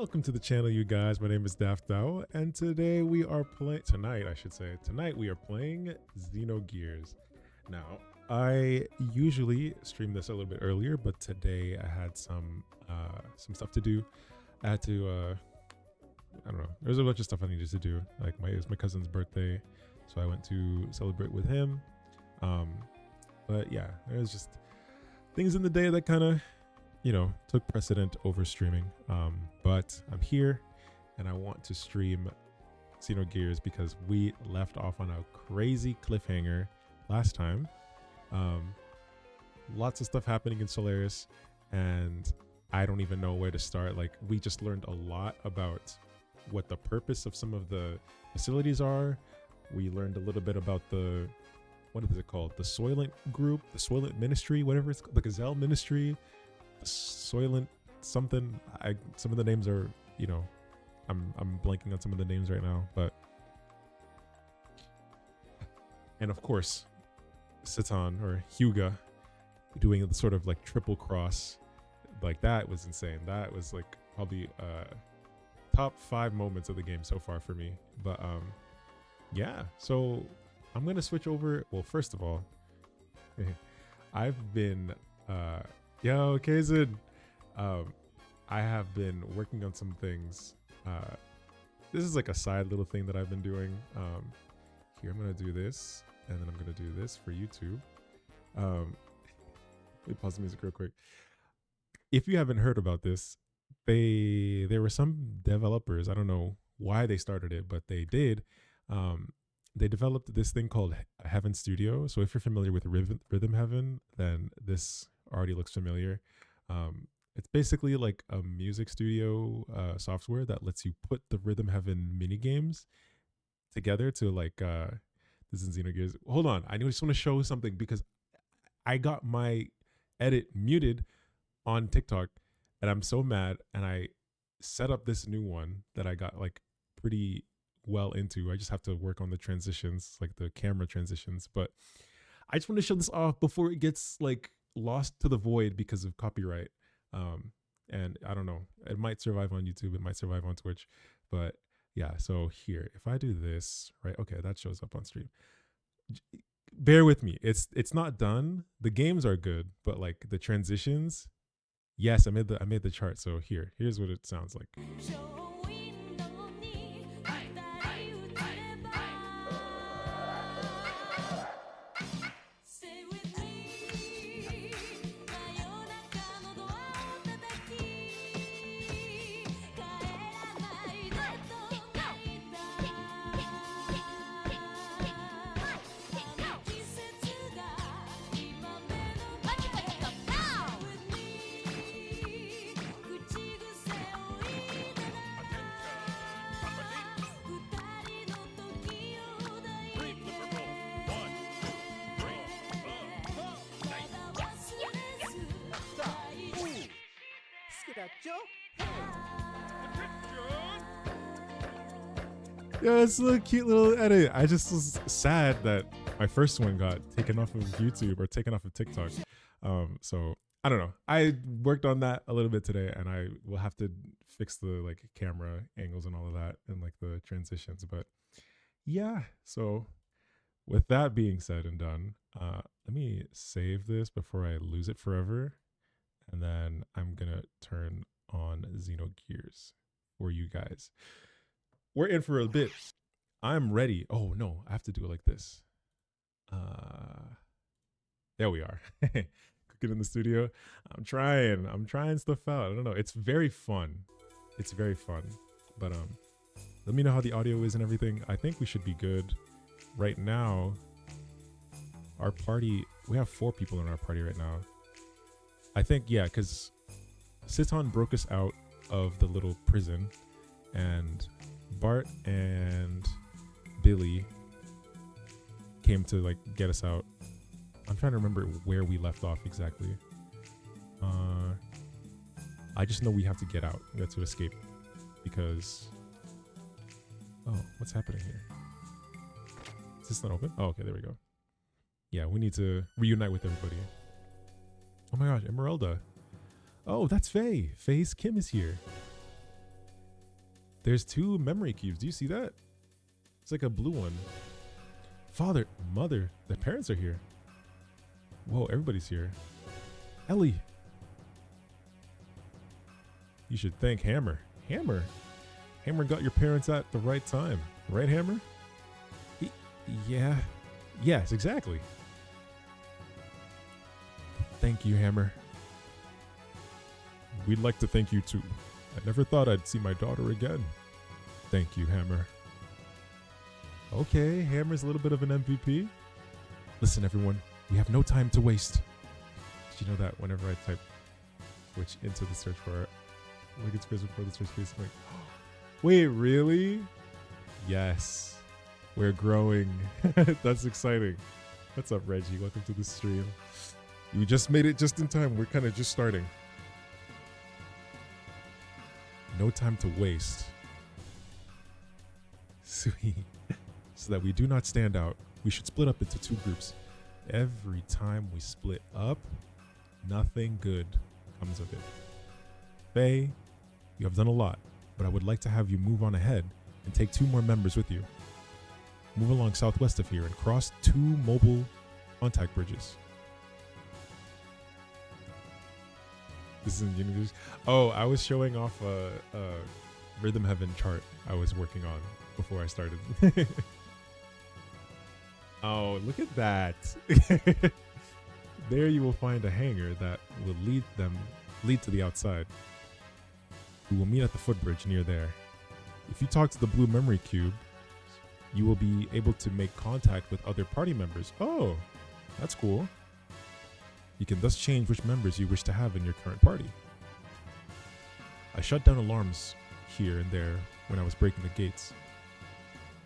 Welcome to the channel, you guys. My name is Daft Dao, and today we are playing. Tonight we are playing Xenogears. Now, I usually stream this a little bit earlier, but today I had some stuff to do. I had to, I don't know. There's a bunch of stuff I needed to do. Like it was my cousin's birthday, so I went to celebrate with him. But yeah, there's just things in the day that kind of, took precedent over streaming. But I'm here and I want to stream Xenogears because we left off on a crazy cliffhanger last time. Lots of stuff happening in Solaris and I don't even know where to start. Like, we just learned a lot about what the purpose of some of the facilities are. We learned a little bit about what is it called? The Soylent group, the Soylent Ministry, whatever it's called, the Gazelle Ministry, the Soylent something. Some of the names are, I'm blanking on some of the names right now, and of course, Citan or Hyuga doing the sort of like triple cross, like that was insane. That was like probably top 5 moments of the game so far for me. But yeah, so I'm gonna switch over. Well, first of all, I've been yo, Kazin, I have been working on some things. This is like a side little thing that I've been doing. Here, I'm gonna do this, and then I'm gonna do this for YouTube. Let me pause the music real quick. If you haven't heard about this, there were some developers. I don't know why they started it, but they did. They developed this thing called Heaven Studio. So if you're familiar with Rhythm Heaven, then this already looks familiar. It's basically like a music studio software that lets you put the Rhythm Heaven mini games together to like this is Xenogears. Hold on, I just want to show something because I got my edit muted on TikTok and I'm so mad, and I set up this new one that I got like pretty well into. I just have to work on the transitions, like the camera transitions, but I just want to show this off before it gets like lost to the void because of copyright. And I don't know, it might survive on YouTube, it might survive on Twitch, but yeah. So here, if I do this, right? Okay, that shows up on stream. Bear with me. It's not done. The games are good, but like the transitions, yes, I made the chart. So here's what it sounds like. Yeah, it's a cute little edit. I just was sad that my first one got taken off of YouTube or taken off of TikTok. So I don't know. I worked on that a little bit today, and I will have to fix the like camera angles and all of that and like the transitions. But yeah, so with that being said and done, let me save this before I lose it forever, and then I'm gonna turn on Xenogears for you guys. We're in for a bit. I'm ready. Oh no, I have to do it like this. There we are. Cooking in the studio. I'm trying stuff out. I don't know. It's very fun. It's very fun. But let me know how the audio is and everything. I think we should be good. Right now, our party, we have 4 people in our party right now. I think, yeah, because Citan broke us out of the little prison, and Bart and Billy came to like get us out. I'm trying to remember where we left off exactly. I just know we have to get out. We have to escape because, oh, what's happening here? Is this not open? Oh, okay, there we go. Yeah, we need to reunite with everybody. Oh my gosh, Emeralda. Oh, that's Faye. Faye's Kim is here. There's 2 memory cubes. Do you see that? It's like a blue one. Father, mother, the parents are here. Whoa, everybody's here. Ellie. You should thank Hammer. Hammer? Hammer got your parents at the right time. Right, Hammer? Yeah. Yes, exactly. Thank you, Hammer. We'd like to thank you too. I never thought I'd see my daughter again. Thank you, Hammer. Okay, Hammer's a little bit of an MVP. Listen, everyone, we have no time to waste. Did you know that whenever I type switch into the search bar, look at space before the search space, I'm like, wait, really? Yes, we're growing. That's exciting. What's up, Reggie? Welcome to the stream. You just made it just in time. We're kind of just starting. No time to waste. Sweet. So that we do not stand out, we should split up into 2 groups. Every time we split up, nothing good comes of it. Faye, you have done a lot, but I would like to have you move on ahead and take 2 more members with you. Move along southwest of here and cross 2 mobile contact bridges. This is in Xenogears. Oh, I was showing off a Rhythm Heaven chart I was working on before I started. Oh, look at that. There you will find a hangar that will lead to the outside. We will meet at the footbridge near there. If you talk to the blue memory cube, you will be able to make contact with other party members. Oh, that's cool. You can thus change which members you wish to have in your current party. I shut down alarms here and there when I was breaking the gates,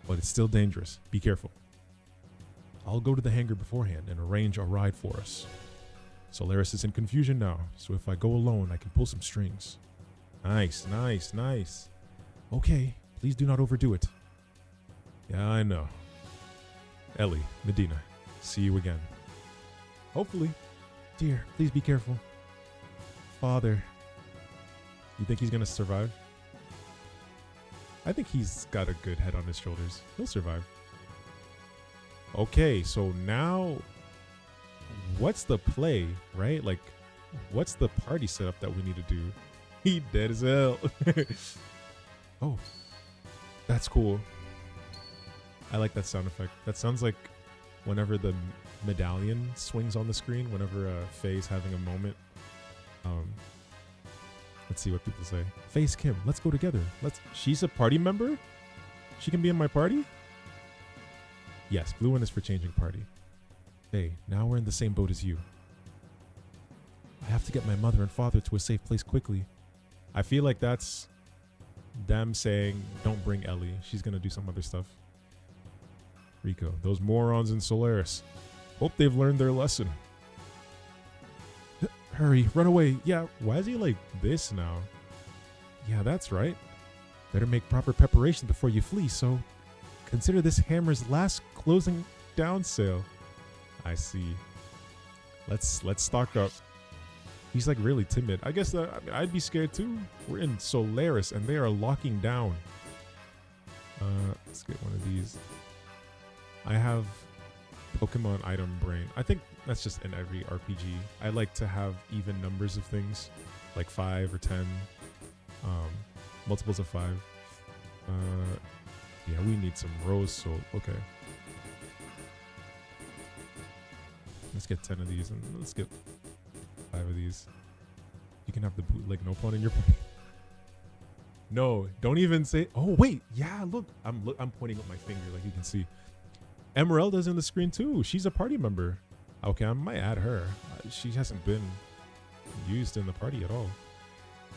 but it's still dangerous. Be careful. I'll go to the hangar beforehand and arrange a ride for us. Solaris is in confusion now, so if I go alone, I can pull some strings. Nice, nice, nice. Okay, please do not overdo it. Yeah, I know. Ellie, Medina, see you again. Hopefully. Dear, please be careful. Father. You think he's gonna survive? I think he's got a good head on his shoulders. He'll survive. Okay, so now what's the play, right? Like, what's the party setup that we need to do? He dead as hell. Oh, that's cool. I like that sound effect. That sounds like whenever the medallion swings on the screen, whenever Faye's having a moment. Let's see what people say. Faye's Kim, let's go together. She's a party member? She can be in my party? Yes, blue one is for changing party. Hey, now we're in the same boat as you. I have to get my mother and father to a safe place quickly. I feel like that's them saying, don't bring Ellie. She's going to do some other stuff. Rico, those morons in Solaris. Hope they've learned their lesson. Hurry, run away. Yeah, why is he like this now? Yeah, that's right. Better make proper preparation before you flee, so consider this Hammer's last closing down sale. I see. Let's stock up. He's like really timid. I guess I'd be scared too. We're in Solaris and they are locking down. Let's get one of these. I have Pokemon item brain. I think that's just in every RPG. I like to have even numbers of things, like 5 or 10, multiples of 5. Yeah, we need some rose soul. Okay. Let's get 10 of these and let's get 5 of these. You can have the bootleg Nopon in your party. No, don't even say. Oh wait, yeah. Look, I'm pointing with my finger, like you can see. Emeralda's in the screen too. She's a party member. Okay, I might add her. She hasn't been used in the party at all.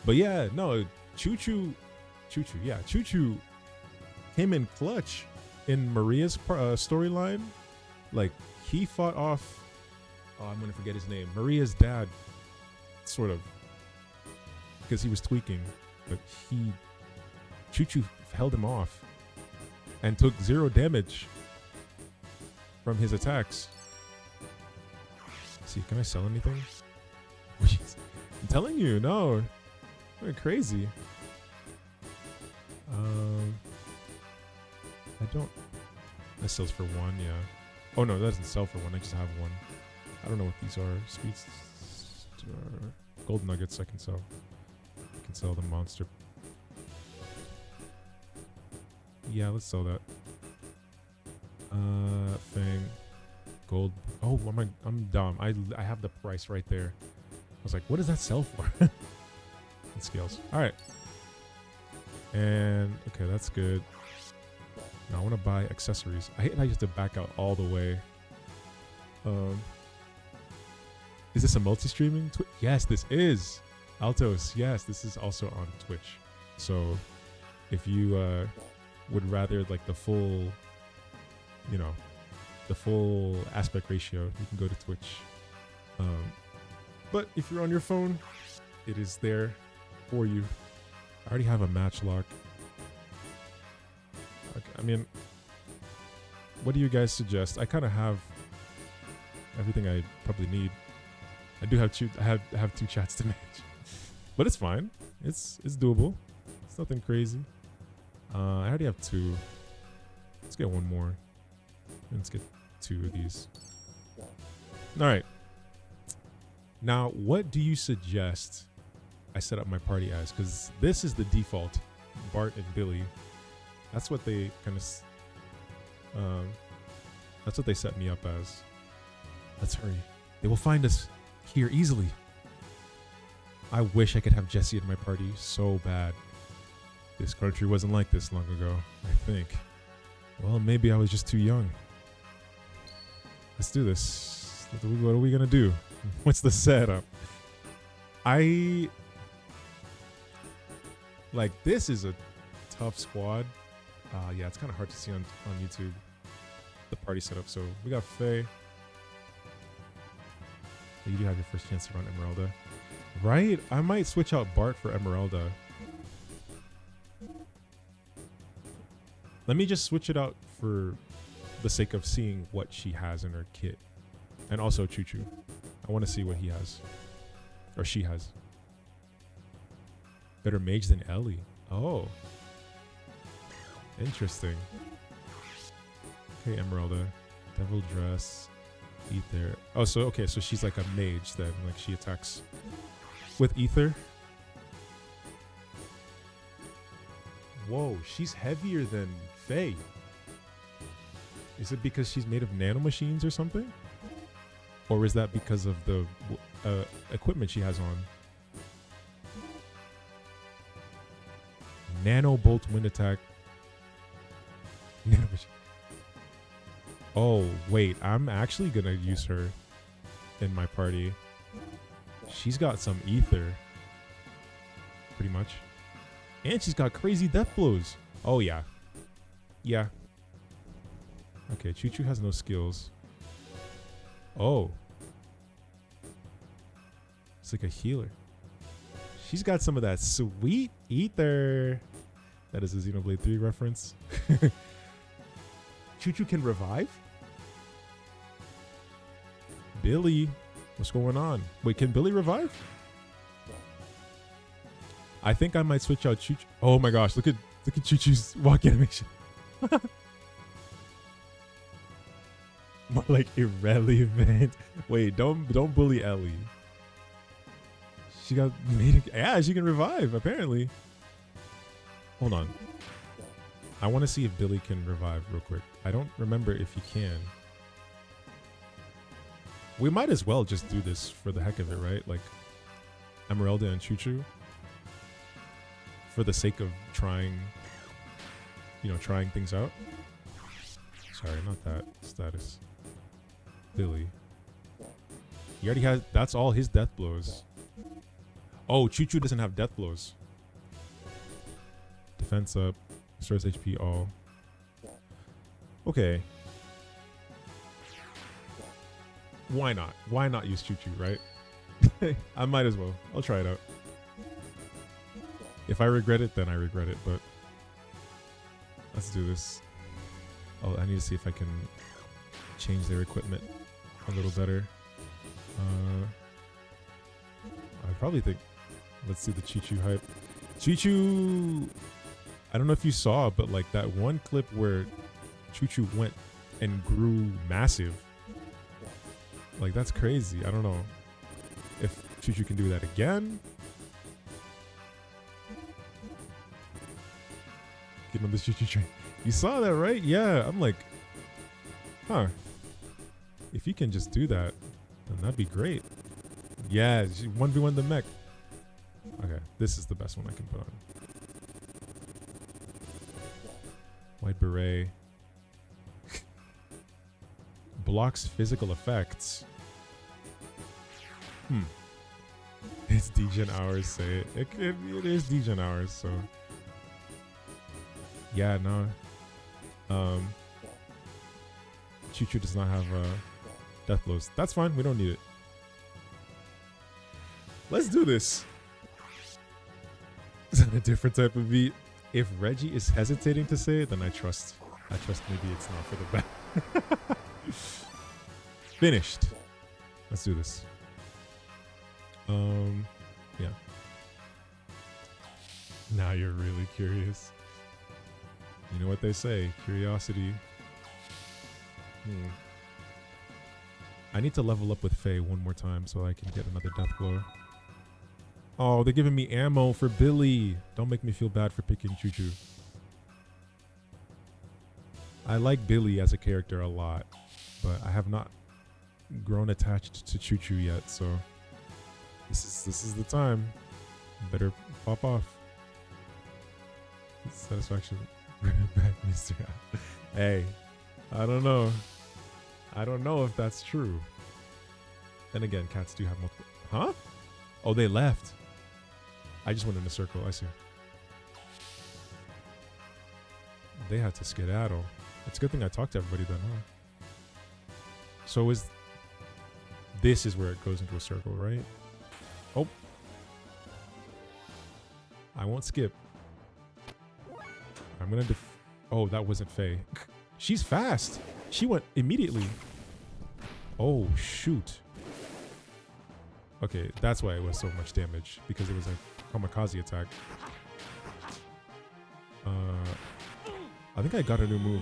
But yeah, no, Choo Choo came in clutch in Maria's storyline. Like he fought off. Oh, I'm gonna forget his name. Maria's dad, sort of, because he was tweaking, but Choo Choo held him off and took 0 damage from his attacks. Let's see, can I sell anything? I'm telling you, no. They're crazy. I don't. That sells for 1, yeah. Oh no, that doesn't sell for 1. I just have 1. I don't know what these are. Speeds. Gold nuggets I can sell. I can sell the monster. Yeah, let's sell that. Thing. Gold. Oh, I'm dumb. I have the price right there. I was like, what does that sell for? It scales. All right. And okay, that's good. Now I want to buy accessories. I hate how you have to back out all the way. Is this a multi-streaming? Yes, this is. Altos, yes, this is also on Twitch. So if you would rather like the full, you know, the full aspect ratio, you can go to Twitch. But if you're on your phone, it is there for you. I already have a match lock. Okay, I mean, what do you guys suggest? I kind of have everything I probably need. I do have I have 2 chats to manage, but it's fine. It's doable. It's nothing crazy. I already have 2. Let's get 1 more. Let's get 2 of these. All right. Now, what do you suggest I set up my party as? Because this is the default, Bart and Billy. That's what they kind of. That's what they set me up as. Let's hurry. They will find us here easily. I wish I could have Jesse in my party so bad. This country wasn't like this long ago, I think. Well, maybe I was just too young. Let's do this. What are we gonna do? What's the setup? Like, this is a tough squad. Yeah, it's kind of hard to see on YouTube, the party setup. So we got Faye. You do have your first chance to run Emeralda. Right? I might switch out Bart for Emeralda. Let me just switch it out for the sake of seeing what she has in her kit. And also Choo Choo. I want to see what he has. Or she has. Better mage than Ellie. Oh. Interesting. Okay, Emeralda. Devil dress. Ether. Oh, so okay, so she's like a mage then. Like she attacks with ether. Whoa, she's heavier than Faye. Is it because she's made of nanomachines or something? Or is that because of the equipment she has on? Nanobolt wind attack. Oh, wait. I'm actually going to use her in my party. She's got some ether. Pretty much. And she's got crazy death blows. Oh, yeah. Yeah. Okay, Choo Choo has no skills. Oh. It's like a healer. She's got some of that sweet ether. That is a Xenoblade 3 reference. Choo Choo can revive? Billy, what's going on? Wait, can Billy revive? I think I might switch out Choo Choo. Oh my gosh, look at Choo Choo's walk animation. More like irrelevant. Wait, don't bully Ellie. She got made. Yeah, she can revive apparently. Hold on. I want to see if Billy can revive real quick. I don't remember if he can. We might as well just do this for the heck of it, right? Like Emeralda and Choo Choo. For the sake of trying, trying things out. Sorry, not that status. Billy. He already has, that's all his death blows. Oh, Choo Choo doesn't have death blows. Defense up. Restores HP all. Okay. Why not? Why not use Choo Choo, right? I might as well. I'll try it out. If I regret it, then I regret it, but let's do this. Oh, I need to see if I can change their equipment a little better. I probably think, let's do the Choo Choo hype. Choo Choo, I don't know if you saw, but like that one clip where Choo-Choo went and grew massive. Like, that's crazy. I don't know if Choo-Choo can do that again. Get on this Choo-Choo train. You saw that, right? Yeah, I'm like, huh. If he can just do that, then that'd be great. Yeah, 1v1 the mech. Okay, this is the best one I can put on. White beret. Blocks physical effects. It's degen hours, say it. It is degen hours, so. Yeah, no. Choo-Choo does not have death blows. That's fine, we don't need it. Let's do this. Is that a different type of beat? If Reggie is hesitating to say it, then I trust maybe it's not for the best. Finished. Let's do this. Yeah. Now you're really curious. You know what they say, curiosity. I need to level up with Faye one more time so I can get another death blow. Oh, they're giving me ammo for Billy. Don't make me feel bad for picking Choo-Choo. I like Billy as a character a lot, but I have not grown attached to Choo-Choo yet, so this is the time. Better pop off. Satisfaction. Bring it back, Mr. Hey, I don't know. I don't know if that's true. Then again, cats do have multiple. Huh? Oh, they left. I just went in a circle. I see. They had to skedaddle. It's a good thing I talked to everybody then, huh? So this is where it goes into a circle, right? Oh. I won't skip. I'm gonna oh, that wasn't Faye. She's fast. She went immediately. Oh, shoot. Okay, that's why it was so much damage, because it was a kamikaze attack. I think I got a new move.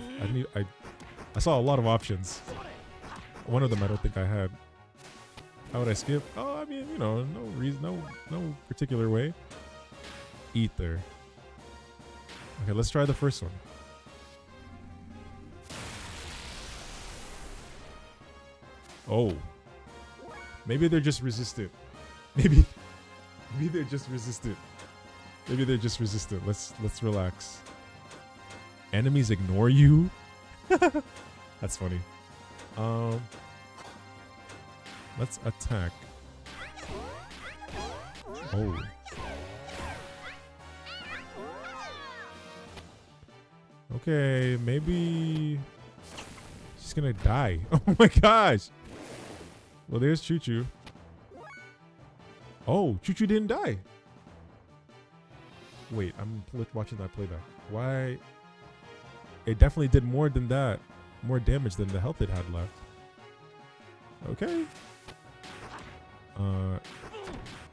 I saw a lot of options. One of them I don't think I had. How would I skip? Oh, I mean, you know, no reason, no particular way. Ether. Okay, let's try the first one. Oh. Maybe they're just resistant. Maybe they're just resistant. Maybe they're just resistant. Let's relax. Enemies ignore you? That's funny. Let's attack. Oh. Okay, maybe she's gonna die. Oh my gosh. Well, there's Choo-Choo. Oh, Choo-Choo didn't die. Wait, I'm watching that playback. Why? It definitely did more than that. More damage than the health it had left. Okay.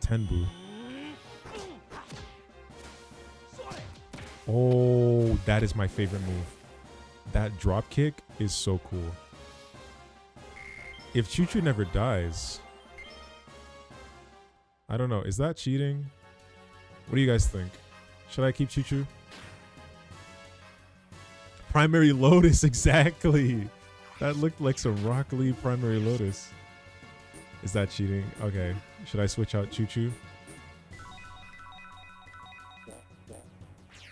Tenbu. Oh, that is my favorite move. That drop kick is so cool. If Choo-Choo never dies, I don't know. Is that cheating? What do you guys think? Should I keep Choo-Choo? Primary Lotus, exactly. That looked like some Rock Lee Primary Lotus. Is that cheating? Okay. Should I switch out Choo-Choo?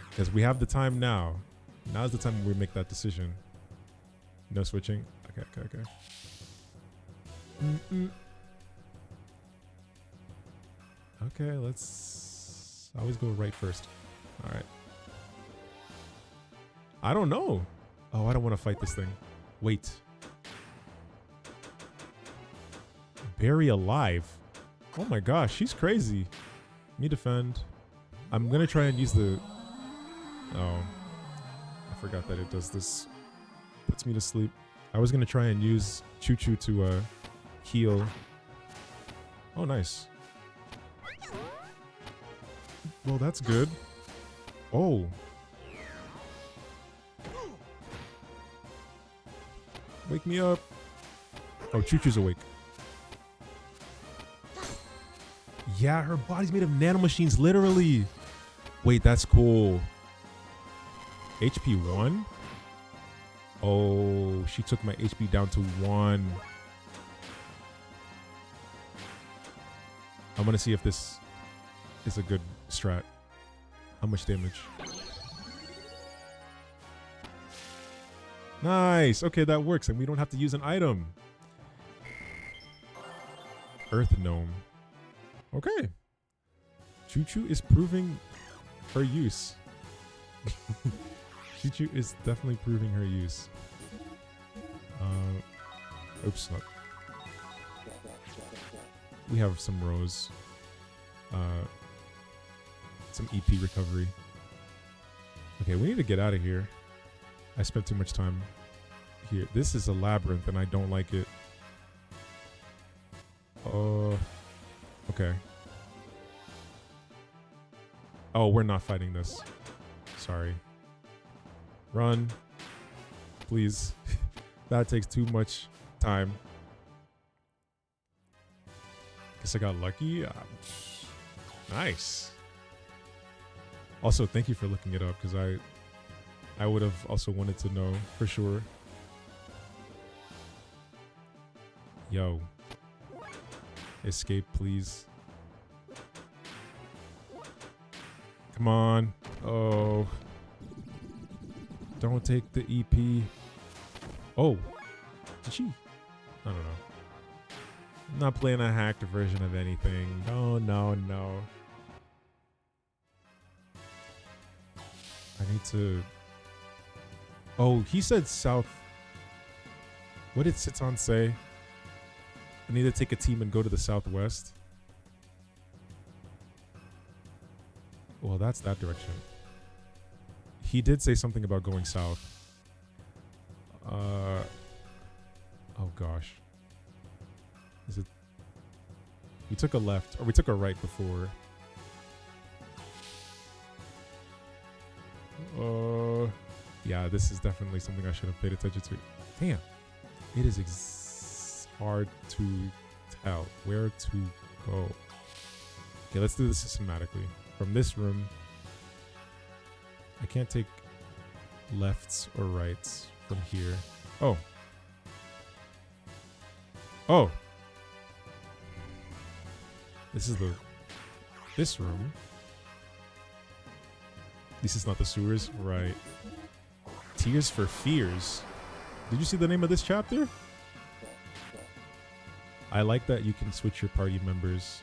Because we have the time now. Now's the time we make that decision. No switching? Okay. Okay, let's always go right first. All right. I don't know. Oh, I don't want to fight this thing. Wait. Barry alive. Oh my gosh, she's crazy. Me defend. I'm going to try and use the... Oh, I forgot that it does this. Puts me to sleep. I was going to try and use Choo-Choo to heal. Oh, nice. Well, that's good. Oh. Wake me up. Oh, Choo-Choo's awake. Yeah, her body's made of nanomachines, literally. Wait, that's cool. HP 1? Oh, she took my HP down to 1. I'm gonna see if this is a good strat. How much damage? Nice. Okay, that works, and we don't have to use an item. Earth Gnome. Okay. Choo-Choo is proving her use. Choo-Choo is definitely proving her use. Oops. No. We have some rows. Some EP recovery. Okay, we need to get out of here. I spent too much time here. This is a labyrinth and I don't like it. Okay. Oh, we're not fighting this. Sorry. Run. Please. That takes too much time. Guess I got lucky. Nice. Also, thank you for looking it up, because I would have also wanted to know for sure. Yo. Escape, please. Come on. Oh. Don't take the EP. Oh. Did she? I don't know. I'm not playing a hacked version of anything. No, no, no. I need to... Oh, he said south. What did Siton say? I need to take a team and go to the southwest. Well, that's that direction. He did say something about going south. Oh gosh. Is it? We took a left, or we took a right before. Yeah, this is definitely something I should have paid attention to. Damn, it is hard to tell where to go. Okay, let's do this systematically. From this room, I can't take lefts or rights from here. Oh. Oh. This is this room. This is not the sewers, right? Tears for Fears. Did you see the name of this chapter? I like that you can switch your party members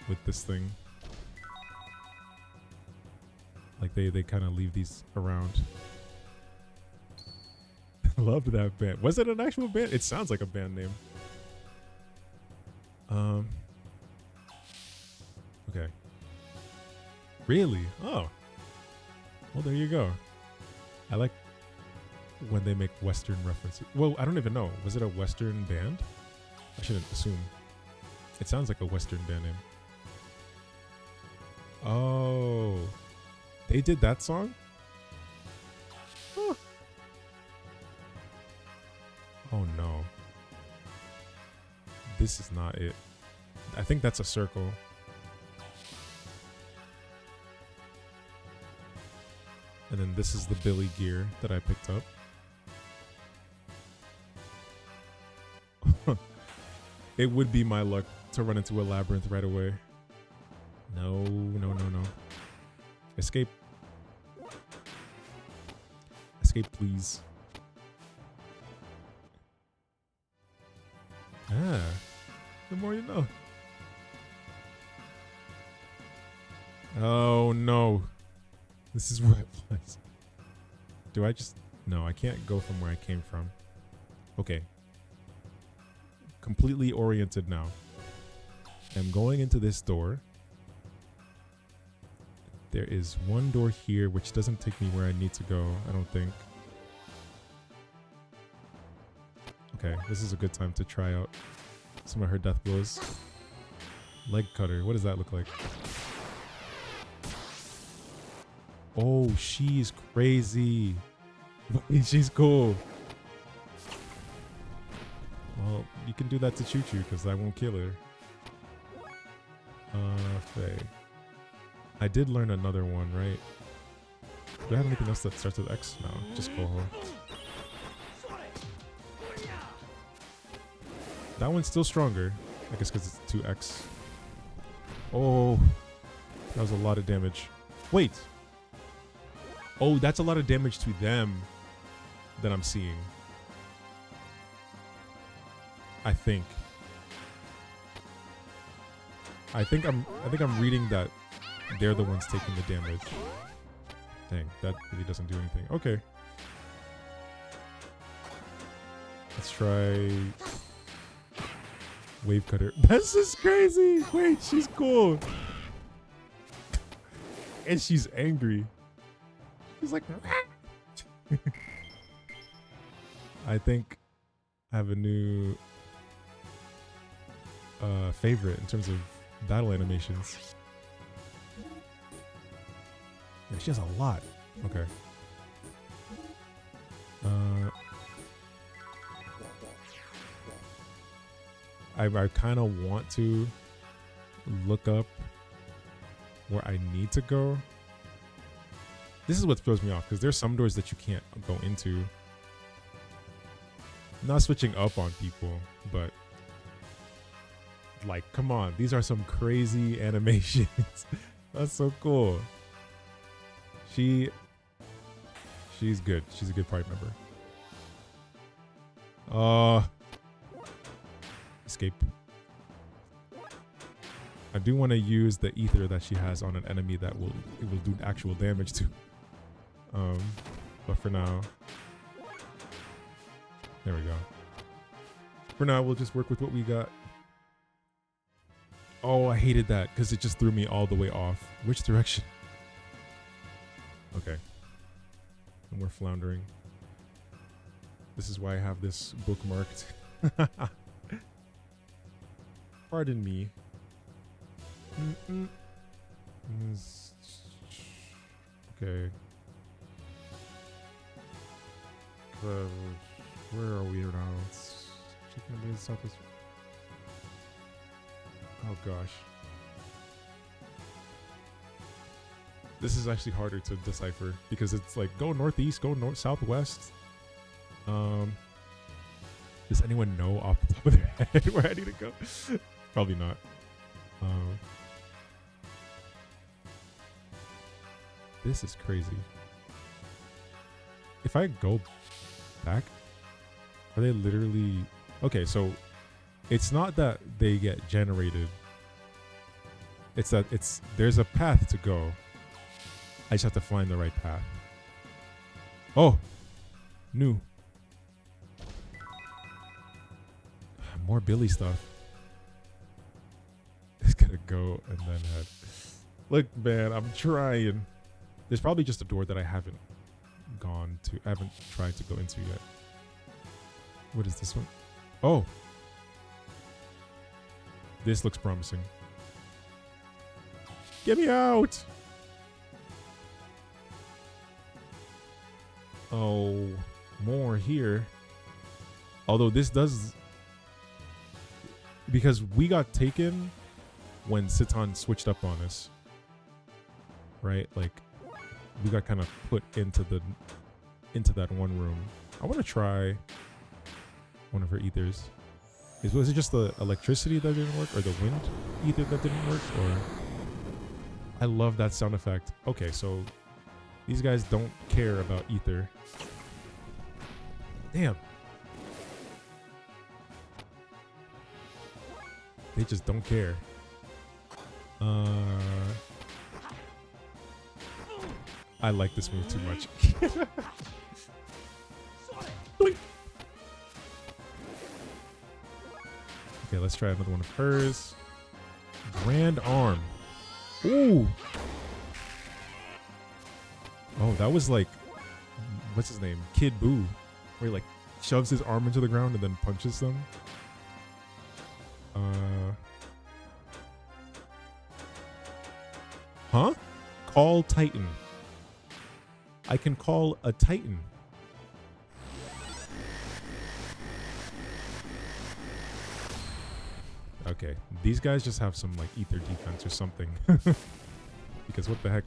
with this thing. Like they kind of leave these around. Loved that band. Was it an actual band? It sounds like a band name. Okay. Really? Oh. Well, there you go. I like when they make Western references. Well, I don't even know. Was it a Western band? I shouldn't assume. It sounds like a Western band name. Oh. They did that song? Huh. Oh no. This is not it. I think that's a circle. And then this is the Billy gear that I picked up. It would be my luck to run into a labyrinth right away. No, no, no, no. Escape. Escape, please. Ah, the more you know. Oh no. This is where it was. Do I just... No, I can't go from where I came from. Okay. Completely oriented now. I'm going into this door. There is one door here which doesn't take me where I need to go, I don't think. Okay, this is a good time to try out some of her death blows. Leg cutter, what does that look like? Oh, she's crazy. She's cool. Well, you can do that to Choo Choo because I won't kill her. Faye. I did learn another one, right? Do I have anything else that starts with X? No, just Koho. That one's still stronger. I guess because it's 2X. Oh, that was a lot of damage. Wait. Oh, that's a lot of damage to them that I'm seeing. I think I'm reading that they're the ones taking the damage. Dang, that really doesn't do anything. Okay. Let's try Wave Cutter. This is crazy. Wait, she's cool. And she's angry. She's like, I think I have a new favorite in terms of battle animations. Yeah, she has a lot. Okay. I kind of want to look up where I need to go. This is what throws me off because there's some doors that you can't go into. Not switching up on people, but like, come on, these are some crazy animations. That's so cool. She's good. She's a good party member. Escape. I do want to use the ether that she has on an enemy that will do actual damage to. But for now, there we go. For now, we'll just work with what we got. Oh, I hated that because it just threw me all the way off. Which direction? Okay. And we're floundering. This is why I have this bookmarked. Pardon me. Okay. Where are we now? It's chicken and southwest. Oh gosh. This is actually harder to decipher because it's like go northeast, go north, southwest. Does anyone know off the top of their head where I need to go? Probably not. This is crazy. If I go back, are they literally... Okay, so it's not that they get generated. It's that there's a path to go. I just have to find the right path. Oh! New. More Billy stuff. It's gonna go and then head. Look, man, I'm trying. There's probably just a door that I haven't gone to. I haven't tried to go into yet. What is this one? Oh. This looks promising. Get me out! Oh, more here. Although this does... Because we got taken when Citan switched up on us. Right? Like, we got kind of put into that one room. I want to try one of her ethers. Was it just the electricity that didn't work, or the wind ether that didn't work, or... I love that sound effect. Okay, so these guys don't care about ether. Damn. They just don't care. I like this move too much. Okay, let's try another one of hers. Grand Arm. Ooh. Oh, that was like, what's his name? Kid Buu. Where he like shoves his arm into the ground and then punches them. Huh? Call Titan. I can call a Titan. Okay, these guys just have some like ether defense or something. Because what the heck?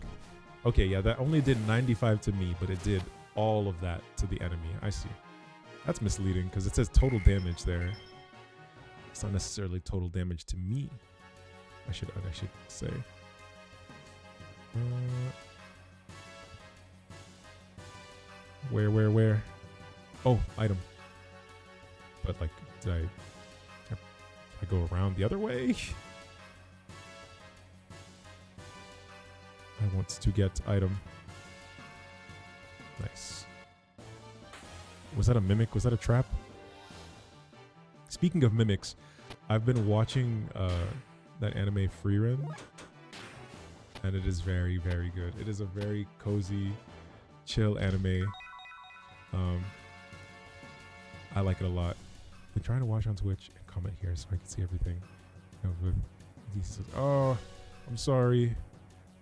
Okay, yeah, that only did 95 to me, but it did all of that to the enemy. I see. That's misleading because it says total damage there. It's not necessarily total damage to me. I should say. Where? Oh, item. But like, did I go around the other way? I want to get item. Nice. Was that a mimic? Was that a trap? Speaking of mimics, I've been watching that anime Free Run, and it is very, very good. It is a very cozy, chill anime. I like it a lot. Been trying to watch on Twitch and comment here so I can see everything. Oh, I'm sorry.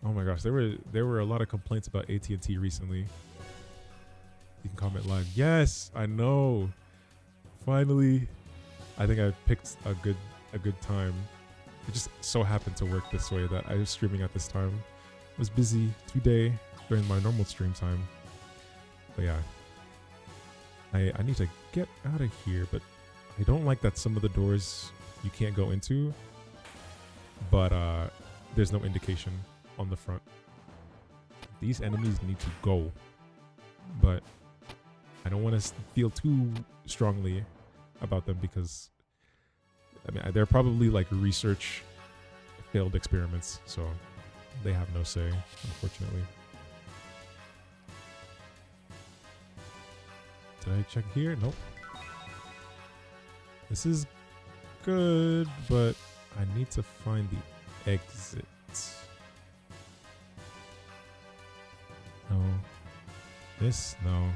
Oh my gosh, there were a lot of complaints about AT&T recently. You can comment live. Yes, I know. Finally, I think I picked a good time. It just so happened to work this way that I was streaming at this time. I was busy today during my normal stream time. But yeah, I need to get out of here, but I don't like that some of the doors you can't go into, but there's no indication on the front. These enemies need to go, but I don't want to feel too strongly about them because I mean they're probably like research failed experiments, so they have no say, unfortunately. Did I check here? Nope. This is good, but I need to find the exit. No. This? No.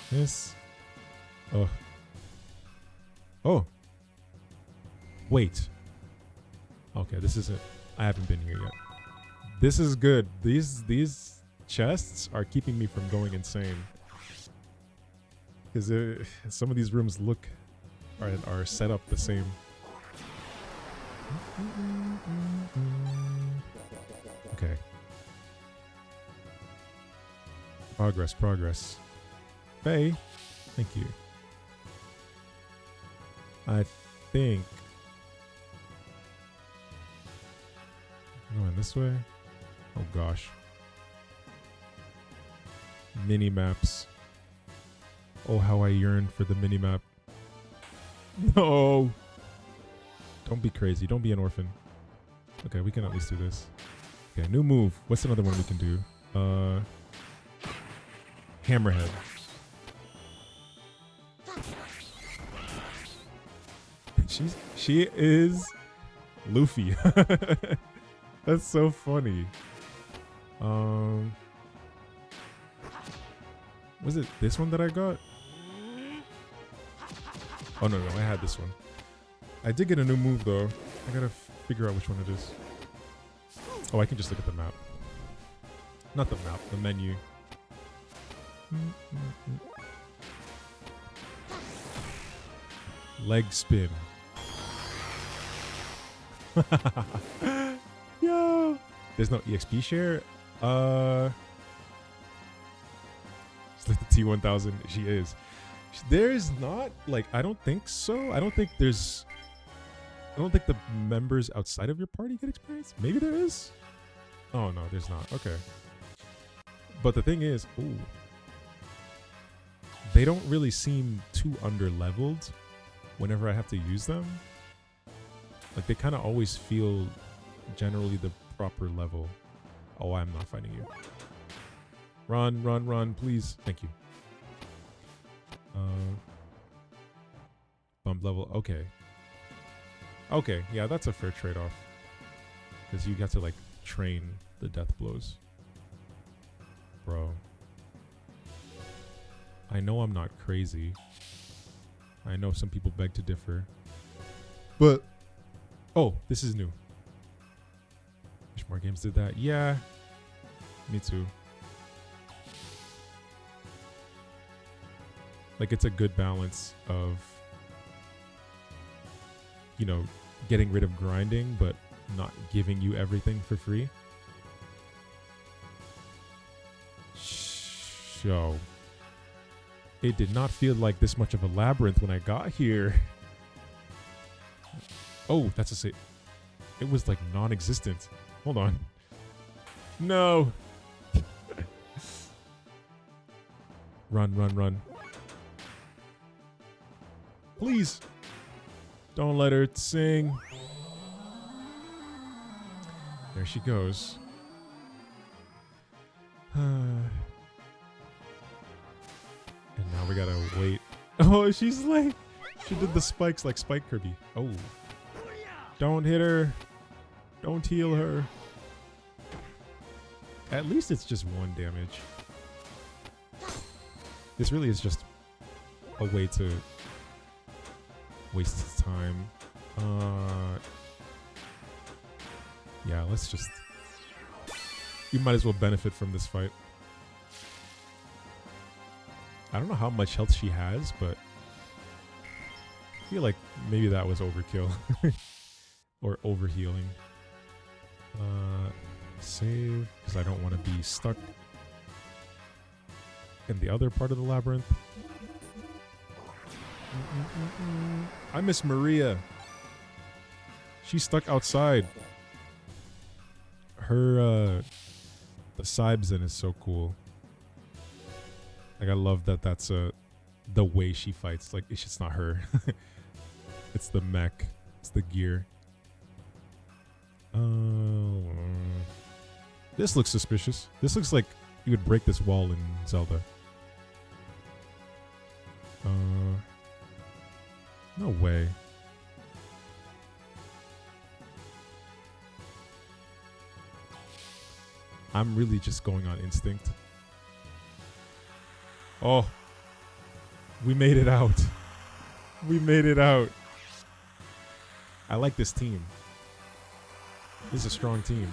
This? Oh. Oh. Wait. Okay, this isn't. I haven't been here yet. This is good. These chests are keeping me from going insane. Because some of these rooms look are set up the same. Okay. Progress. Faye, thank you. I think going this way. Oh gosh. Mini maps. Oh, how I yearn for the mini map. No. Don't be crazy. Don't be an orphan. Okay, we can at least do this. Okay, new move. What's another one we can do? Hammerhead. She is Luffy. That's so funny. Was it this one that I got? Oh no, I had this one. I did get a new move though. I gotta figure out which one it is. Oh, I can just look at the map. Not the map, the menu. Leg spin. Yo! There's no EXP share? She's like the T1000. She is. There's not, like, I don't think so. I don't think the members outside of your party get experience. Maybe there is. Oh, no, there's not. Okay. But the thing is, ooh, they don't really seem too under-leveled whenever I have to use them. Like, they kind of always feel generally the proper level. Oh, I'm not fighting you. Run, please. Thank you. Bump level. Okay. Okay, yeah, that's a fair trade-off. Because you have to, like, train the death blows. Bro. I know I'm not crazy. I know some people beg to differ. But... oh, this is new. Wish more games did that. Yeah. Me too. Like, it's a good balance of you know, getting rid of grinding, but not giving you everything for free. So, it did not feel like this much of a labyrinth when I got here. Oh, that's a say. It was like non-existent. Hold on. No. Run, run, run. Please. Don't let her sing. There she goes. And now we gotta wait. Oh, she's like... She did the spikes like Spike Kirby. Oh. Don't hit her. Don't heal her. At least it's just 1 damage. This really is just a way to waste time. Yeah, let's just... You might as well benefit from this fight. I don't know how much health she has, but I feel like maybe that was overkill. Or overhealing. Save, because I don't want to be stuck in the other part of the labyrinth. I miss Maria. She's stuck outside. Her, the Cybzen is so cool. Like, I love that that's the way she fights. Like, it's just not her. It's the mech. It's the gear. This looks suspicious. This looks like you would break this wall in Zelda. No way. I'm really just going on instinct. Oh. We made it out. We made it out. I like this team. This is a strong team.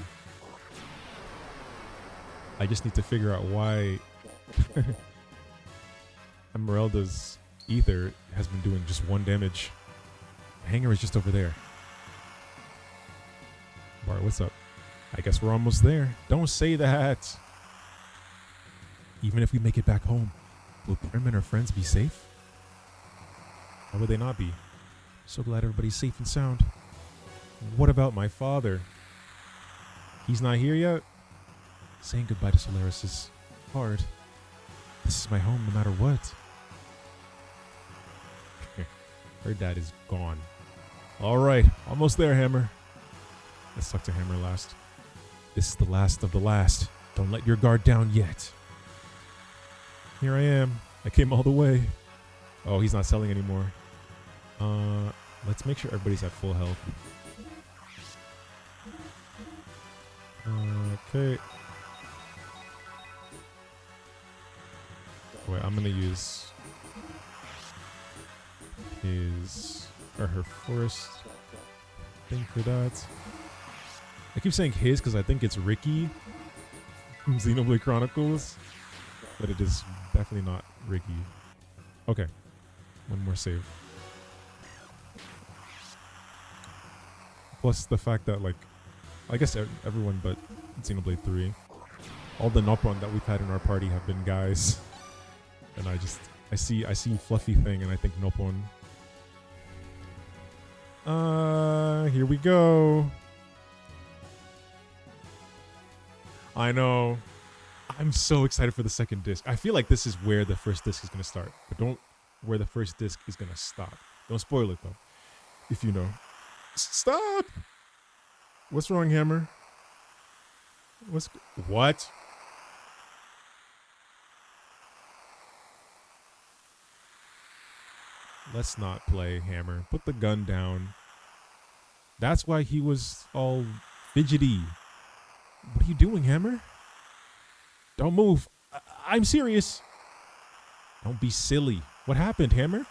I just need to figure out why Emeralda's ether has been doing just 1 damage. Hanger is just over there. Bart, what's up? I guess we're almost there. Don't say that. Even if we make it back home, will Prim and her friends be safe? How would they not be? So glad everybody's safe and sound. What about my father? He's not here yet? Saying goodbye to Solaris is hard. This is my home no matter what. Her dad is gone. Alright, almost there, Hammer. Let's talk to Hammer last. This is the last of the last. Don't let your guard down yet. Here I am. I came all the way. Oh, he's not selling anymore. Let's make sure everybody's at full health. Okay. Wait, I'm gonna use his or her forest thing for that. I keep saying his because I think it's Ricky from Xenoblade Chronicles, but it is definitely not Ricky. Okay, 1 more save. Plus the fact that, like, I guess everyone but Xenoblade 3, all the Nopon that we've had in our party have been guys, and I see Fluffy Thing and I think Nopon. Here we go. I know. I'm so excited for the second disc. I feel like this is where the first disc is gonna start, but don't where the first disc is gonna stop. Don't spoil it though, if you know. Stop! What's wrong, Hammer? What? Let's not play, Hammer. Put the gun down. That's why he was all fidgety. What are you doing, Hammer? Don't move. I'm serious. Don't be silly. What happened, Hammer?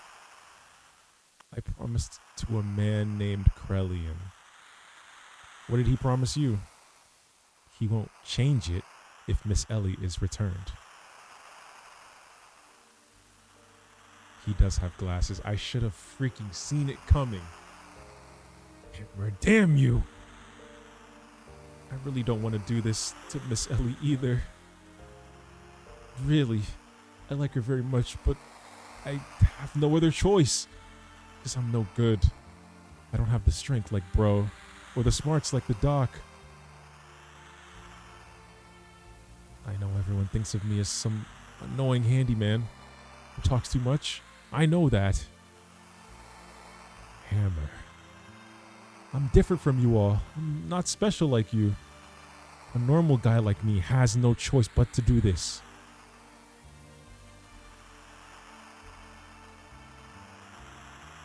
I promised to a man named Krellian. What did he promise you? He won't change it if Miss Ellie is returned. He does have glasses. I should have freaking seen it coming. Hammer, damn you. I really don't want to do this to Miss Ellie either. Really. I like her very much, but I have no other choice. Because I'm no good. I don't have the strength like bro, or the smarts like the doc. I know everyone thinks of me as some annoying handyman who talks too much. I know that. Hammer. I'm different from you all. I'm not special like you. A normal guy like me has no choice but to do this.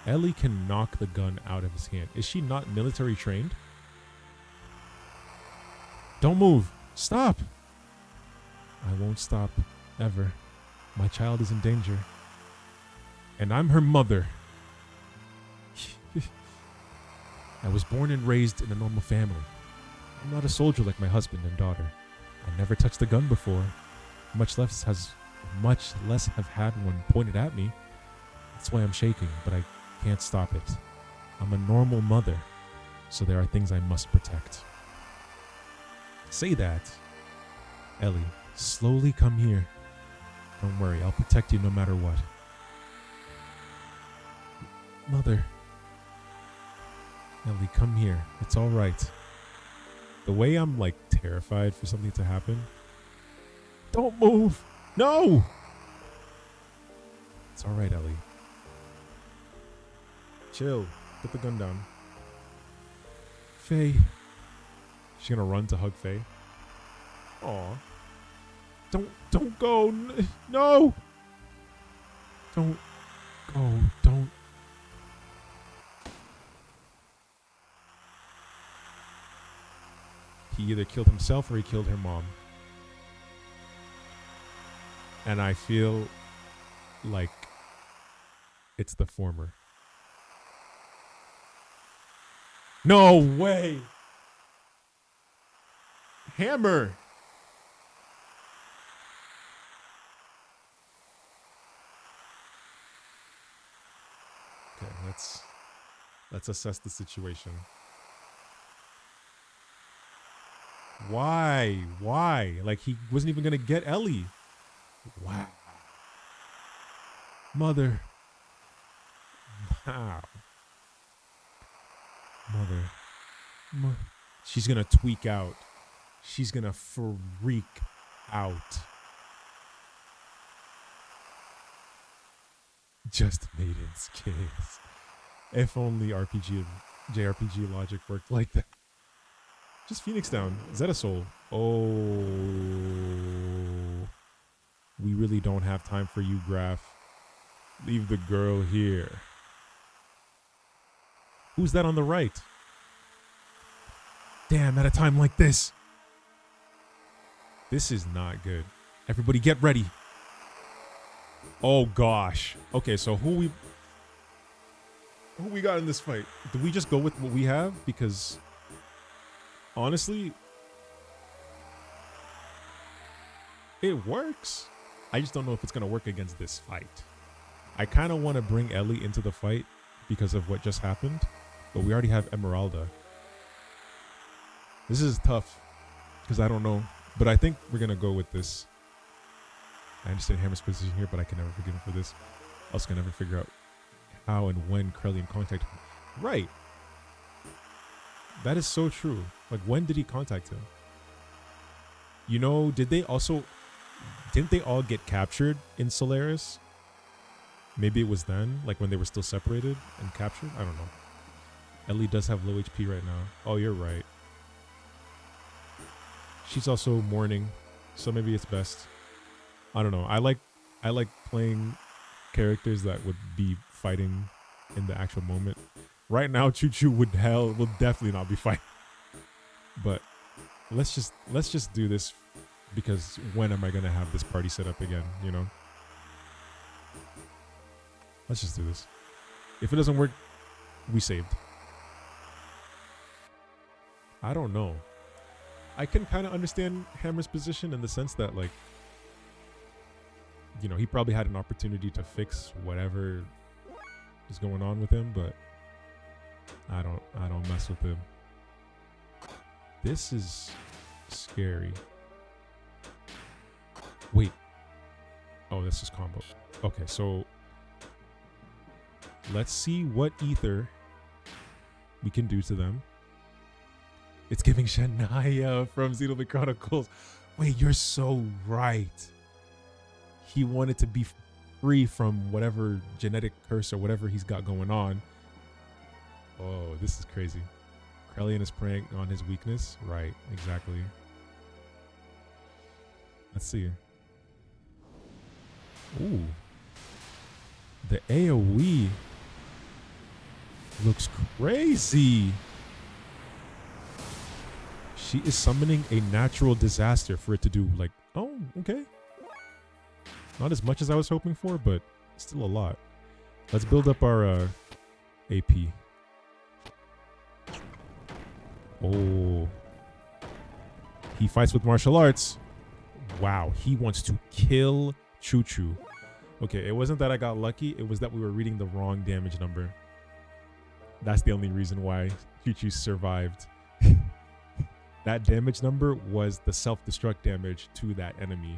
Ellie can knock the gun out of his hand. Is she not military trained? Don't move. Stop. I won't stop. Ever. My child is in danger. And I'm her mother. I was born and raised in a normal family. I'm not a soldier like my husband and daughter. I never touched a gun before. Much less have had one pointed at me. That's why I'm shaking, but I can't stop it. I'm a normal mother, so there are things I must protect. Say that. Ellie, slowly come here. Don't worry, I'll protect you no matter what. Mother. Ellie, come here. It's all right. The way I'm like terrified for something to happen. Don't move. No. It's all right, Ellie. Chill. Put the gun down. Faye. She's gonna run to hug Faye. Aw. Don't go. No. Don't go. Don't. He either killed himself or he killed her mom. And I feel like it's the former. No way. Hammer. Okay, let's assess the situation. Why? Like he wasn't even gonna get Ellie. Wow. Mother. Wow. Mother. She's gonna tweak out. She's gonna freak out. Just Maiden's kiss. If only JRPG logic worked like that. Just Phoenix down. Is that a soul? Oh. We really don't have time for you, Graf. Leave the girl here. Who's that on the right? Damn, at a time like this. This is not good. Everybody get ready. Oh gosh. Okay, so who we got in this fight? Do we just go with what we have? Because honestly, it works. I just don't know if it's going to work against this fight. I kind of want to bring Ellie into the fight because of what just happened, but we already have Emeralda. This is tough because I don't know, but I think we're going to go with this. I understand Hammer's position here, but I can never forgive him for this. I also can never figure out how and when Krellium contacted him. Right. That is so true. Like, when did he contact him? You know, didn't they all get captured in Solaris? Maybe it was then, like when they were still separated and captured? I don't know. Ellie does have low HP right now. Oh, you're right. She's also mourning, so maybe it's best. I don't know. I like playing characters that would be fighting in the actual moment. Right now, Choo Choo will definitely not be fighting. But let's just do this, because when am I gonna have this party set up again? You know. Let's just do this. If it doesn't work, we saved. I don't know. I can kind of understand Hammer's position in the sense that, like, you know, he probably had an opportunity to fix whatever is going on with him, but I don't mess with him. This is scary. Wait. Oh, this is combo. Okay, so let's see what ether we can do to them. It's giving Shania from Xenoblade Chronicles. Wait, you're so right. He wanted to be free from whatever genetic curse or whatever he's got going on. Oh, this is crazy. Krelian is preying on his weakness. Right, exactly. Let's see. Ooh. The AoE looks crazy. She is summoning a natural disaster for it to do like, oh, okay. Not as much as I was hoping for, but still a lot. Let's build up our AP. Oh. He fights with martial arts. Wow, he wants to kill Choo Choo. Okay, it wasn't that I got lucky. It was that we were reading the wrong damage number. That's the only reason why Choo Choo survived. That damage number was the self-destruct damage to that enemy.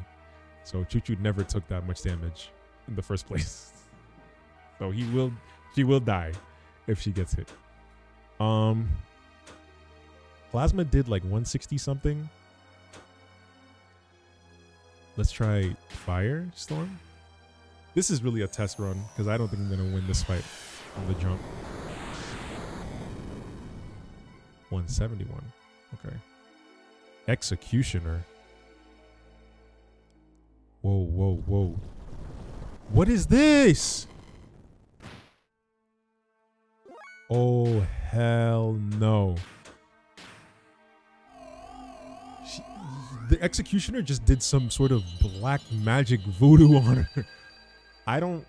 So Choo Choo never took that much damage in the first place. So she will die if she gets hit. Plasma did like 160 something. Let's try Firestorm. This is really a test run because I don't think I'm gonna win this fight from the jump. 171. Okay. Executioner. Whoa, whoa, whoa. What is this? Oh, hell no. The Executioner just did some sort of black magic voodoo on her. I don't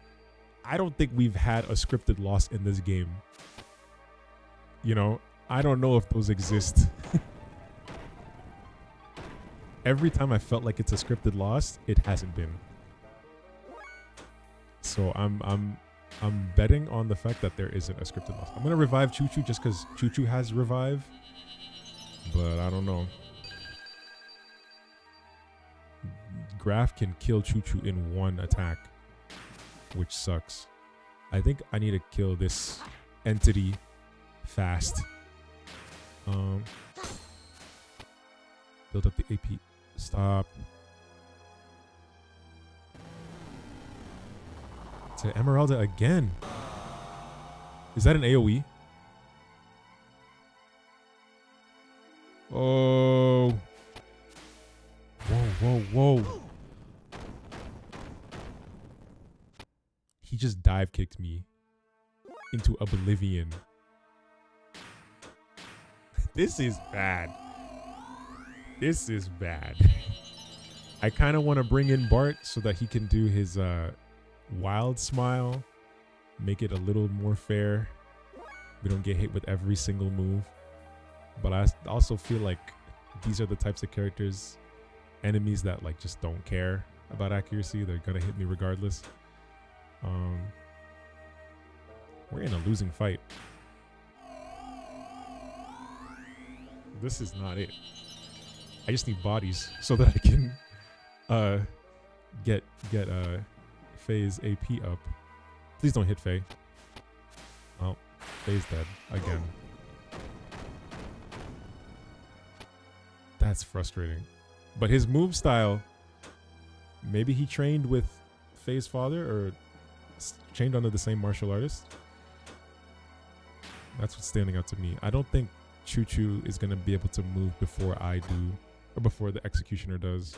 think we've had a scripted loss in this game. You know, I don't know if those exist. Every time I felt like it's a scripted loss, it hasn't been. So I'm betting on the fact that there isn't a scripted loss. I'm gonna revive Choo Choo just because Choo Choo has revive, but I don't know. Graf can kill Choo Choo in one attack, which sucks. I think I need to kill this entity fast. Build up the AP. Stop. To Emeralda again. Is that an AoE? Oh. Whoa, whoa, whoa. He just dive kicked me into oblivion. This is bad. This is bad. I kind of want to bring in Bart so that he can do his wild smile. Make it a little more fair. We don't get hit with every single move. But I also feel like these are the types of characters, enemies that like just don't care about accuracy. They're going to hit me regardless. We're in a losing fight. This is not it. I just need bodies so that I can get Faye's AP up. Please don't hit Faye. Oh, Faye's dead again. That's frustrating. But his move style, maybe he trained with Faye's father or trained under the same martial artist. That's what's standing out to me. I don't think Choo Choo is going to be able to move before I do, or before the Executioner does.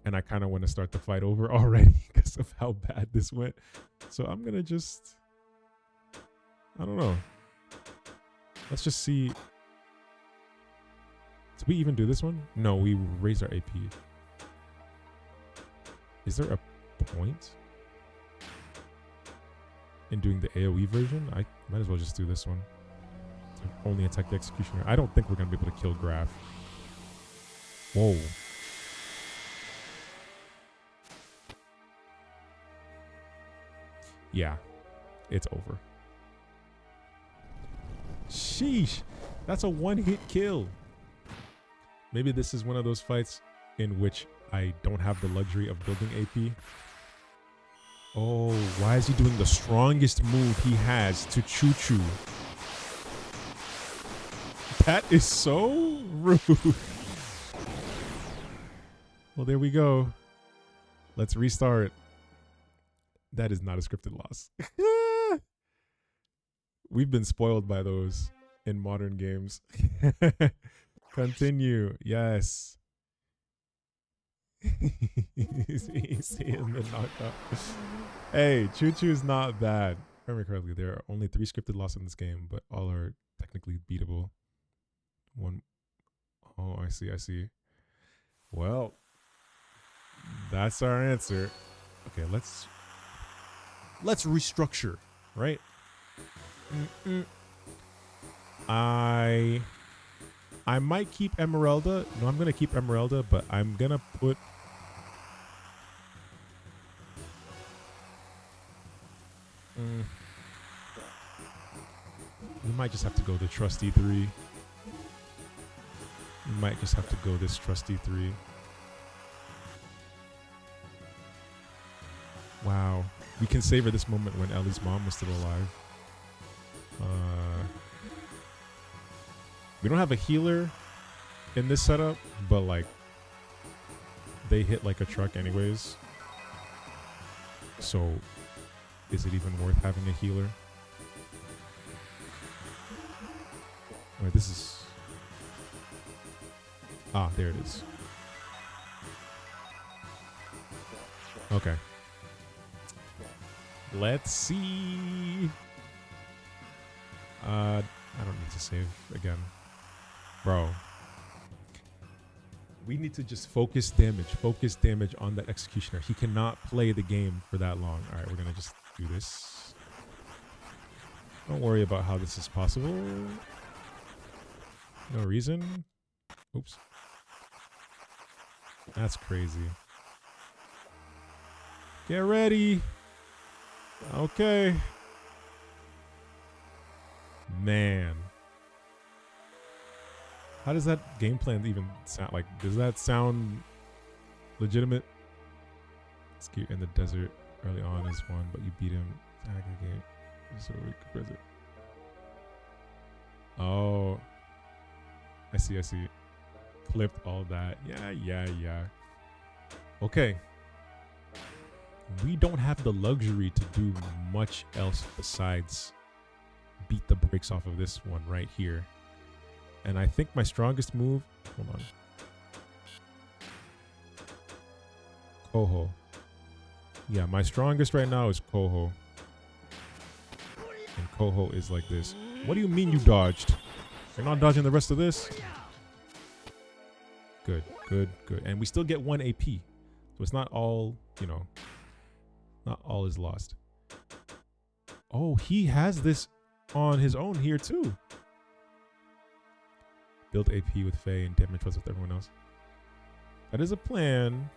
And I kind of want to start the fight over already because of how bad this went. So I'm going to just, I don't know. Let's just see. Did we even do this one? No, we raised our AP. Is there a point in doing the AoE version? I might as well just do this one. Only attack the Executioner. I don't think we're going to be able to kill Graf. Whoa. Yeah, it's over. Sheesh. That's a one-hit kill. Maybe this is one of those fights in which I don't have the luxury of building AP. Oh, why is he doing the strongest move he has to Choo Choo? That is so rude. Well, there we go. Let's restart. That is not a scripted loss. We've been spoiled by those in modern games. Continue. Yes. He's in the knockout. Hey, Choo Choo is not bad. If I remember correctly, there are only 3 scripted losses in this game, but all are technically beatable. One. Oh, I see. I see. Well, that's our answer. Okay, let's restructure, right? I might keep Emeralda. No, I'm gonna keep Emeralda, but I'm gonna put we might just have to go the trusty 3. We might just have to go this trusty 3. Wow. We can savor this moment when Ellie's mom was still alive. We don't have a healer in this setup, but like they hit like a truck anyways. So is it even worth having a healer? Alright, this is... Ah, there it is. Okay. Let's see. I don't need to save again. Bro. We need to just focus damage on that executioner. He cannot play the game for that long. All right, we're going to just do this. Don't worry about how this is possible. No reason. Oops. That's crazy. Get ready. Okay. Man. How does that game plan even sound? Like, does that sound legitimate? Ski in the desert early on is one, but you beat him. Aggregate. So we could press it. Oh. I see. Clipped all that. Yeah. Okay. We don't have the luxury to do much else besides beat the brakes off of this one right here. And I think my strongest move, hold on. Koho. Yeah, my strongest right now is Koho. And Koho is like this. What do you mean you dodged? You're not dodging the rest of this? Good. And we still get 1 AP. So it's not all, you know, not all is lost. Oh, he has this on his own here too. Build AP with Faye and damage was with everyone else. That is a plan.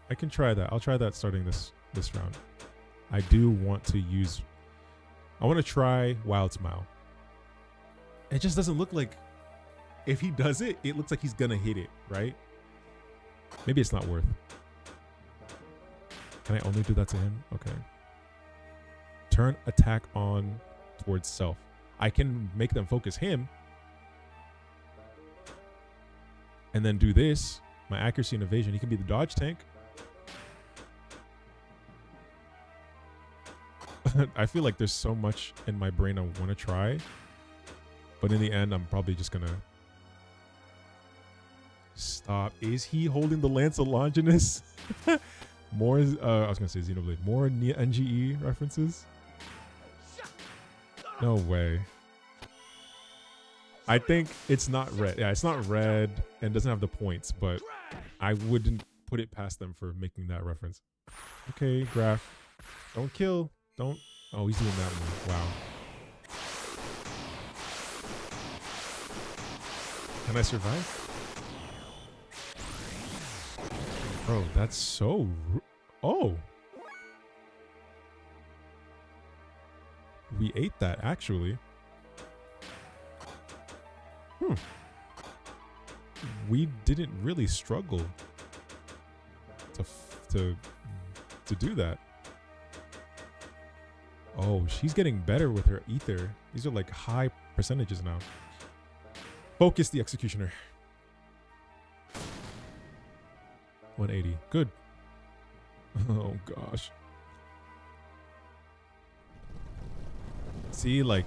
I can try that. I'll try that starting this round. I do want to use... I want to try Wild Smile. It just doesn't look like... If he does it, it looks like he's gonna hit it, right? Maybe it's not worth. Can I only do that to him? Okay. Turn attack on towards self. I can make them focus him. And then do this. My accuracy and evasion. He can be the dodge tank. I feel like there's so much in my brain I want to try. But in the end, I'm probably just going to stop. Is he holding the Lance of Longinus? More, I was going to say Xenoblade. More NGE references? No way. I think it's not red. Yeah, it's not red and doesn't have the points, but I wouldn't put it past them for making that reference. Okay, Graph. Don't kill. Don't. Oh, he's doing that one. Wow. Can I survive? Bro, that's so... Oh. We ate that, actually. We didn't really struggle to do that. Oh, she's getting better with her ether. These are like high percentages now. Focus the executioner. 180. Good. Oh gosh. See, like,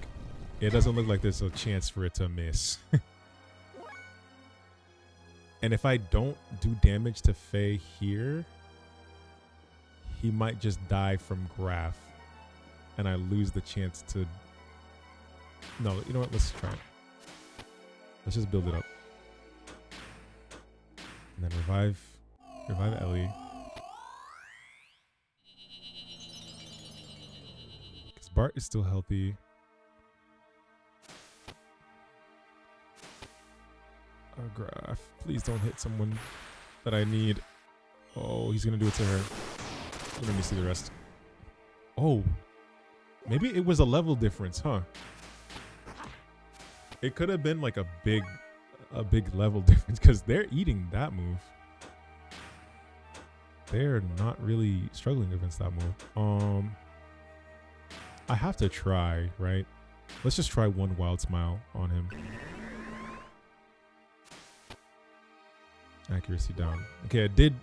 it doesn't look like there's a chance for it to miss. And if I don't do damage to Faye here, he might just die from Graph. And I lose the chance to... No, you know what? Let's try it. Let's just build it up. And then revive Ellie. Because Bart is still healthy. Graph. Please don't hit someone that I need. Oh, he's going to do it to her. Let me see the rest. Oh. Maybe it was a level difference, huh? It could have been like a big level difference because they're eating that move. They're not really struggling against that move. I have to try, right? Let's just try one wild smile on him. Accuracy down. Okay, I did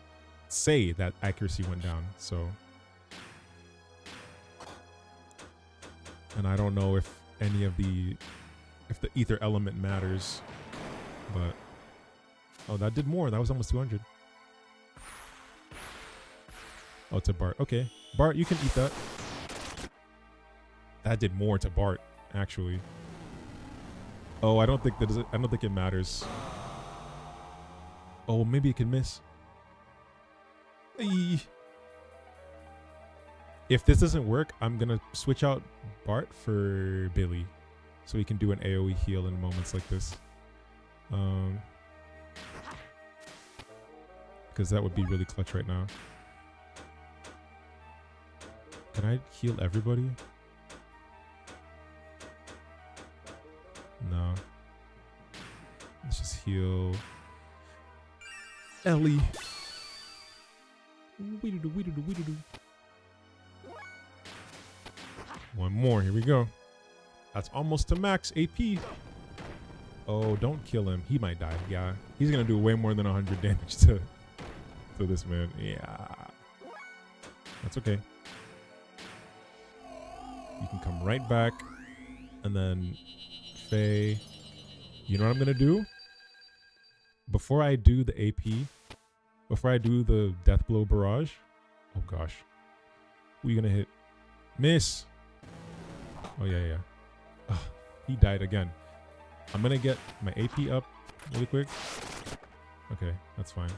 say that accuracy went down, so. And I don't know if any of the ether element matters, but oh, that did more. That was almost 200. Oh, to Bart. Okay, Bart, you can eat that. That did more to Bart, actually. Oh, I don't think it matters. Oh, maybe it can miss. Eee. If this doesn't work, I'm gonna switch out Bart for Billy, so he can do an AoE heal in moments like this. Because that would be really clutch right now. Can I heal everybody? No. Let's just heal Ellie. Weedoo. One more. Here we go. That's almost to max AP. Oh, don't kill him. He might die. Yeah. He's going to do way more than 100 damage to this man. Yeah. That's okay. You can come right back. And then Faye. You know what I'm going to do? Before I do the AP, before I do the Death Blow Barrage. Oh, gosh. Who are you going to hit? Miss. Oh, yeah. Ugh, he died again. I'm going to get my AP up really quick. Okay, that's fine.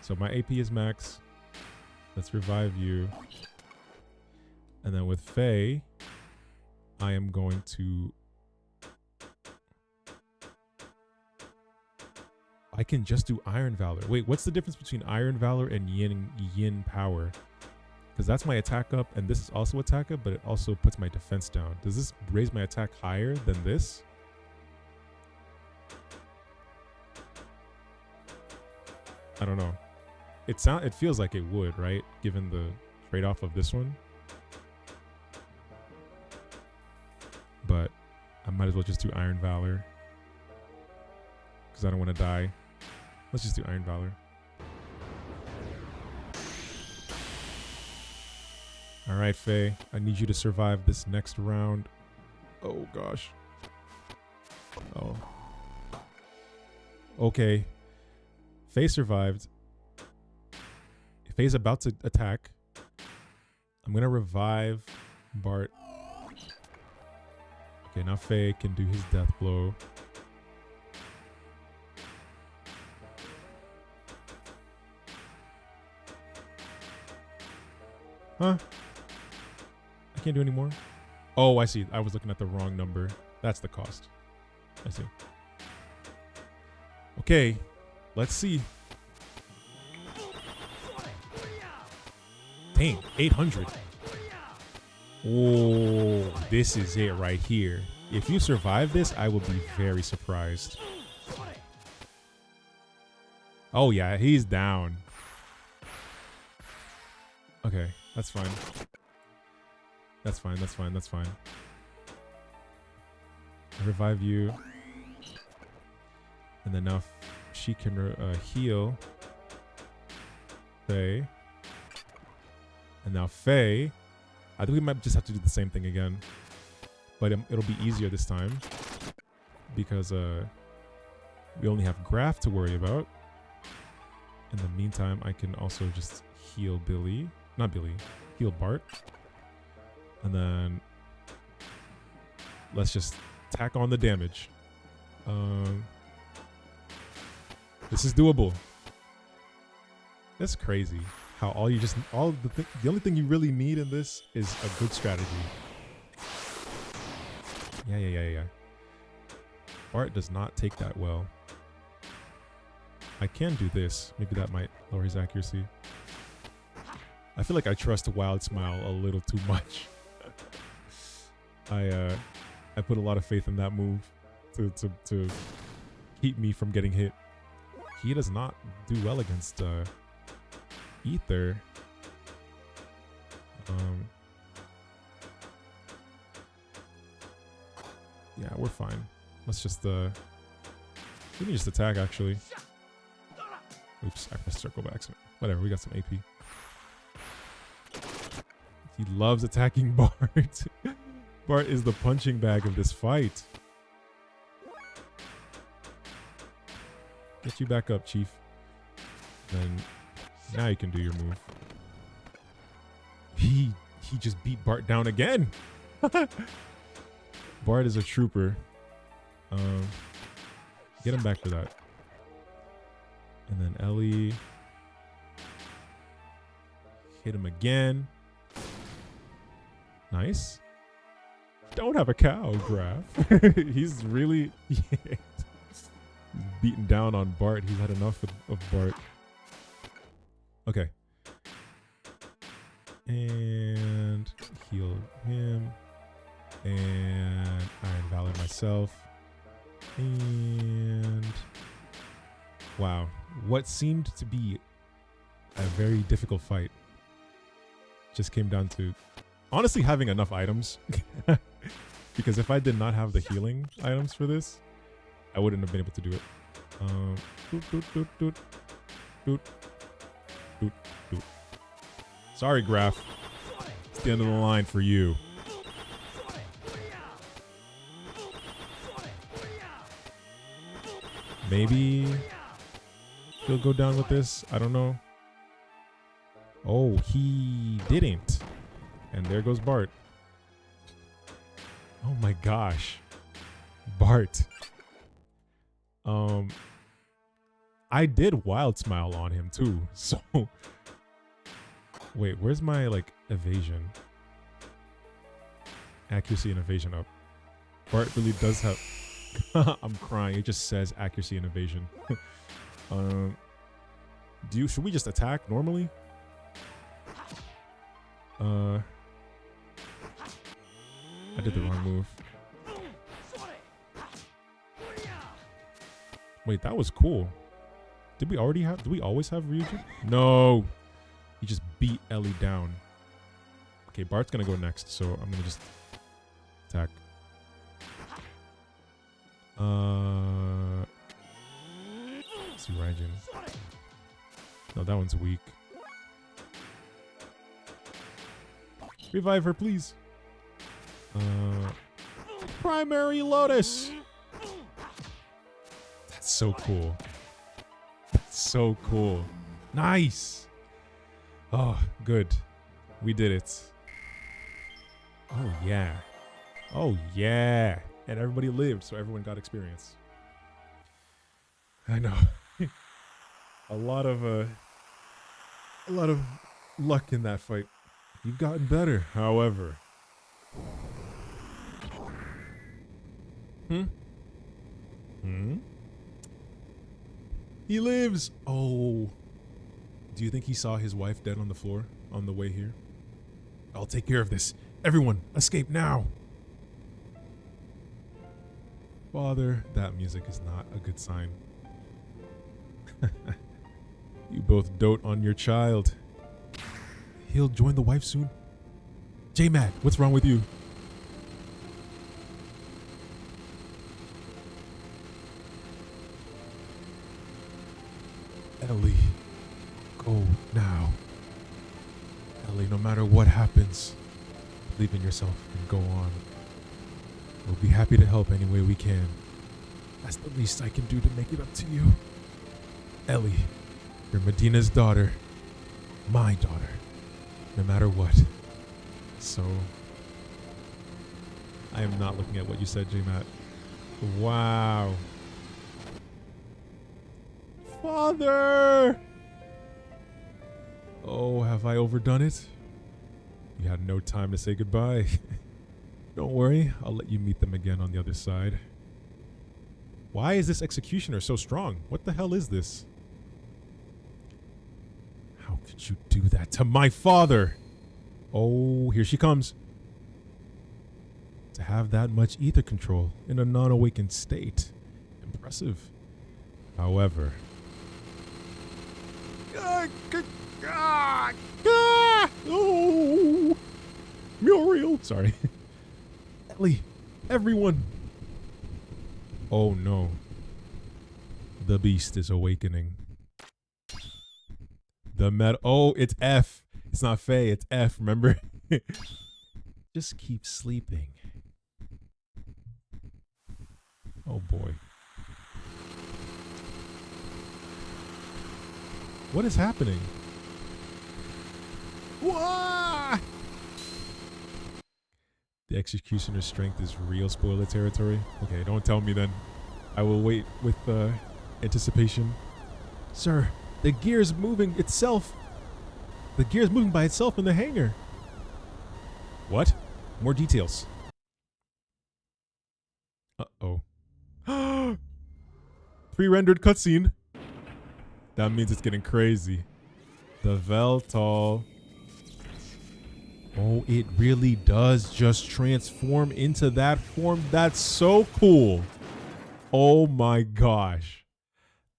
So my AP is max. Let's revive you. And then with Faye, I am going to... I can just do Iron Valor. Wait, what's the difference between Iron Valor and Yin Power? Because that's my attack up, and this is also attack up, but it also puts my defense down. Does this raise my attack higher than this? I don't know. It feels like it would, right? Given the trade-off of this one. But I might as well just do Iron Valor. Because I don't want to die. Let's just do Iron Valor. Alright, Faye. I need you to survive this next round. Oh, gosh. Oh. Okay. Faye survived. Faye's about to attack. I'm going to revive Bart. Okay, now Faye can do his death blow. Huh? I can't do any more? Oh, I see. I was looking at the wrong number. That's the cost. I see. Okay. Let's see. Dang, 800. Oh, this is it right here. If you survive this, I will be very surprised. Oh yeah, he's down. Okay, that's fine. That's fine, that's fine, that's fine. I revive you. And then now she can heal Faye. And now Faye, I think we might just have to do the same thing again. But it'll be easier this time. Because we only have Graph to worry about. In the meantime, I can also just heal Billy. Not Billy. Heal Bart. And then let's just tack on the damage. This is doable. That's crazy. How the only thing you really need in this is a good strategy. Yeah. Bart does not take that well. I can do this. Maybe that might lower his accuracy. I feel like I trust Wild Smile a little too much. I put a lot of faith in that move to keep me from getting hit. He does not do well against Ether. Yeah, we're fine. Let's just we can just attack actually. Oops, I pressed circle by accident. Whatever, we got some AP. He loves attacking Bart. Bart is the punching bag of this fight. Get you back up, Chief. Then now you can do your move. He just beat Bart down again. Bart is a trooper. Get him back for that. And then Ellie. Hit him again. Nice. Don't have a cow, Graph. He's really beaten down on Bart. He's had enough of Bart. Okay. And heal him. And Iron Valor myself. And wow. What seemed to be a very difficult fight just came down to honestly having enough items. Because if I did not have the healing items for this, I wouldn't have been able to do it. Sorry, Graph. It's the end of the line for you. Maybe he'll go down with this. I don't know. Oh, he didn't. And there goes Bart. Oh my gosh. Bart. I did Wild Smile on him too. So wait, where's my like evasion? Accuracy and evasion up. Bart really does have I'm crying. It just says accuracy and evasion. Should we just attack normally? I did the wrong move. Wait, that was cool. Did we always have Ryuji? No. He just beat Ellie down. Okay, Bart's gonna go next, so I'm gonna just attack. Let's see, Raijin. No, that one's weak. Revive her, please. Primary Lotus. That's so cool. That's so cool. Nice. Oh, good. We did it. Oh, yeah. Oh, yeah. And everybody lived, so everyone got experience. I know. a lot of luck in that fight. You've gotten better, however. He lives. Oh. Do you think he saw his wife dead on the floor on the way here? I'll take care of this. Everyone, escape now. Father, that music is not a good sign. You both dote on your child. He'll join the wife soon. J-Matt, what's wrong with you? Ellie, go now. Ellie, no matter what happens, believe in yourself and go on. We'll be happy to help any way we can. That's the least I can do to make it up to you. Ellie, you're Medina's daughter. My daughter. No matter what. So, I am not looking at what you said, J-Matt. Wow. Father! Oh, have I overdone it? You had no time to say goodbye. Don't worry, I'll let you meet them again on the other side. Why is this executioner so strong? What the hell is this? How could you do that to my father? Oh, here she comes. To have that much ether control in a non-awakened state. Impressive. However... Oh, Muriel. Sorry. Ellie, everyone. Oh no. The beast is awakening. Oh, it's F. It's not Faye, it's F, remember? Just keep sleeping. Oh boy. What is happening? Wah! The executioner's strength is real spoiler territory. Okay, don't tell me then. I will wait with anticipation. Sir, the gear's moving itself. The gear's moving by itself in the hangar. What? More details. Uh-oh. Pre-rendered cutscene. That means it's getting crazy. The Veltal. Oh, it really does just transform into that form. That's so cool. Oh my gosh.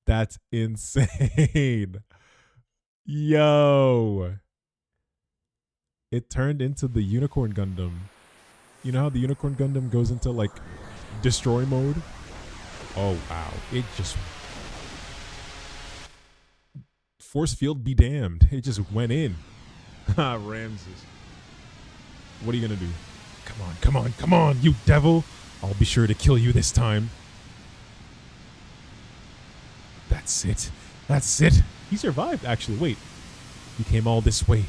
That's insane. Yo. It turned into the Unicorn Gundam. You know how the Unicorn Gundam goes into like destroy mode? Oh wow. It just... Force field be damned. It just went in. Ha, Ramses. What are you gonna do? Come on, come on, come on, you devil. I'll be sure to kill you this time. That's it. That's it. He survived, actually. Wait. He came all this way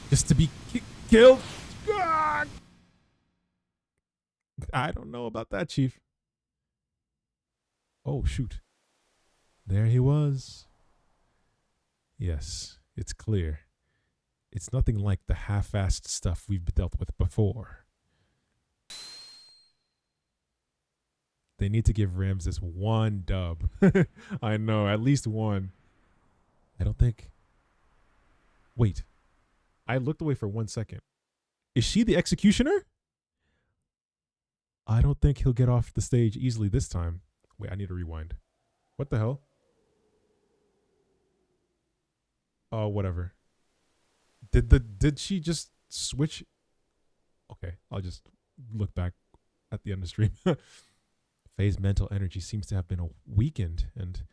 just to be killed? God. I don't know about that, Chief. Oh, shoot. There he was. Yes, it's clear. It's nothing like the half-assed stuff we've dealt with before. They need to give Ramses one dub. I know, at least one. I don't think... Wait. I looked away for 1 second. Is she the executioner? I don't think he'll get off the stage easily this time. Wait, I need to rewind. What the hell? Oh, whatever. Did she just switch? Okay, I'll just look back at the end of the stream. Faye's mental energy seems to have been weakened, and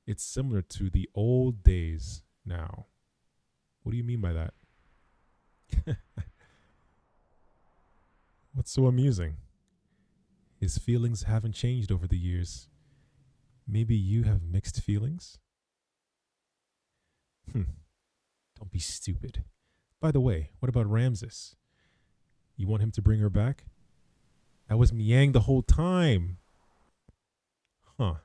it's similar to the old days now. What do you mean by that? What's so amusing? His feelings haven't changed over the years. Maybe you have mixed feelings? Don't be stupid. By the way, what about Ramses? You want him to bring her back? That was Miang the whole time. Huh.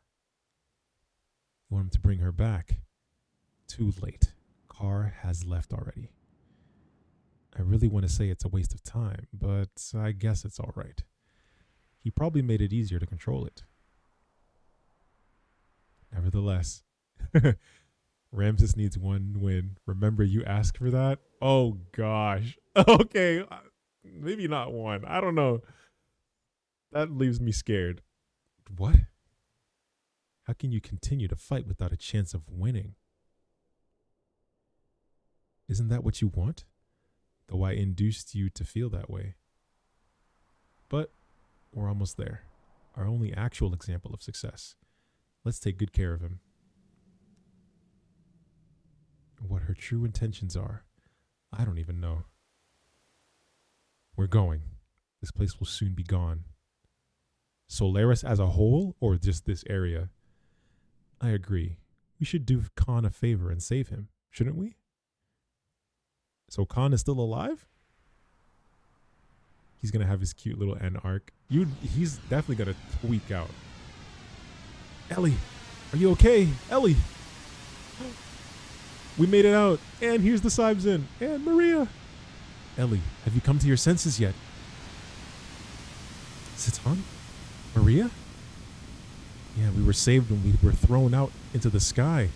You want him to bring her back? Too late. Carr has left already. I really want to say it's a waste of time, but I guess it's all right. He probably made it easier to control it. Nevertheless, Ramses needs one win. Remember, you asked for that? Oh, gosh. Okay. Maybe not one. I don't know. That leaves me scared. What? How can you continue to fight without a chance of winning? Isn't that what you want? Though I induced you to feel that way. But we're almost there. Our only actual example of success. Let's take good care of him. What her true intentions are, I don't even know. We're going. This place will soon be gone. Solaris as a whole, or just this area? I agree. We should do Khan a favor and save him, shouldn't we? So Khan is still alive? He's gonna have his cute little end arc. He's definitely gonna tweak out. Ellie, are you okay? Ellie! We made it out, and here's the Sibes and Maria. Ellie, have you come to your senses yet? Citan? Maria? Yeah, we were saved when we were thrown out into the sky.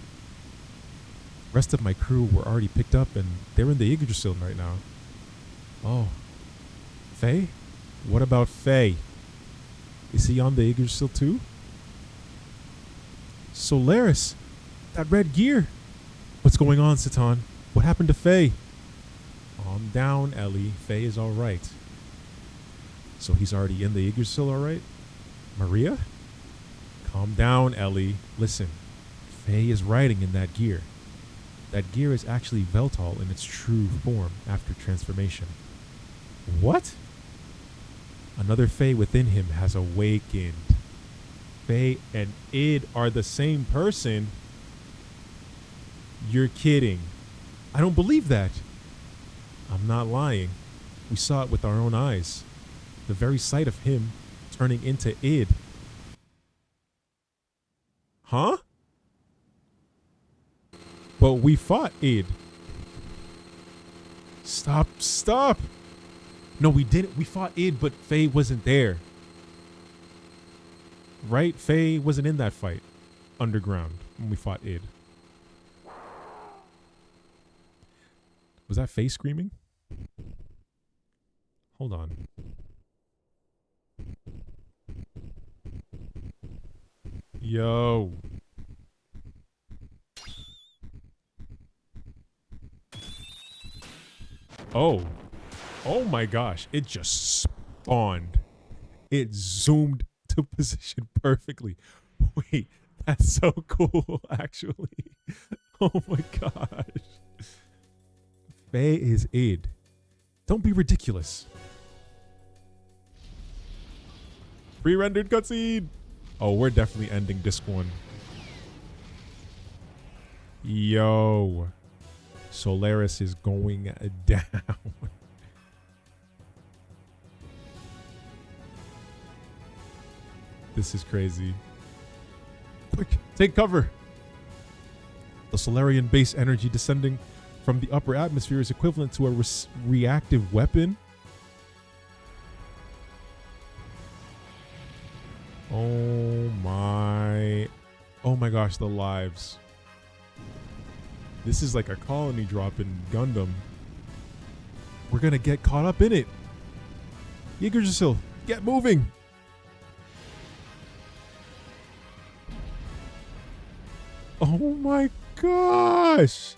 The rest of my crew were already picked up, and they're in the Yggdrasil right now. Oh. Faye? What about Faye? Is he on the Yggdrasil too? Solaris! That red gear! What's going on, Citan? What happened to Faye? Calm down, Ellie. Faye is alright. So he's already in the Yggdrasil, alright? Maria? Calm down, Ellie. Listen, Faye is riding in that gear. That gear is actually Veltal in its true form after transformation. What? Another Faye within him has awakened. Faye and Id are the same person? You're kidding. I don't believe that. I'm not lying. We saw it with our own eyes. The very sight of him turning into Id. Huh? But we fought Id. Stop. No, we didn't. We fought Id, but Faye wasn't there. Right? Faye wasn't in that fight. Underground. When we fought Id. Was that Faye screaming? Hold on. Yo. Oh. Oh my gosh. It just spawned. It zoomed to position perfectly. Wait, that's so cool, actually. Oh my gosh. Faye is Id. Don't be ridiculous. Pre-rendered cutscene. Oh, we're definitely ending disc 1. Yo. Solaris is going down. This is crazy. Quick, take cover. The Solarian base energy descending from the upper atmosphere is equivalent to a reactive weapon. Oh my gosh, the lives. This is like a colony drop in Gundam. We're gonna get caught up in it. Yggdrasil, get moving. Oh my gosh.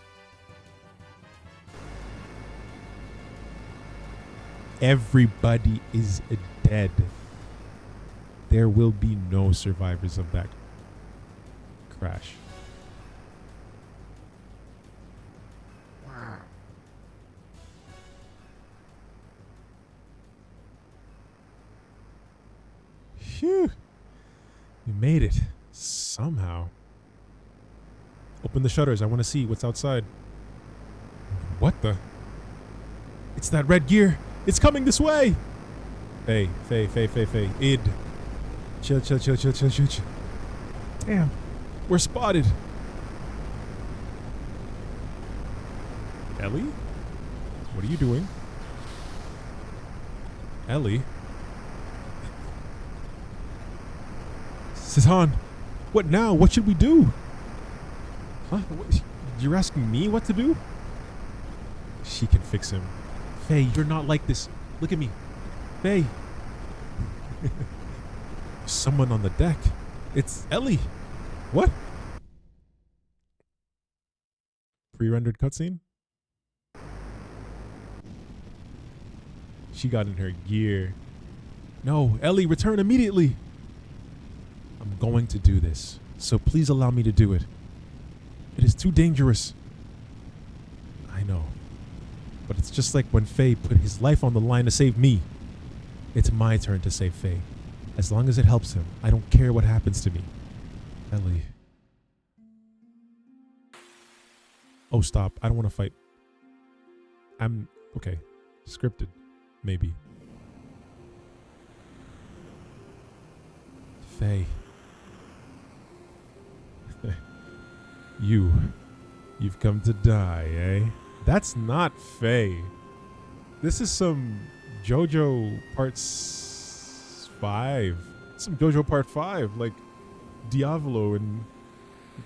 Everybody is dead. There will be no survivors of that crash. Wow. Phew. We made it. Somehow. Open the shutters. I want to see what's outside. What the? It's that red gear. It's coming this way. Faye. Id. Chill. Damn. We're spotted. Ellie? What are you doing? Ellie? Citan, what now? What should we do? Huh? What? You're asking me what to do? She can fix him. Faye, you're not like this. Look at me. Faye. Someone on the deck. It's Ellie. What? Pre-rendered cutscene? She got in her gear. No, Ellie, return immediately. I'm going to do this, so please allow me to do it. It is too dangerous. I know. But it's just like when Faye put his life on the line to save me. It's my turn to save Faye. As long as it helps him, I don't care what happens to me. Ellie. Oh, stop. I don't want to fight. I'm... Okay. Scripted. Maybe. Faye. You've come to die, eh? That's not Faye. This is some JoJo Part 5. Some JoJo Part 5, like Diavolo and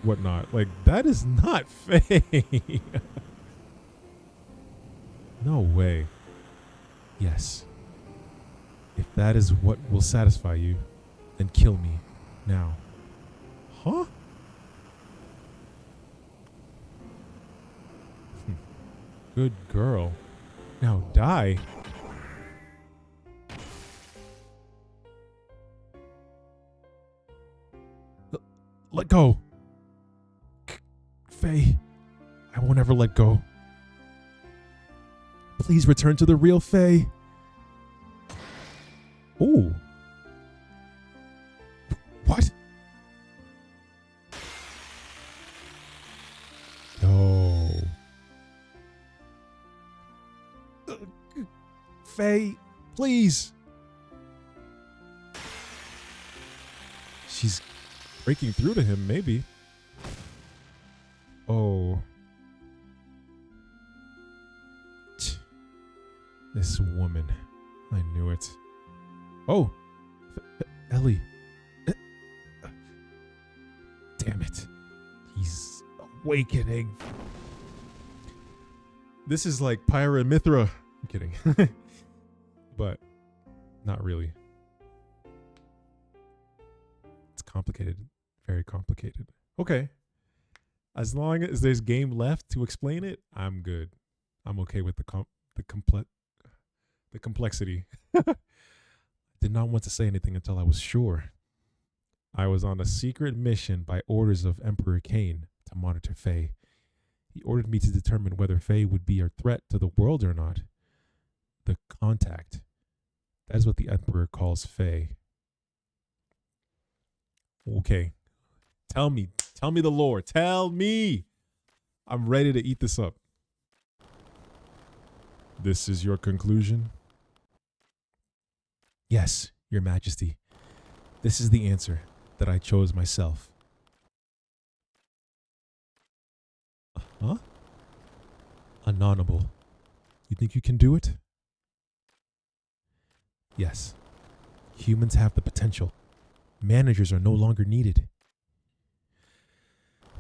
whatnot. Like, that is not Faye. No way. Yes. If that is what will satisfy you, then kill me now. Huh? Good girl. Now die. Let go. Faye, I won't ever let go. Please return to the real Faye. Ooh. What? No. Faye, please. She's breaking through to him, maybe. Oh. This woman. I knew it. Oh. Ellie. Damn it. He's awakening. This is like Pyra and Mithra. I'm kidding. But not really. It's complicated. Very complicated. Okay. As long as there's game left to explain it, I'm good. I'm okay with the complexity. Did not want to say anything until I was sure. I was on a secret mission by orders of Emperor Cain to monitor Faye. He ordered me to determine whether Faye would be a threat to the world or not. The contact. That is what the Emperor calls Faye. Okay. Tell me the lore. Tell me. I'm ready to eat this up. This is your conclusion? Yes, Your Majesty. This is the answer that I chose myself. Huh? Anonable. You think you can do it? Yes. Humans have the potential. Managers are no longer needed.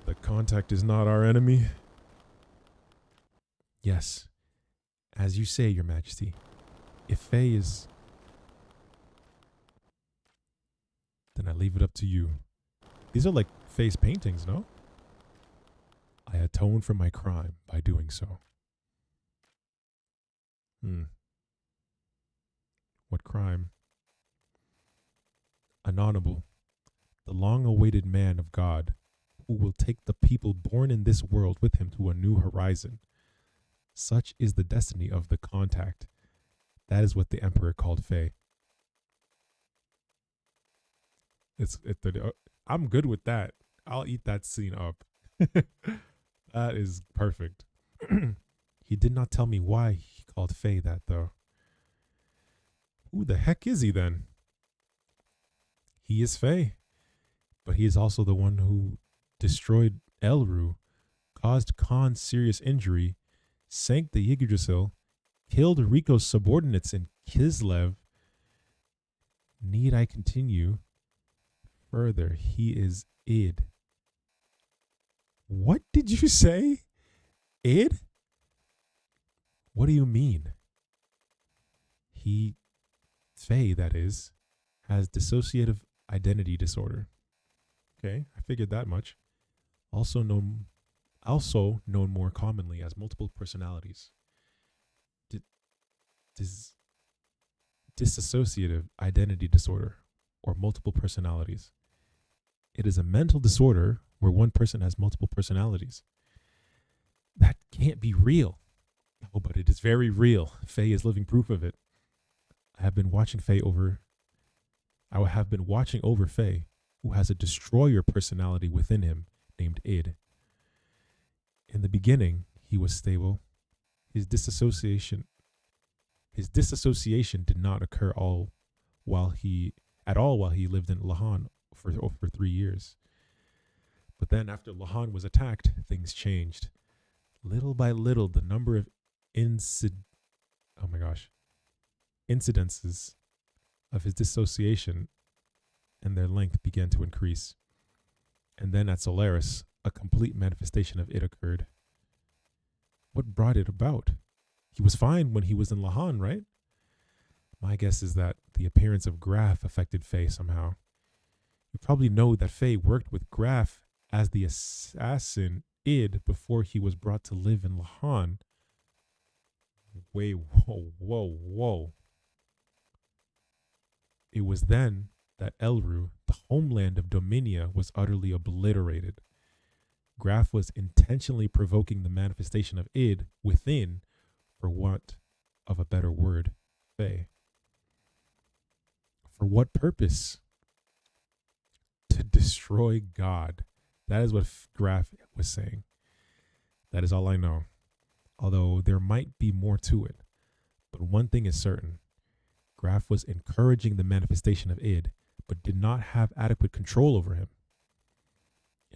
The contact is not our enemy? Yes. As you say, Your Majesty. If Faye is... Then I leave it up to you. These are like Faye's paintings, no? I atone for my crime by doing so. What crime? Anonable, the long-awaited man of God, who will take the people born in this world with him to a new horizon. Such is the destiny of the contact. That is what the Emperor called Faye. I'm good with that. I'll eat that scene up. That is perfect. He did not tell me why he called Faye that, though. Who the heck is he, then? He is Faye, but he is also the one who destroyed Elru, caused Khan serious injury, sank the Yggdrasil, killed Rico's subordinates in Kislev. Need I continue? Further, he is Id. What did you say? Id? What do you mean? Faye, that is, has dissociative identity disorder. Okay, I figured that much. Also known more commonly as multiple personalities. dissociative identity disorder or multiple personalities. It is a mental disorder where one person has multiple personalities. That can't be real. Oh, but it is very real. Faye is living proof of it. I have been watching over Faye, who has a destroyer personality within him named Id. In the beginning, he was stable. His disassociation did not occur while he lived in Lahan for over 3 years. But then after Lahan was attacked, things changed. Little by little, the number of incidences of his dissociation and their length began to increase. And then at Solaris, a complete manifestation of it occurred. What brought it about? He was fine when he was in Lahan, right? My guess is that the appearance of Graf affected Faye somehow. You probably know that Faye worked with Graf as the assassin Id before he was brought to live in Lahan. Wait, whoa. It was then that Elru, the homeland of Dominia, was utterly obliterated. Graf was intentionally provoking the manifestation of Id within, for want of a better word, Faye. For what purpose? To destroy God. That is what Graf was saying. That is all I know. Although there might be more to it. But one thing is certain. Graf was encouraging the manifestation of Id, but did not have adequate control over him.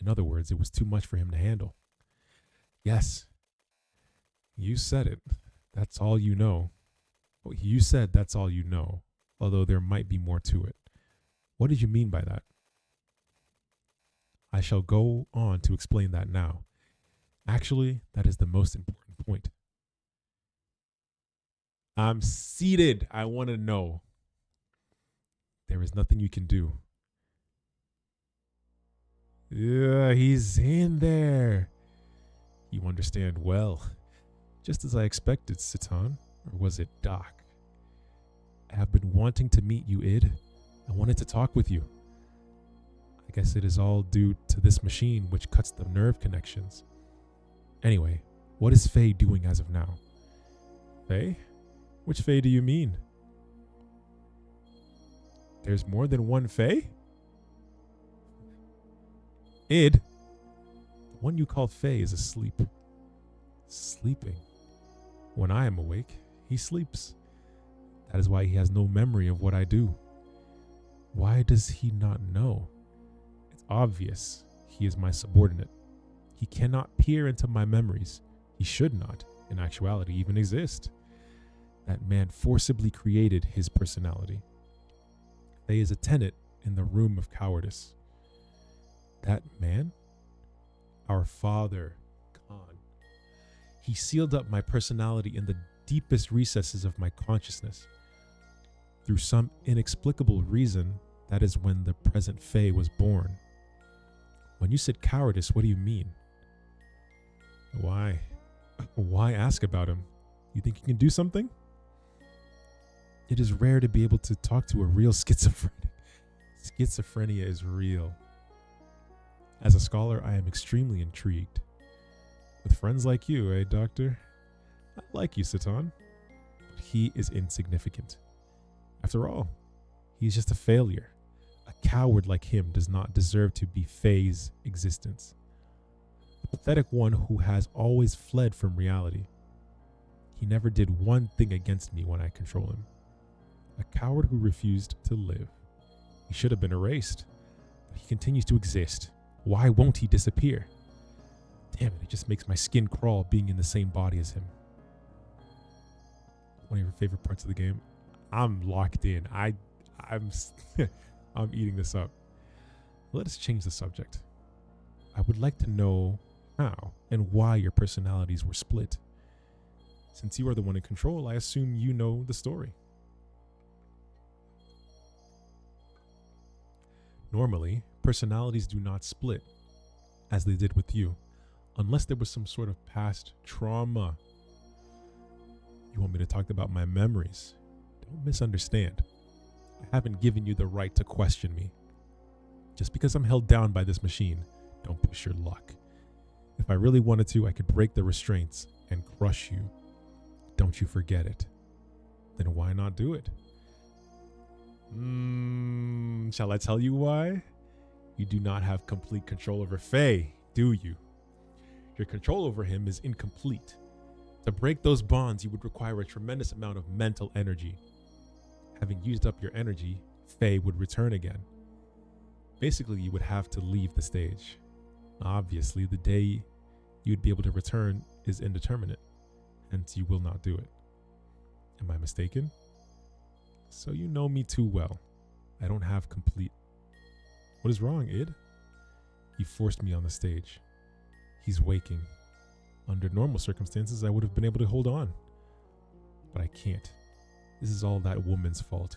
In other words, it was too much for him to handle. Yes, you said it. That's all you know. You said that's all you know, although there might be more to it. What did you mean by that? I shall go on to explain that now. Actually, that is the most important point. I'm seated. I want to know. There is nothing you can do. Yeah, he's in there. You understand well. Just as I expected, Citan. Or was it Doc? I have been wanting to meet you, Id. I wanted to talk with you. I guess it is all due to this machine which cuts the nerve connections. Anyway, what is Faye doing as of now? Faye? Which Faye do you mean? There's more than one Faye? Id, the one you call Faye is asleep. Sleeping. When I am awake, he sleeps. That is why he has no memory of what I do. Why does he not know? It's obvious. He is my subordinate. He cannot peer into my memories. He should not, in actuality, even exist. That man forcibly created his personality. Faye is a tenet in the room of cowardice. That man? Our father, Khan. He sealed up my personality in the deepest recesses of my consciousness. Through some inexplicable reason, that is when the present Faye was born. When you said cowardice, what do you mean? Why? Why ask about him? You think you can do something? It is rare to be able to talk to a real schizophrenic. Schizophrenia is real. As a scholar, I am extremely intrigued. With friends like you, eh, Doctor? I like you, Citan. But he is insignificant. After all, he's just a failure. A coward like him does not deserve to be Faye's existence. A pathetic one who has always fled from reality. He never did one thing against me when I control him. A coward who refused to live. He should have been erased, but he continues to exist. Why won't he disappear? Damn it just makes my skin crawl being in the same body as him. One of your favorite parts of the game? I'm locked in. I'm I'm eating this up. Let us change the subject. I would like to know how and why your personalities were split. Since you are the one in control, I assume you know the story. Normally, personalities do not split, as they did with you, unless there was some sort of past trauma. You want me to talk about my memories? Don't misunderstand. I haven't given you the right to question me. Just because I'm held down by this machine, don't push your luck. If I really wanted to, I could break the restraints and crush you. Don't you forget it. Then why not do it? Shall I tell you why? You do not have complete control over Faye, do you? Your control over him is incomplete. To break those bonds, you would require a tremendous amount of mental energy. Having used up your energy, Faye would return again. Basically, you would have to leave the stage. Obviously, the day you'd be able to return is indeterminate, hence you will not do it. Am I mistaken? So you know me too well. I don't have complete... What is wrong, Id? He forced me on the stage. He's waking. Under normal circumstances, I would have been able to hold on. But I can't. This is all that woman's fault.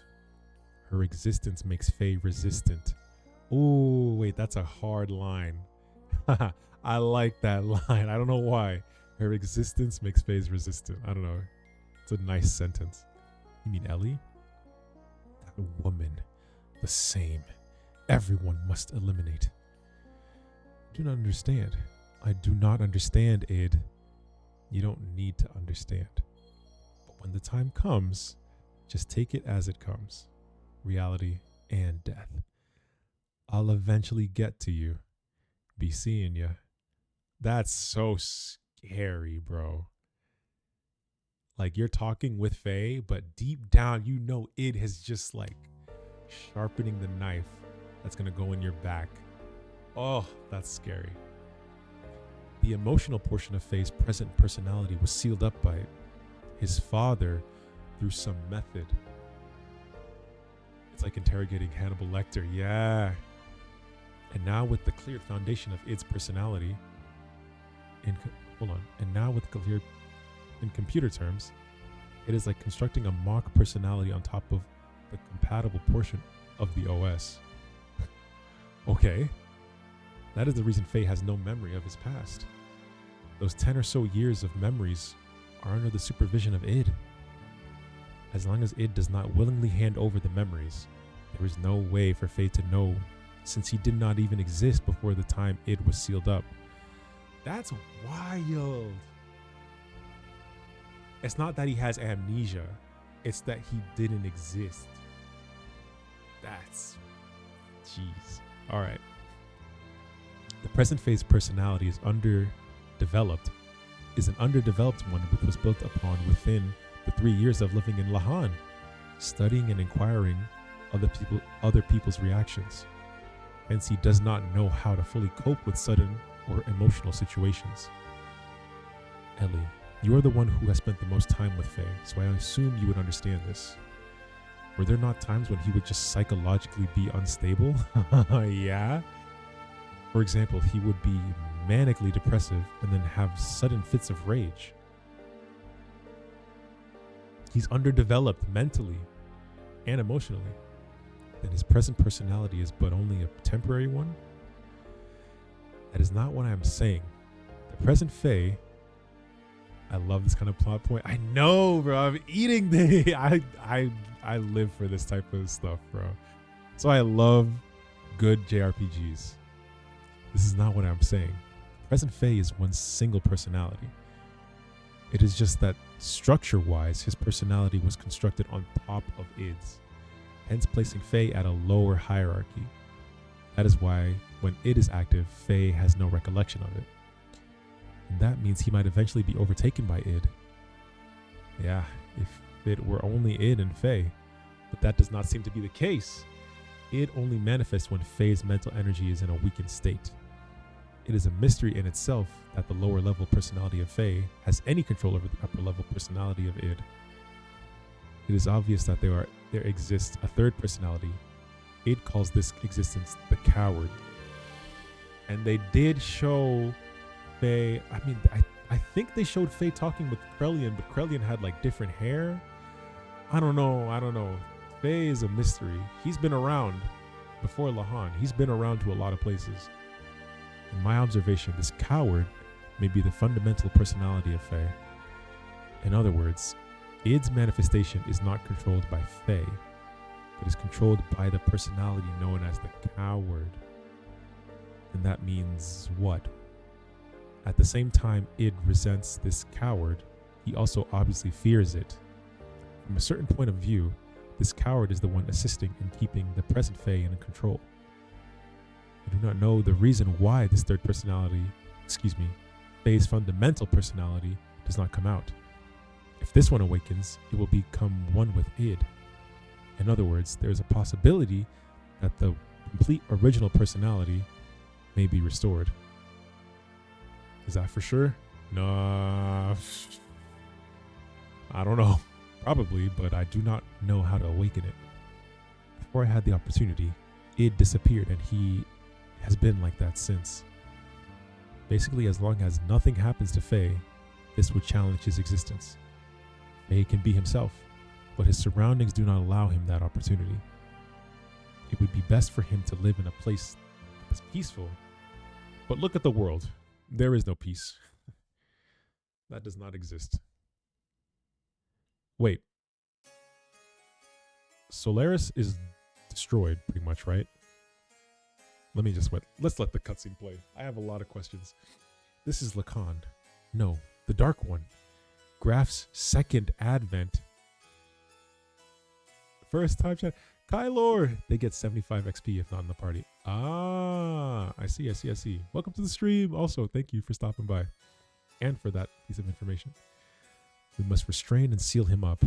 Her existence makes Faye resistant. Oh, wait, that's a hard line. I like that line. I don't know why. Her existence makes Faye resistant. I don't know. It's a nice sentence. You mean Ellie? That woman. The same. Everyone must eliminate. I do not understand. I do not understand, Id. You don't need to understand. But when the time comes, just take it as it comes. Reality and death. I'll eventually get to you. Be seeing ya. That's so scary, bro. Like, you're talking with Faye, but deep down, you know Id has just like sharpening the knife that's gonna go in your back. Oh, that's scary. The emotional portion of Faye's present personality was sealed up by his father through some method. It's like interrogating Hannibal Lecter. Yeah. And now with the cleared foundation of Id's personality, and now with clear in computer terms, it is like constructing a mock personality on top of the compatible portion of the OS. Okay. That is the reason Faye has no memory of his past. Those 10 or so years of memories are under the supervision of Id. As long as Id does not willingly hand over the memories, there is no way for Faye to know, since he did not even exist before the time Id was sealed up. That's wild. It's not that he has amnesia, it's that he didn't exist. That's... jeez. All right. The present Faye's personality is an underdeveloped one which was built upon within the 3 years of living in Lahan, studying and inquiring other people's reactions. Hence, he does not know how to fully cope with sudden or emotional situations. Ellie, you are the one who has spent the most time with Faye, so I assume you would understand this. Were there not times when he would just psychologically be unstable? Yeah. For example, he would be manically depressive and then have sudden fits of rage. He's underdeveloped mentally and emotionally. Then his present personality is but only a temporary one? That is not what I'm saying. The present Faye... I love this kind of plot point. I know, bro. I'm eating the... I live for this type of stuff, bro. So I love good JRPGs. This is not what I'm saying. Present Faye is one single personality. It is just that structure-wise, his personality was constructed on top of Id's, hence placing Faye at a lower hierarchy. That is why when Id is active, Faye has no recollection of it. And that means he might eventually be overtaken by Id. Yeah, if it were only Id and Faye, but that does not seem to be the case. Id only manifests when Faye's mental energy is in a weakened state. It is a mystery in itself that the lower level personality of Faye has any control over the upper level personality of Id. It is obvious that there exists a third personality. Id calls this existence the coward. And they did show Faye, I think they showed Faye talking with Krelian, but Krelian had like different hair. I don't know. Faye is a mystery. He's been around before Lahan. He's been around to a lot of places. In my observation, this coward may be the fundamental personality of Faye. In other words, Id's manifestation is not controlled by Fae, but is controlled by the personality known as the Coward. And that means what? At the same time Id resents this Coward, he also obviously fears it. From a certain point of view, this Coward is the one assisting in keeping the present Fae in control. I do not know the reason why this third personality, Fae's fundamental personality, does not come out. If this one awakens, it will become one with Id. In other words, there is a possibility that the complete original personality may be restored. Is that for sure? No, I don't know. Probably, but I do not know how to awaken it. Before I had the opportunity, Id disappeared, and he has been like that since. Basically, as long as nothing happens to Fae, this would challenge his existence. Fae can be himself, but his surroundings do not allow him that opportunity. It would be best for him to live in a place that's peaceful. But look at the world. There is no peace. That does not exist. Wait. Solaris is destroyed pretty much, right? Let's let the cutscene play. I have a lot of questions. This is Lacan. No, the Dark One. Graf's second advent. First time chat. Kylor! They get 75 XP if not in the party. Ah, I see. Welcome to the stream. Also, thank you for stopping by and for that piece of information. We must restrain and seal him up.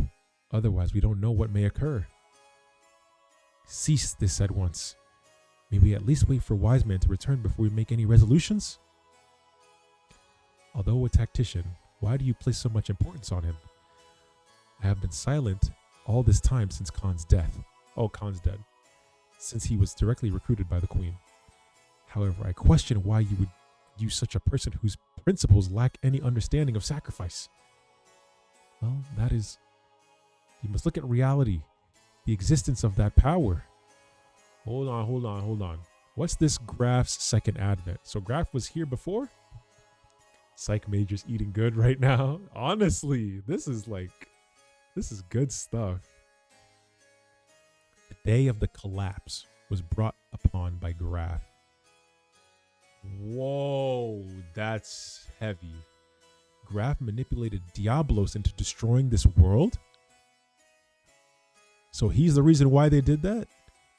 Otherwise, we don't know what may occur. Cease this at once. May we at least wait for Wise Man to return before we make any resolutions? Although a tactician, why do you place so much importance on him? I have been silent all this time since Khan's death. Oh, Khan's dead. Since he was directly recruited by the Queen. However, I question why you would use such a person whose principles lack any understanding of sacrifice. Well, that is... You must look at reality. The existence of that power. Hold on. What's this Graf's second advent? So Graf was here before? Psych Major's eating good right now. Honestly, this is good stuff. The day of the collapse was brought upon by Graf. Whoa, that's heavy. Graf manipulated Diablos into destroying this world? So he's the reason why they did that?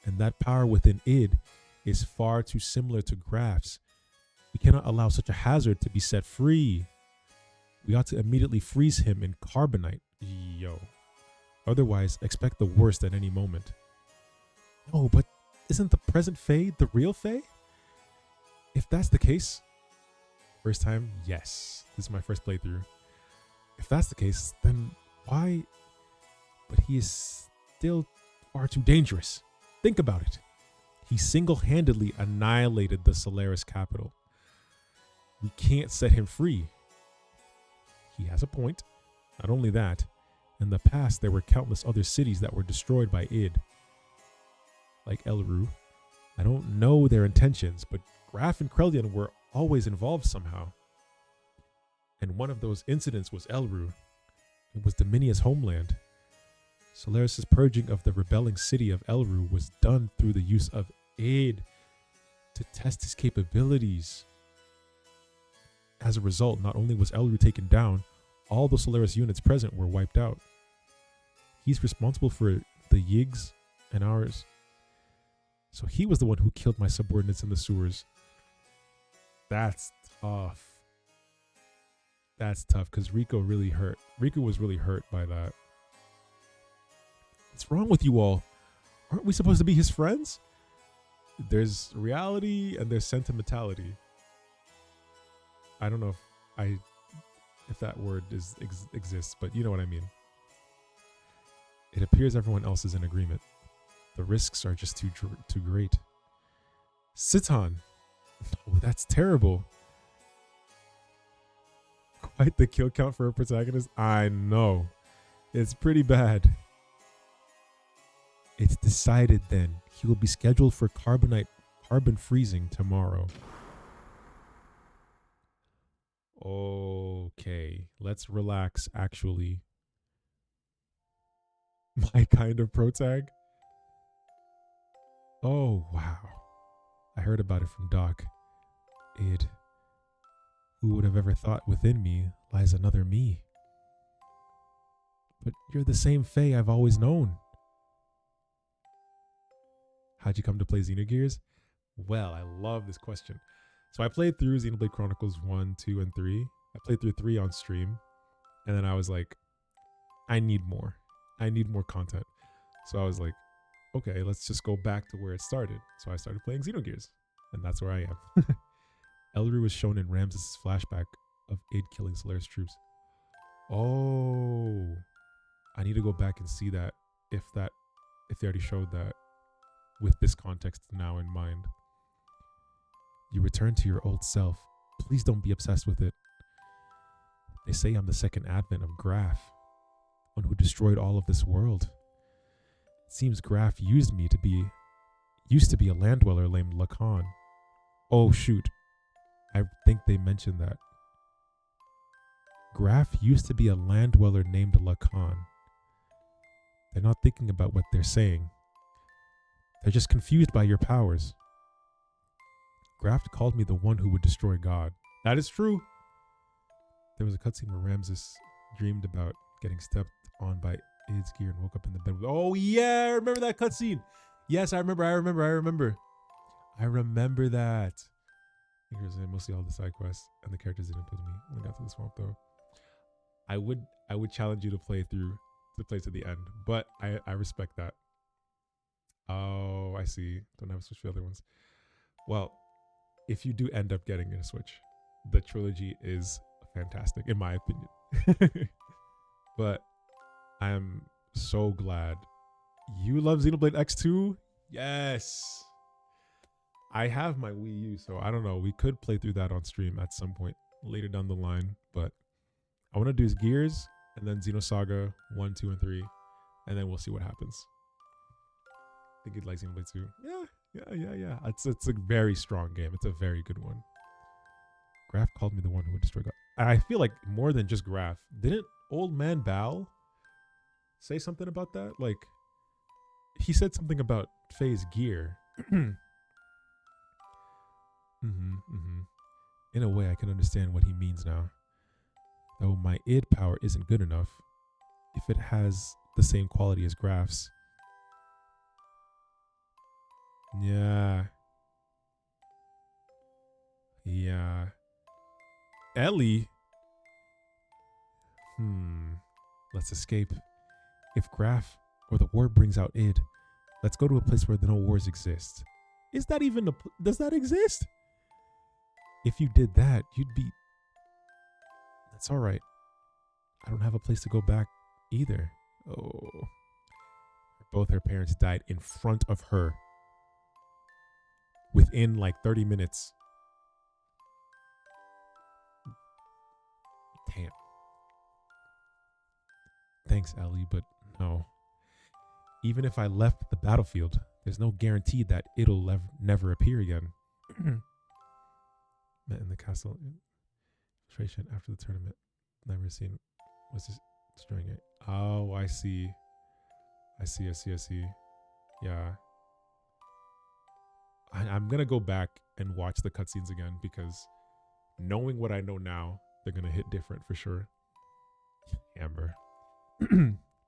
And that power within Id is far too similar to Graf's. We cannot allow such a hazard to be set free. We ought to immediately freeze him in carbonite. Yo. Otherwise, expect the worst at any moment. No, but isn't the present Fae the real Fae? If that's the case, first time, yes. This is my first playthrough. If that's the case, then why? But he is still far too dangerous. Think about it. He single-handedly annihilated the Solaris capital. We can't set him free. He has a point. Not only that, in the past there were countless other cities that were destroyed by Id. Like Elru. I don't know their intentions, but Graf and Krelian were always involved somehow. And one of those incidents was Elru. It was Dominia's homeland. Solaris' purging of the rebelling city of Elru was done through the use of Id to test his capabilities. As a result, not only was Elru taken down, all the Solaris units present were wiped out. He's responsible for the Yigs and ours. So he was the one who killed my subordinates in the sewers. That's tough. That's tough because Riku was really hurt by that. What's wrong with you all? Aren't we supposed to be his friends? There's reality and there's sentimentality. I don't know if that word exists, but you know what I mean. It appears everyone else is in agreement. The risks are just too great. Citan. Oh, that's terrible. Quite the kill count for a protagonist. I know. It's pretty bad. It's decided then. He will be scheduled for carbon freezing tomorrow. Okay, let's relax actually. My kind of pro tag? Oh, wow. I heard about it from Doc. Id. Who would have ever thought within me lies another me? But you're the same Faye I've always known. How'd you come to play Xenogears? Well, I love this question. So I played through Xenoblade Chronicles 1, 2, and 3. I played through 3 on stream. And then I was like, I need more. I need more content. So I was like, okay, let's just go back to where it started. So I started playing Xenogears. And that's where I am. Elru was shown in Ramses' flashback of Id killing Solaris troops. Oh. I need to go back and see that if they already showed that with this context now in mind. You return to your old self. Please don't be obsessed with it. They say I'm the second advent of Graf, one who destroyed all of this world. It seems Graf used to be a land dweller named Lacan. Oh shoot. I think they mentioned that. Graf used to be a land dweller named Lacan. They're not thinking about what they're saying. They're just confused by your powers. Graf called me the one who would destroy God. That is true. There was a cutscene where Ramses dreamed about getting stepped on by Id's gear and woke up in the bed with, oh yeah, I remember that cutscene. Yes, I remember that. Here's mostly all the side quests and the characters didn't appeal to me. Only got to the swamp though. I would challenge you to play to the end, but I respect that. Oh, I see. Don't have to switch the other ones. Well, if you do end up getting a Switch, the trilogy is fantastic, in my opinion. But I am so glad you love Xenoblade X2. Yes. I have my Wii U, so I don't know. We could play through that on stream at some point later down the line, but I want to do Gears and then Xenosaga 1, 2, and 3, and then we'll see what happens. I think you'd like Xenoblade 2. Yeah. It's a very strong game. It's a very good one. Graf called me the one who would destroy God. I feel like more than just Graf. Didn't Old Man Bal say something about that? Like, he said something about Faye's gear. In a way, I can understand what he means now. Though my id power isn't good enough, if it has the same quality as Graf's. Yeah. Ellie? Let's escape. If Graf or the war brings out id, let's go to a place where no wars exist. Is that even does that exist? If you did that, you'd be... That's all right. I don't have a place to go back either. Oh. Both her parents died in front of her. Within like 30 minutes. Damn. Thanks, Ellie, but no. Even if I left the battlefield, there's no guarantee that it'll never appear again. Met in the castle infiltration after the tournament. Never seen. Was this destroying it? Oh, I see. Yeah. I'm gonna go back and watch the cutscenes again because knowing what I know now, they're gonna hit different for sure. Amber.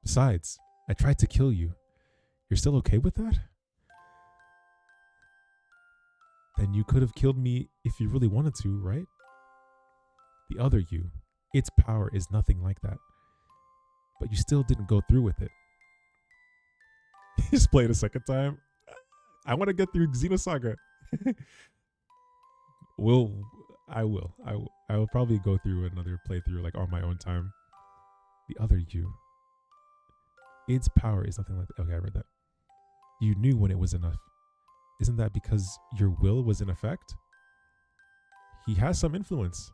Besides, I tried to kill you. You're still okay with that? Then you could have killed me if you really wanted to, right? The other you, its power is nothing like that. But you still didn't go through with it. Just play it a second time. I want to get through Xenosaga. I will probably go through another playthrough like on my own time. The other you, its power is nothing like that. Okay, I read that. You knew when it was enough. Isn't that because your will was in effect? He has some influence.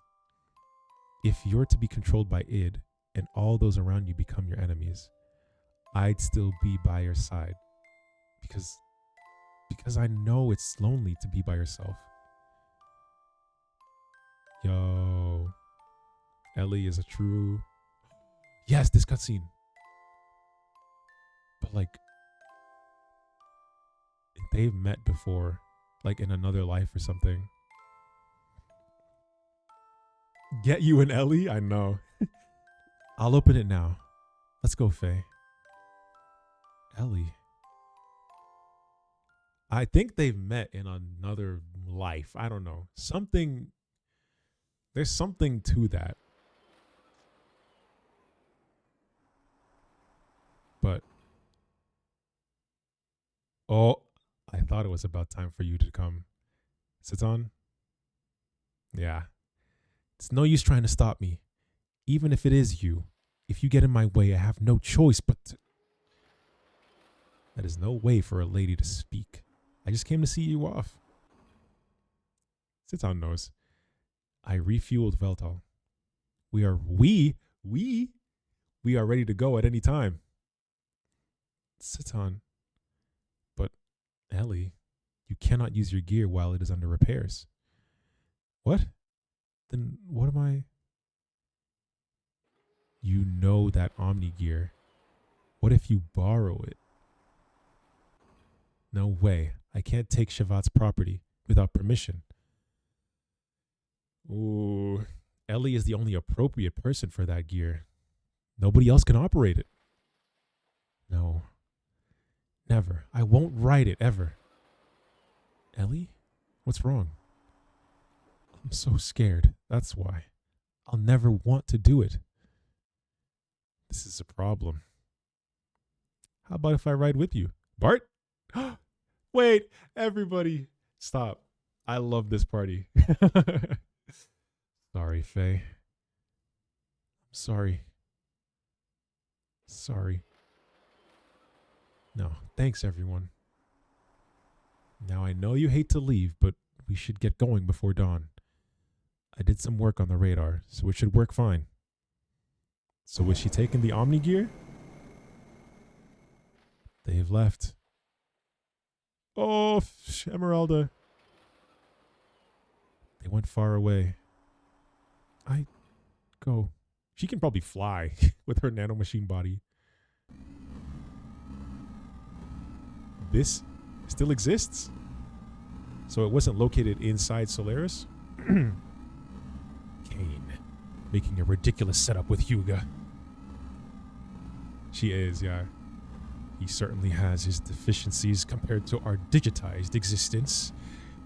If you're to be controlled by id and all those around you become your enemies, I'd still be by your side because I know it's lonely to be by yourself. Yo, Ellie is a true... Yes, this cutscene. But like, they've met before, like in another life or something. Get you an Ellie? I know. I'll open it now. Let's go, Faye. Ellie. I think they've met in another life. I don't know. Something. There's something to that. But. Oh, I thought it was about time for you to come. Satan? Yeah. It's no use trying to stop me. Even if it is you. If you get in my way, I have no choice but to. That is no way for a lady to speak. I just came to see you off. Satan knows. I refueled Veltal. We are ready to go at any time. Satan. But Ellie, you cannot use your gear while it is under repairs. What? Then what am I? You know that Omni gear. What if you borrow it? No way. I can't take Shavat's property without permission. Ooh. Ellie is the only appropriate person for that gear. Nobody else can operate it. No. Never. I won't ride it ever. Ellie? What's wrong? I'm so scared. That's why. I'll never want to do it. This is a problem. How about if I ride with you? Bart? Wait, everybody. Stop. I love this party. Sorry, Faye. I'm sorry. Sorry. No, thanks, everyone. Now, I know you hate to leave, but we should get going before dawn. I did some work on the radar, so it should work fine. So was she taking the Omni gear? They've left. Oh, Emeralda. They went far away. Go. She can probably fly with her nanomachine body. This still exists? So it wasn't located inside Solaris? Kane. Making a ridiculous setup with Hyuga. She is, yeah. He certainly has his deficiencies compared to our digitized existence,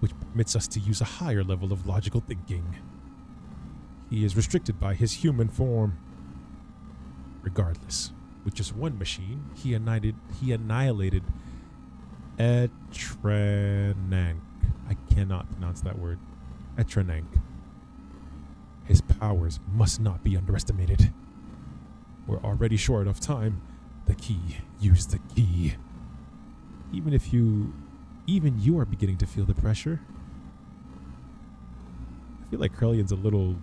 which permits us to use a higher level of logical thinking. He is restricted by his human form. Regardless, with just one machine, he annihilated Etrenank. I cannot pronounce that word. Etrenank. His powers must not be underestimated. We're already short of time. The key. Use the key. Even you are beginning to feel the pressure. I feel like Krellion's a little,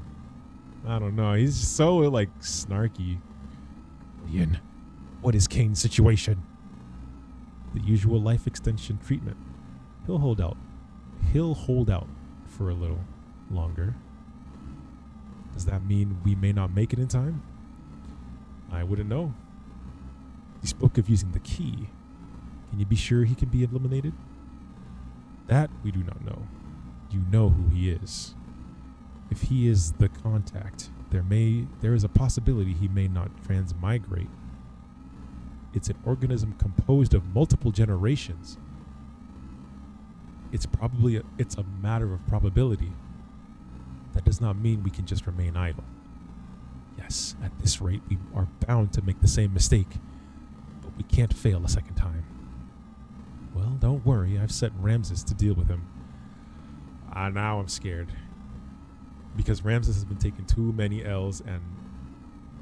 I don't know, he's so like snarky. Ian, what is Kane's situation? The usual life extension treatment. He'll hold out. He'll hold out for a little longer. Does that mean we may not make it in time? I wouldn't know. He spoke of using the key. Can you be sure he can be eliminated? That we do not know. You know who he is. If he is the contact, there is a possibility he may not transmigrate. It's an organism composed of multiple generations. It's a matter of probability. That does not mean we can just remain idle. Yes, at this rate, we are bound to make the same mistake, but we can't fail a second time. Well, don't worry. I've set Ramses to deal with him. Now I'm scared. Because Ramses has been taking too many L's, and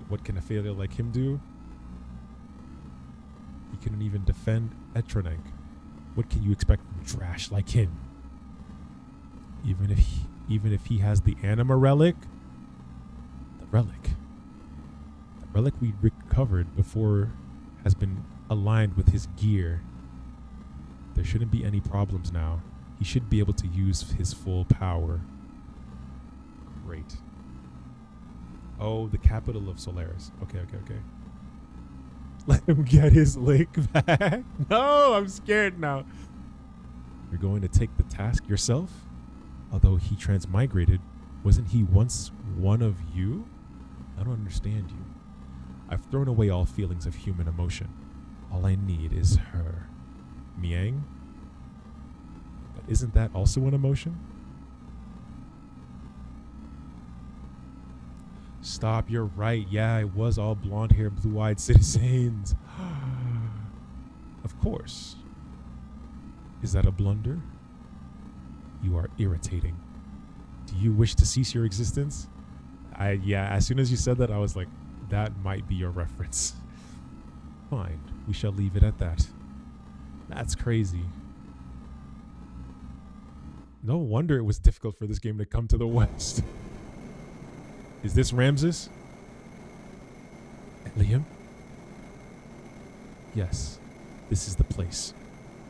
what can a failure like him do? He couldn't even defend Etrenank. What can you expect from trash like him? Even if he has the anima relic, the relic we recovered before has been aligned with his gear. There shouldn't be any problems now. He should be able to use his full power. Great. Oh, the capital of Solaris. Okay. Let him get his lick back. No, I'm scared now. You're going to take the task yourself? Although he transmigrated, wasn't he once one of you? I don't understand you. I've thrown away all feelings of human emotion. All I need is her. Miang? But isn't that also an emotion? Stop, you're right. Yeah, it was all blonde-haired, blue-eyed citizens. Of course. Is that a blunder? You are irritating. Do you wish to cease your existence? Yeah, as soon as you said that, I was like, that might be your reference. Fine, we shall leave it at that. That's crazy. No wonder it was difficult for this game to come to the West. Is this Ramses? Liam? Yes, this is the place.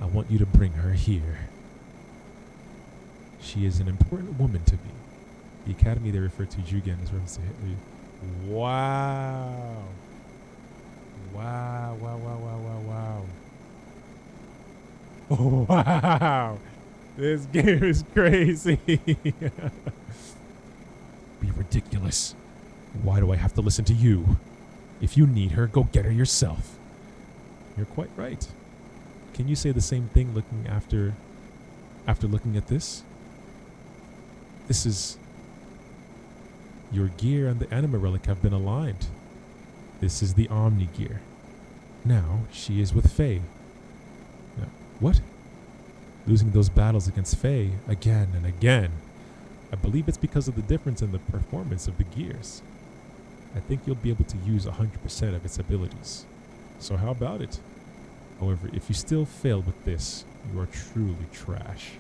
I want you to bring her here. She is an important woman to me. The academy they refer to Jugen as Ramses Hitler. Wow. Wow, wow, wow, wow, wow, wow. Oh, wow. This game is crazy. Be ridiculous. Why do I have to listen to you? If you need her, go get her yourself. You're quite right. Can you say the same thing after looking at this? This is... Your gear and the anima relic have been aligned. This is the Omni gear. Now she is with Faye. Now, what? Losing those battles against Faye again and again. I believe it's because of the difference in the performance of the gears. I think you'll be able to use 100% of its abilities. So how about it? However, if you still fail with this, you are truly trash.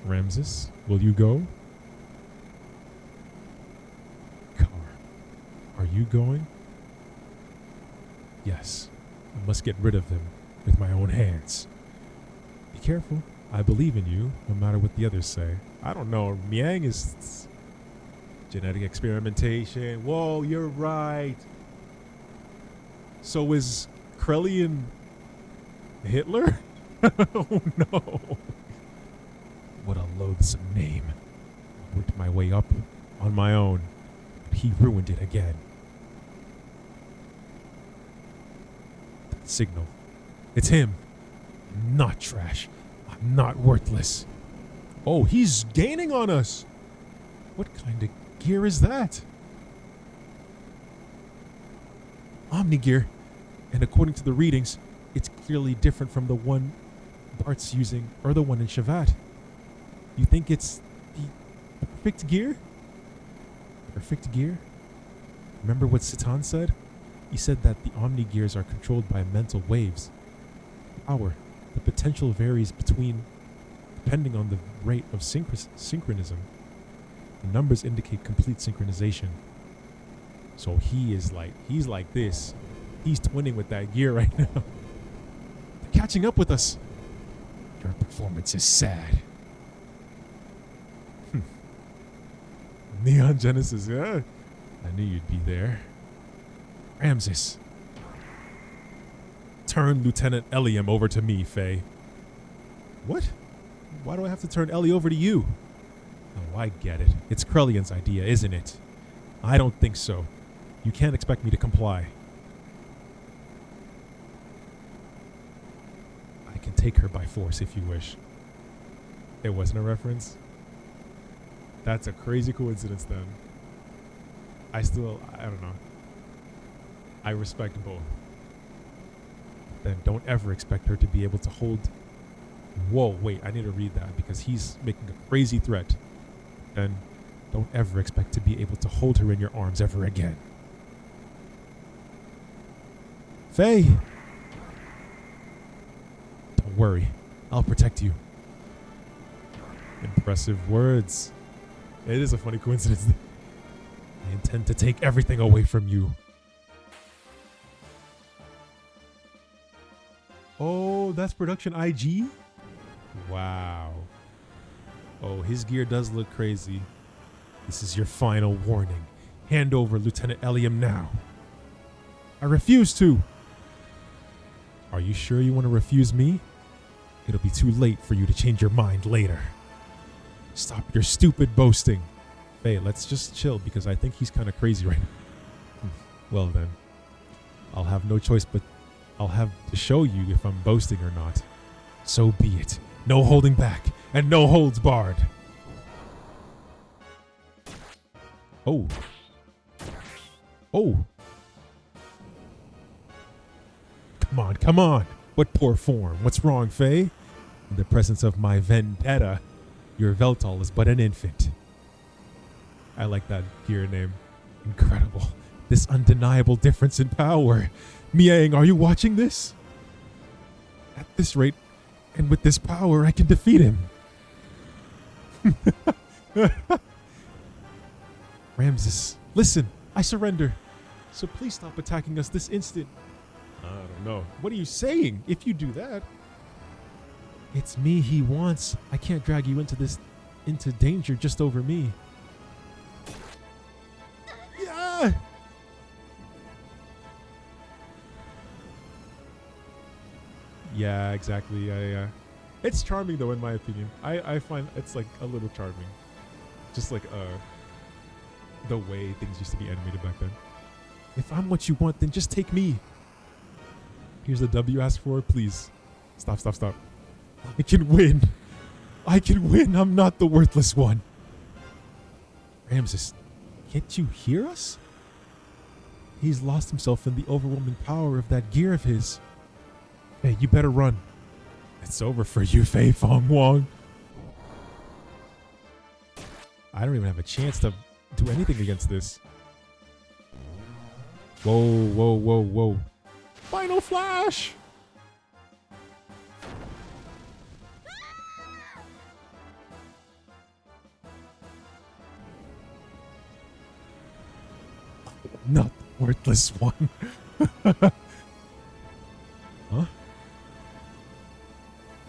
Ramses, will you go? Are you going? Yes. I must get rid of them with my own hands. Be careful. I believe in you, no matter what the others say. I don't know. Miang is genetic experimentation. Whoa, you're right. So is Krellian Hitler? Oh no. What a loathsome name. I worked my way up on my own, but he ruined it again. That signal. It's him. I'm not trash. I'm not worthless. Oh, he's gaining on us. What kind of gear is that? Omni gear. And according to the readings, it's clearly different from the one Bart's using or the one in Shavat. You think it's the perfect gear? Perfect gear? Remember what Satan said? He said that the Omni gears are controlled by mental waves. Power. The potential varies depending on the rate of synchronism. The numbers indicate complete synchronization. So he's like this. He's twinning with that gear right now. They're catching up with us. Your performance is sad. Neon Genesis, yeah. I knew you'd be there. Ramses. Turn Lieutenant Eliam over to me, Faye. What? Why do I have to turn Ellie over to you? Oh, I get it. It's Krellian's idea, isn't it? I don't think so. You can't expect me to comply. I can take her by force if you wish. It wasn't a reference? That's a crazy coincidence then. I don't know. I respect both. Then don't ever expect her to be able to hold... Whoa, wait, I need to read that because he's making a crazy threat. Then don't ever expect to be able to hold her in your arms ever again. Faye! Don't worry, I'll protect you. Impressive words. It is a funny coincidence. I intend to take everything away from you. Oh, that's production IG? Wow. Oh, his gear does look crazy. This is your final warning. Hand over Lieutenant Eliam now. I refuse to. Are you sure you want to refuse me? It'll be too late for you to change your mind later. Stop your stupid boasting. Hey, let's just chill because I think he's kind of crazy right now. Well then, I'll have no choice but I'll have to show you if I'm boasting or not. So be it. No holding back and no holds barred. Oh. Oh. Come on, come on. What poor form? What's wrong, Faye? In the presence of my vendetta, your Veltol is but an infant. I like that gear name. Incredible. This undeniable difference in power. Miang, are you watching this? At this rate, and with this power, I can defeat him. Ramses, listen, I surrender. So please stop attacking us this instant. I don't know. What are you saying? If you do that. It's me he wants. I can't drag you into danger just over me. Yeah. Yeah, exactly. It's charming though, in my opinion. I find it's like a little charming. Just like the way things used to be animated back then. If I'm what you want, then just take me. Here's the W asked for, please. Stop. I can win. I'm not the worthless one. Ramses, can't you hear us? He's lost himself in the overwhelming power of that gear of his. Hey, you better run. It's over for you, Fei Fong Wong. I don't even have a chance to do anything against this. Whoa. Final flash! Not the worthless one. Huh?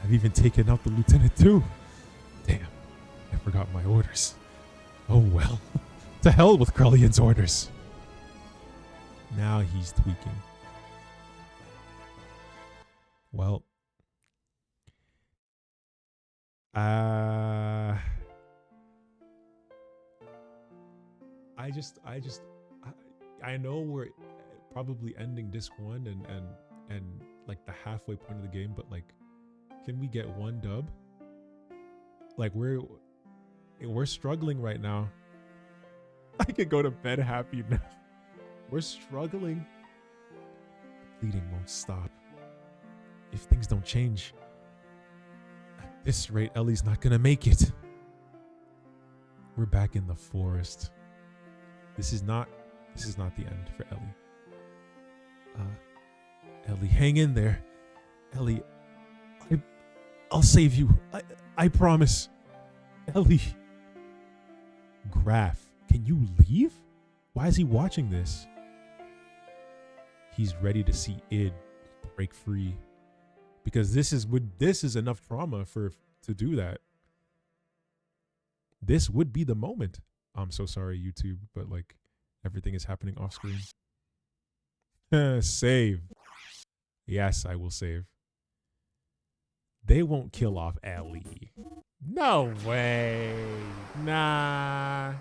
I've even taken out the lieutenant too. Damn, I forgot my orders. Oh well. To hell with Krellian's orders. Now he's tweaking. Well. I know we're probably ending disc 1 and like the halfway point of the game, but like, can we get one dub? Like we're struggling right now. I can go to bed happy now. We're struggling. The bleeding won't stop. If things don't change, at this rate, Ellie's not gonna make it. We're back in the forest. This is not the end for Ellie. Ellie, hang in there. Ellie, I'll save you. I promise. Ellie. Graf, can you leave? Why is he watching this? He's ready to see id break free. Because this is enough trauma to do that. This would be the moment. I'm so sorry, YouTube, but like everything is happening off screen. Save. Yes, I will save. They won't kill off Ellie. No way. Nah.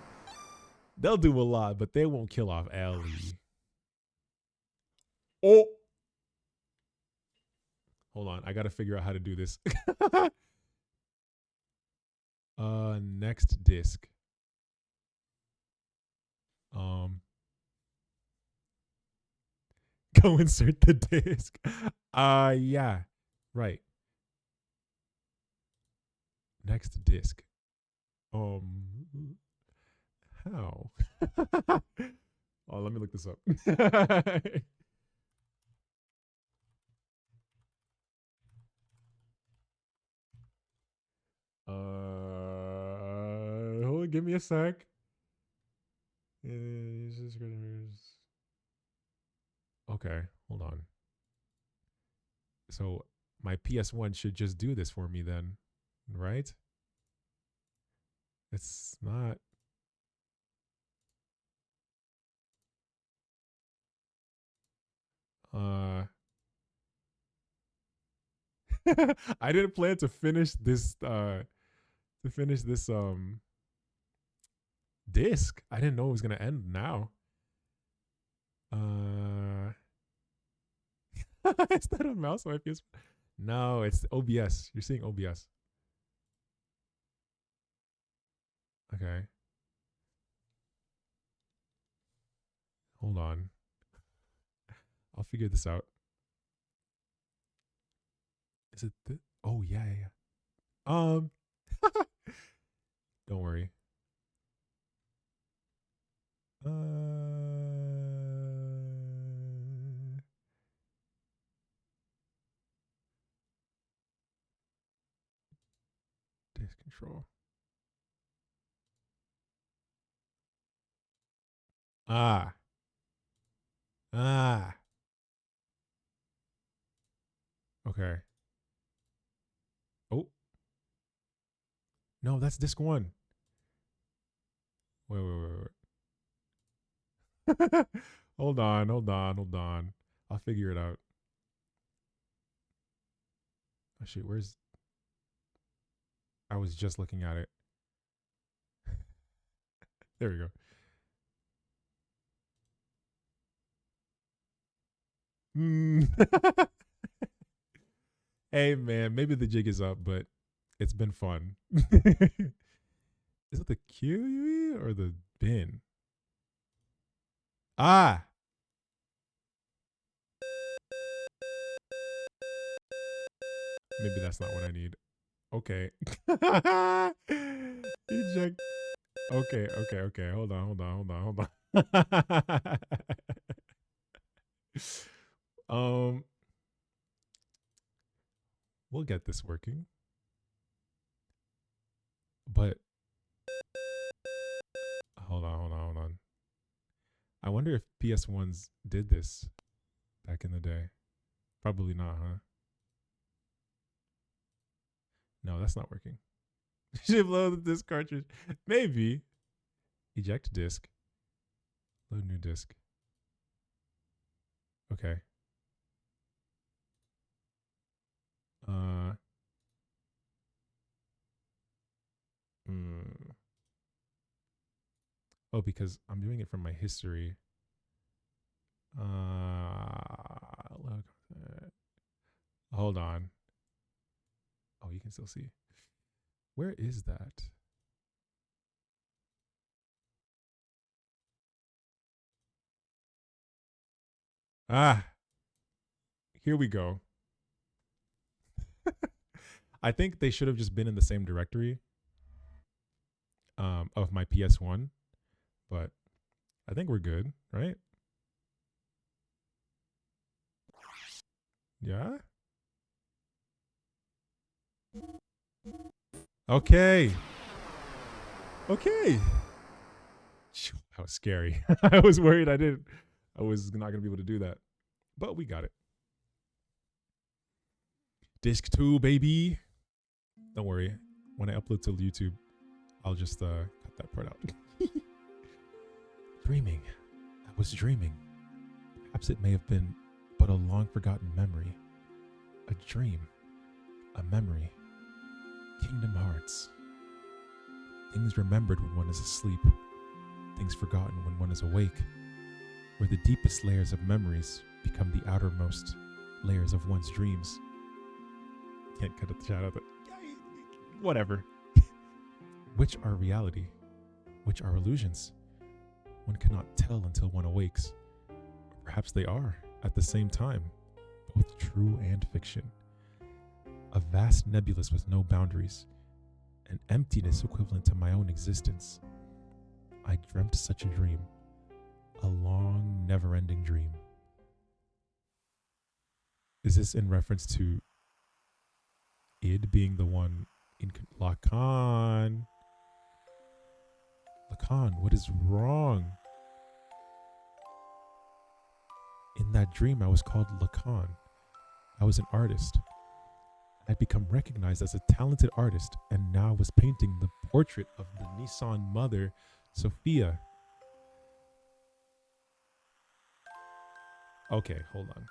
They'll do a lot, but they won't kill off Ellie. Oh. Hold on. I got to figure out how to do this. Next disc. Go insert the disc. Yeah. Right. Next disc. How? Oh, let me look this up. Hold on, give me a sec. Okay, hold on. So my PS1 should just do this for me then, right? It's not. Uh, I didn't plan to finish this. Disc. I didn't know it was gonna end now. Is that a mouse on my PS? No, it's OBS. You're seeing OBS. Okay. Hold on. I'll figure this out. Is it oh yeah, yeah, yeah. Don't worry. Disk control. Ah. Ah. Okay. Oh. No, that's disc one. Wait. Hold on. I'll figure it out. Oh shoot, where's I was just looking at it. There we go. Hey man, maybe the jig is up, but it's been fun. Is it the QUE or the bin? Ah, maybe that's not what I need. Okay. Eject. Okay. Hold on. um, we'll get this working. But hold on. I wonder if PS1s did this back in the day. Probably not, huh? No, that's not working. Should load the disk cartridge. Maybe. Eject disk. Load new disk. Okay. Uh. Oh, because I'm doing it from my history. Look. Hold on. Oh, you can still see. Where is that? Ah, here we go. I think they should have just been in the same directory of my PS1, but I think we're good, right? Yeah. Okay. Okay. That was scary. I was worried I was not gonna be able to do that, but we got it. Disc 2, baby. Don't worry. When I upload to YouTube, I'll just cut that part out. Dreaming. I was dreaming. Perhaps it may have been but a long forgotten memory. A dream. A memory. Kingdom Hearts. Things remembered when one is asleep. Things forgotten when one is awake. Where the deepest layers of memories become the outermost layers of one's dreams. Can't cut the chat out, but whatever. Which are reality? Which are illusions? One cannot tell until one awakes. Or perhaps they are, at the same time, both true and fiction. A vast nebulous with no boundaries, an emptiness equivalent to my own existence. I dreamt such a dream, a long, never-ending dream. Is this in reference to id being the one in Lacan? Lacan, what is wrong? In that dream, I was called Lacan. I was an artist. I'd become recognized as a talented artist, and now I was painting the portrait of the Nissan mother, Sophia. Okay, hold on.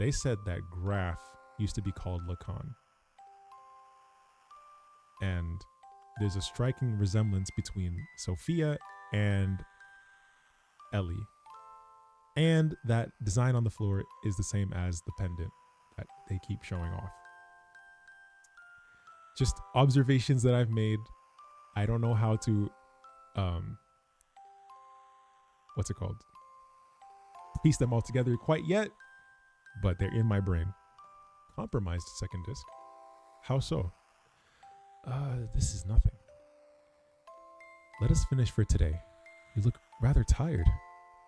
they said that Graph used to be called Lacan. And there's a striking resemblance between Sophia and Ellie. And that design on the floor is the same as the pendant that they keep showing off. Just observations that I've made. I don't know how to, what's it called? Piece them all together quite yet, but they're in my brain. Compromised second disc. How so? This is nothing. Let us finish for today. You look rather tired.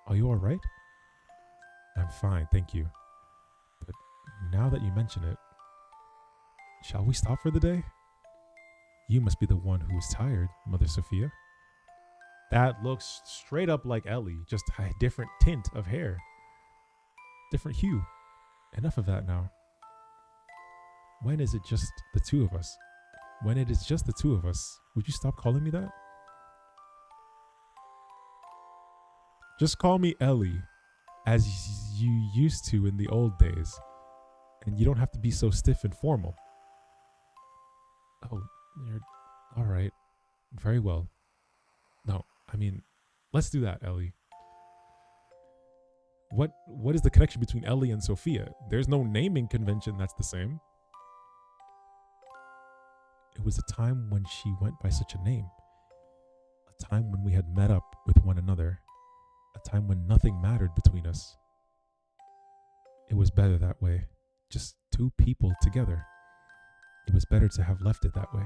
Are you all right? I'm fine, thank you. But now that you mention it, shall we stop for the day? You must be the one who is tired, Mother Sophia. That looks straight up like Ellie, just a different tint of hair. Different hue. Enough of that now. When is it just the two of us? When it is just the two of us, would you stop calling me that? Just call me Ellie, as you used to in the old days. And you don't have to be so stiff and formal. Oh, you're all right. Very well. No, I mean, let's do that, Ellie. What is the connection between Ellie and Sophia? There's no naming convention that's the same. It was a time when she went by such a name. A time when we had met up with one another. A time when nothing mattered between us. It was better that way. Just two people together. It was better to have left it that way.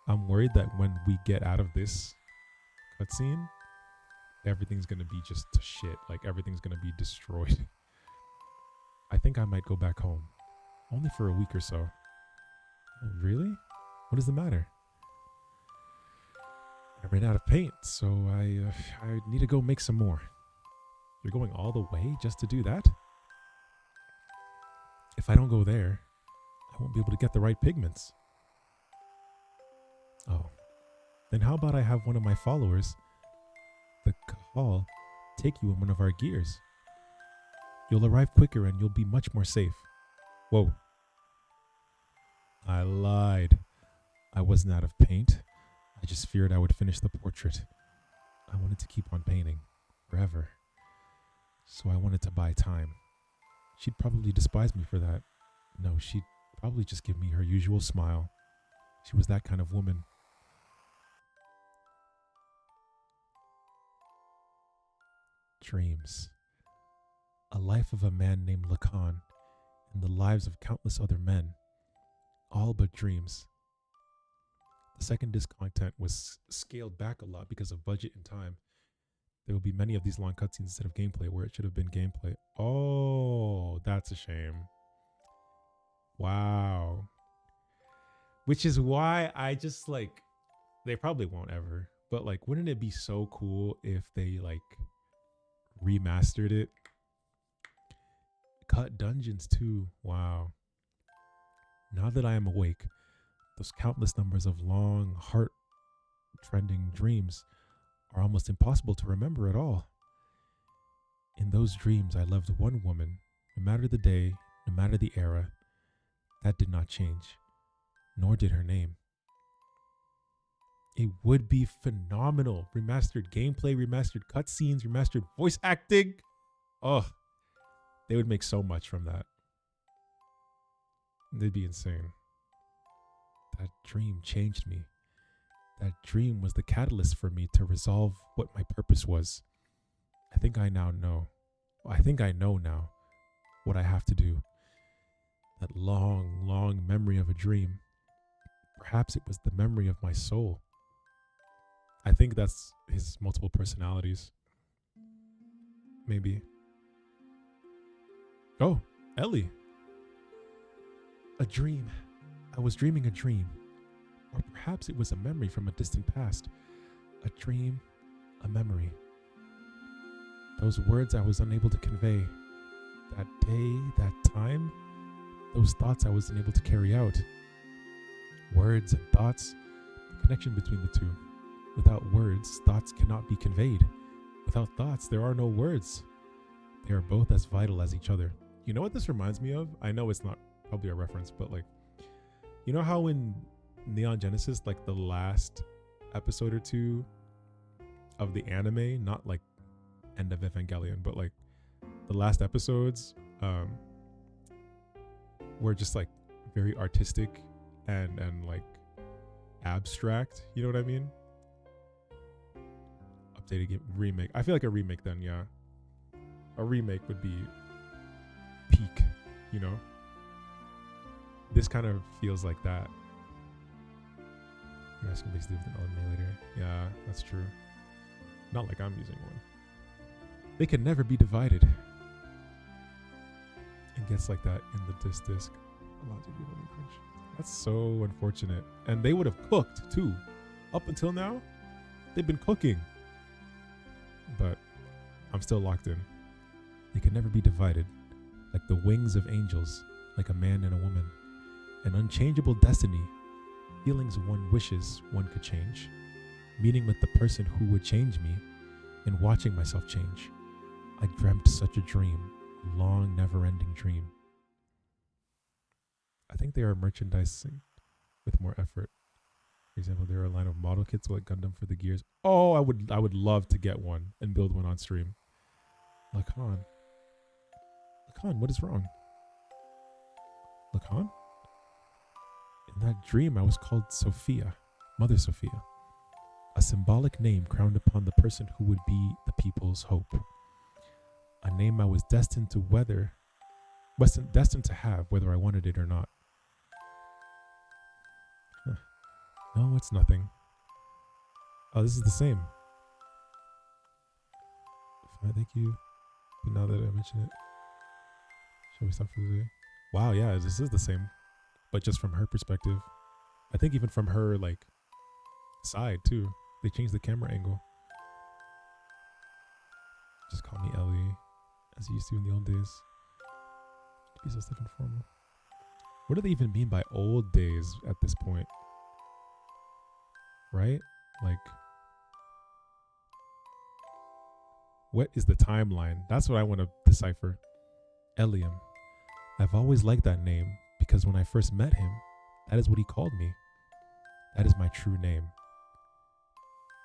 I'm worried that when we get out of this cutscene, everything's going to be just shit. Like, everything's going to be destroyed. I think I might go back home. Only for a week or so. Oh, really? What is the matter? I ran out of paint, so I need to go make some more. You're going all the way just to do that? If I don't go there, I won't be able to get the right pigments. Oh, then how about I have one of my followers, the Kahal, take you in one of our gears? You'll arrive quicker and you'll be much more safe. Whoa. I lied. I wasn't out of paint. I just feared I would finish the portrait. I wanted to keep on painting forever. So I wanted to buy time. She'd probably despise me for that. No, she'd probably just give me her usual smile. She was that kind of woman. Dreams. A life of a man named Lacan and the lives of countless other men. All but dreams. The second disc content was scaled back a lot because of budget and time. There will be many of these long cutscenes instead of gameplay where it should have been gameplay. Oh, that's a shame. Wow. Which is why I just like, they probably won't ever, but like, wouldn't it be so cool if they like remastered it? Cut dungeons too. Wow. Now that I am awake, those countless numbers of long, heart-trending dreams are almost impossible to remember at all. In those dreams, I loved one woman, no matter the day, no matter the era. That did not change, nor did her name. It would be phenomenal. Remastered gameplay, remastered cutscenes, remastered voice acting. Oh, they would make so much from that. They'd be insane. That dream changed me. That dream was the catalyst for me to resolve what my purpose was. I think I know now what I have to do. That long, long memory of a dream. Perhaps it was the memory of my soul. I think that's his multiple personalities. Maybe. Oh, Ellie. A dream. I was dreaming a dream. Or perhaps it was a memory from a distant past. A dream, a memory. Those words I was unable to convey. That day, that time. Those thoughts I was unable to carry out. Words and thoughts. The connection between the two. Without words, thoughts cannot be conveyed. Without thoughts, there are no words. They are both as vital as each other. You know what this reminds me of? I know it's not probably a reference, but like, you know how in Neon Genesis, like the last episode or two of the anime, not like End of Evangelion, but like the last episodes were just like very artistic and like abstract. You know what I mean? Updated game remake. I feel like a remake then, yeah. A remake would be peak, you know? This kind of feels like that. You're asking basically with an emulator. Yeah, that's true. Not like I'm using one. They can never be divided. It gets like that in the disc. That's so unfortunate. And they would have cooked too. Up until now, they've been cooking. But I'm still locked in. They can never be divided. Like the wings of angels, like a man and a woman. An unchangeable destiny. Feelings one wishes one could change. Meeting with the person who would change me and watching myself change. I dreamt such a dream, long, never-ending dream. I think they are merchandising with more effort. For example, there are a line of model kits like Gundam for the Gears. Oh, I would love to get one and build one on stream. Lacan, what is wrong? Lacan? In that dream, I was called Sophia, Mother Sophia, a symbolic name crowned upon the person who would be the people's hope. A name I was destined to have, whether I wanted it or not. Huh. No, it's nothing. Oh, this is the same. Fine, thank you. But now that I mention it, shall we stop for the day? Wow, yeah, this is the same, but just from her perspective. I think even from her like side too. They changed the camera angle. Just call me Ellie, as you used to in the old days. Be so stiff and formal. What do they even mean by old days at this point? Right? Like, what is the timeline? That's what I want to decipher. Eliam. I've always liked that name because when I first met him, that is what he called me. That is my true name.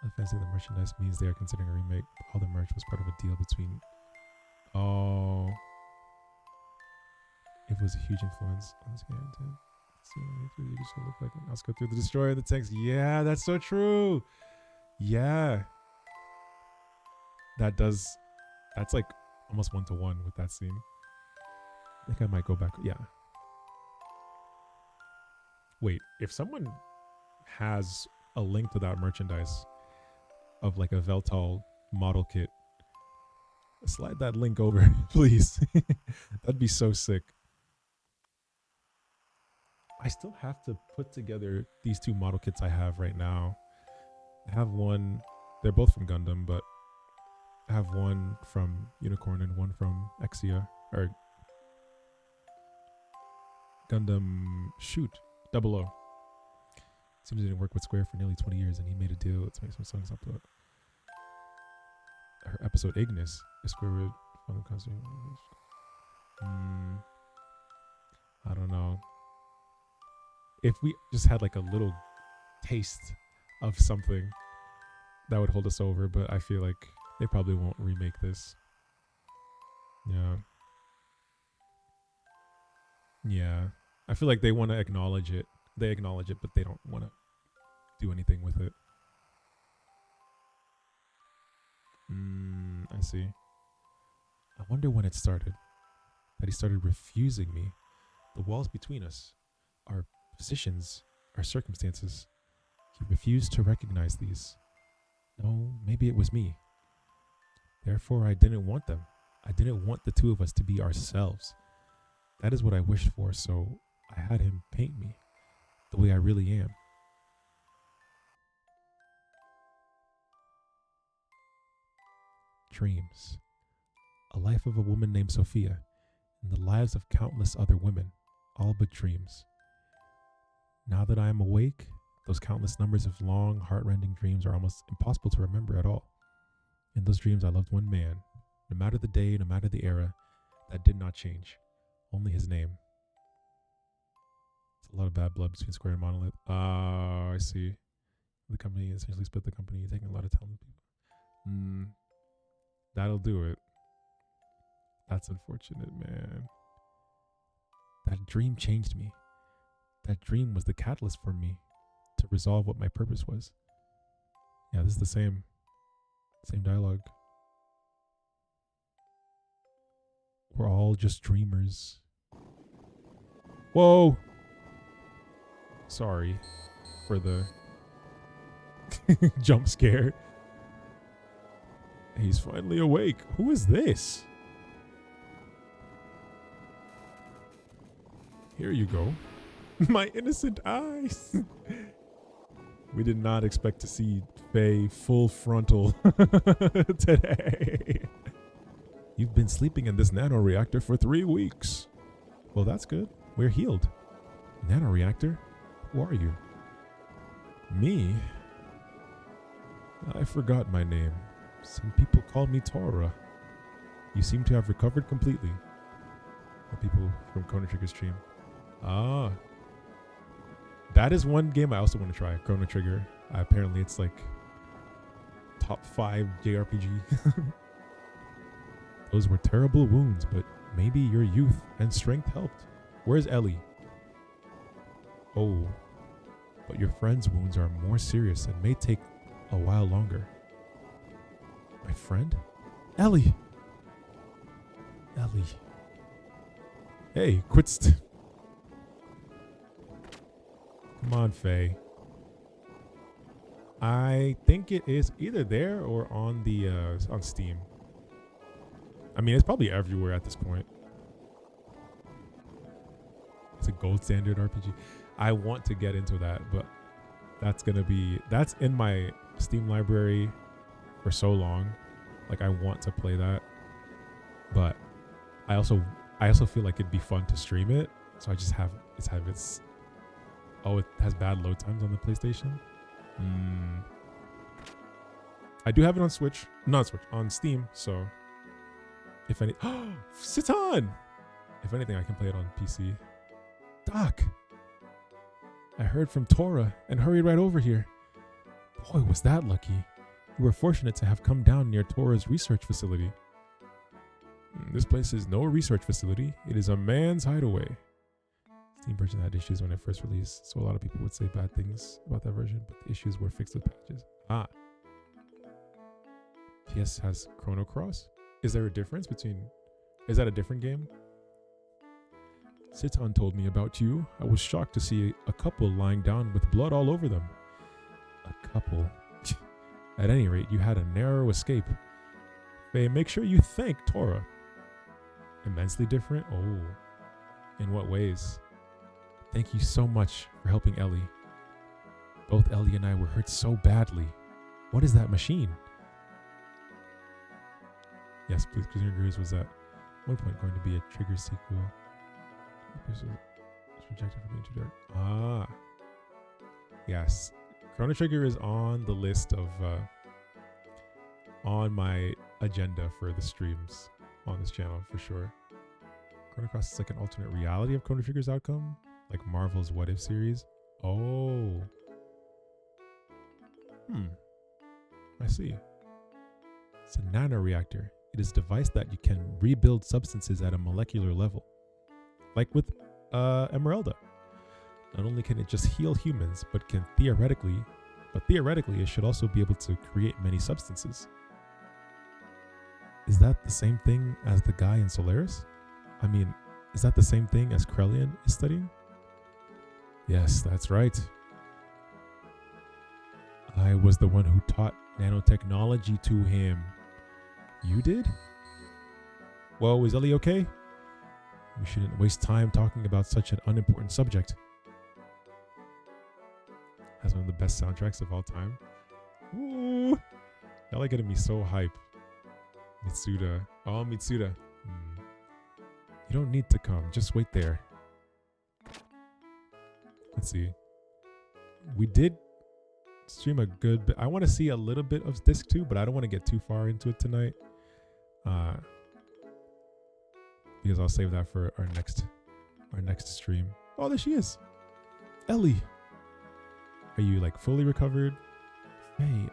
I fancy the merchandise means they are considering a remake. All the merch was part of a deal between... Oh... It was a huge influence on this game. You just look like an Oscar through the destroyer of the tanks. Yeah, that's so true. Yeah. That's like almost 1-to-1 with that scene. I think I might go back. Yeah. Wait, if someone has a link to that merchandise of like a Veltal model kit, slide that link over, please. That'd be so sick. I still have to put together these two model kits I have right now. I have one, they're both from Gundam, but I have one from Unicorn and one from Exia, or Gundam Shoot, 00. Seems he didn't work with Square for nearly 20 years and he made a deal to make some songs upload. Her episode Ignis is Square with Final Costume. I don't know. If we just had like a little taste of something, that would hold us over, but I feel like they probably won't remake this. Yeah. Yeah. I feel like they want to acknowledge it. They acknowledge it, but they don't want to do anything with it. I see. I wonder when it started. That he started refusing me. The walls between us, our positions, our circumstances. He refused to recognize these. No, maybe it was me. Therefore, I didn't want them. I didn't want the two of us to be ourselves. That is what I wished for, so I had him paint me the way I really am. Dreams. A life of a woman named Sophia, and the lives of countless other women, all but dreams. Now that I am awake, Those countless numbers of long, heart-rending dreams are almost impossible to remember at all. In those dreams, I loved one man. No matter the day, no matter the era, that did not change. Only his name. It's a lot of bad blood between Square and Monolith. I see. The company essentially split the company, taking a lot of talented people. That'll do it. That's unfortunate, man. That dream changed me. That dream was the catalyst for me to resolve what my purpose was. Yeah, this is the same dialogue. We're all just dreamers. Whoa! Sorry for the jump scare. He's finally awake. Who is this? Here you go. My innocent eyes. We did not expect to see Faye full frontal today. You've been sleeping in this nanoreactor for 3 weeks. Well, that's good. We're healed. Nanoreactor? Who are you? Me? I forgot my name. Some people call me Tora. You seem to have recovered completely. The people from Chrono Trigger's stream. Ah. That is one game I also want to try, Chrono Trigger. Apparently it's like top 5 JRPG. Those were terrible wounds, but maybe your youth and strength helped. Where's Ellie? Oh, but your friend's wounds are more serious and may take a while longer. My friend? Ellie! Ellie. Hey, quit Come on, Faye. I think it is either there or on the on Steam. I mean, it's probably everywhere at this point. It's a gold standard RPG. I want to get into that, but that's in my Steam library for so long. Like, I want to play that, but I also feel like it'd be fun to stream it. So I just have its. Oh, it has bad load times on the PlayStation. I do have it on Switch, not Switch, on Steam. So if any, Citan! If anything, I can play it on PC. Doc, I heard from Tora and hurried right over here. Boy, was that lucky. We were fortunate to have come down near Tora's research facility. This place is no research facility. It is a man's hideaway. Steam version had issues when it first released, so a lot of people would say bad things about that version, but the issues were fixed with patches. PS has Chrono Cross? Is there a difference between... Is that a different game? Citan told me about you. I was shocked to see a couple lying down with blood all over them. A couple? At any rate, you had a narrow escape. Faye, make sure you thank Tora. Immensely different? Oh. In what ways? Thank you so much for helping Ellie. Both Ellie and I were hurt so badly. What is that machine? Yes, please. Xenogears was at one point going to be a Trigger sequel. This was rejected for being too dark. Yes. Chrono Trigger is on the list of on my agenda for the streams on this channel for sure. Chrono Cross is like an alternate reality of Chrono Trigger's outcome, like Marvel's What If series. Oh. I see. It's a nanoreactor. It is a device that you can rebuild substances at a molecular level. Like with Emeralda. Not only can it just heal humans, but theoretically it should also be able to create many substances. Is that the same thing as the guy in Solaris? I mean, is that the same thing as Krelian is studying? Yes, that's right. I was the one who taught nanotechnology to him. You did? Whoa, is Ellie okay? We shouldn't waste time talking about such an unimportant subject. Has one of the best soundtracks of all time. Ooh, y'all are getting me so hype. Mitsuda. Oh, Mitsuda. You don't need to come. Just wait there. Let's see. we did stream a good bit. I want to see a little bit of Disc 2, but I don't want to get too far into it tonight. Because I'll save that for our next stream. Oh, there she is. Ellie. Are you like fully recovered? Hey,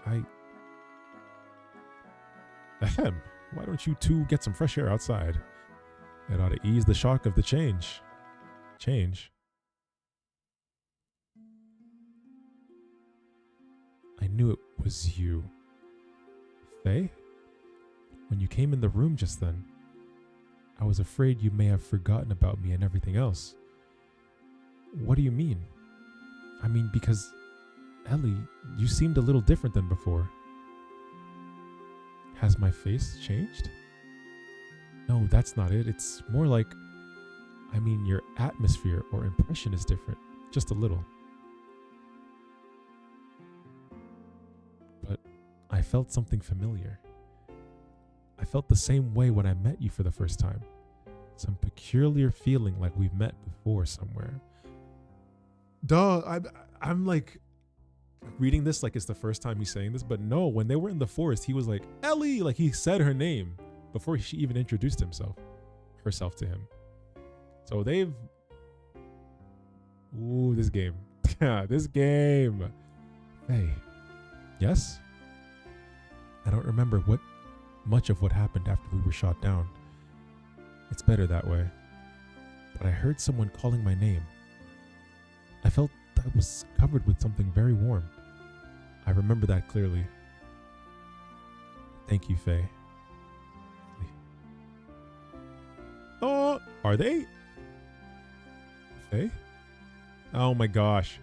ahem. Why don't you two get some fresh air outside? It ought to ease the shock of the change. I knew it was you. Faye? When you came in the room just then, I was afraid you may have forgotten about me and everything else. What do you mean? I mean, because, Ellie, you seemed a little different than before. Has my face changed? No, that's not it. It's more like, I mean, your atmosphere or impression is different. Just a little. But I felt something familiar. I felt the same way when I met you for the first time. Some peculiar feeling like we've met before somewhere. Duh, I'm like reading this like it's the first time he's saying this, but no, when they were in the forest, he was like, Ellie, like he said her name before she even introduced herself to him. So they've, ooh, this game. This game. Hey, yes? I don't remember much of what happened after we were shot down. It's better that way. But I heard someone calling my name. I felt I was covered with something very warm. I remember that clearly. Thank you, Faye. Oh, are they? Faye? Oh my gosh.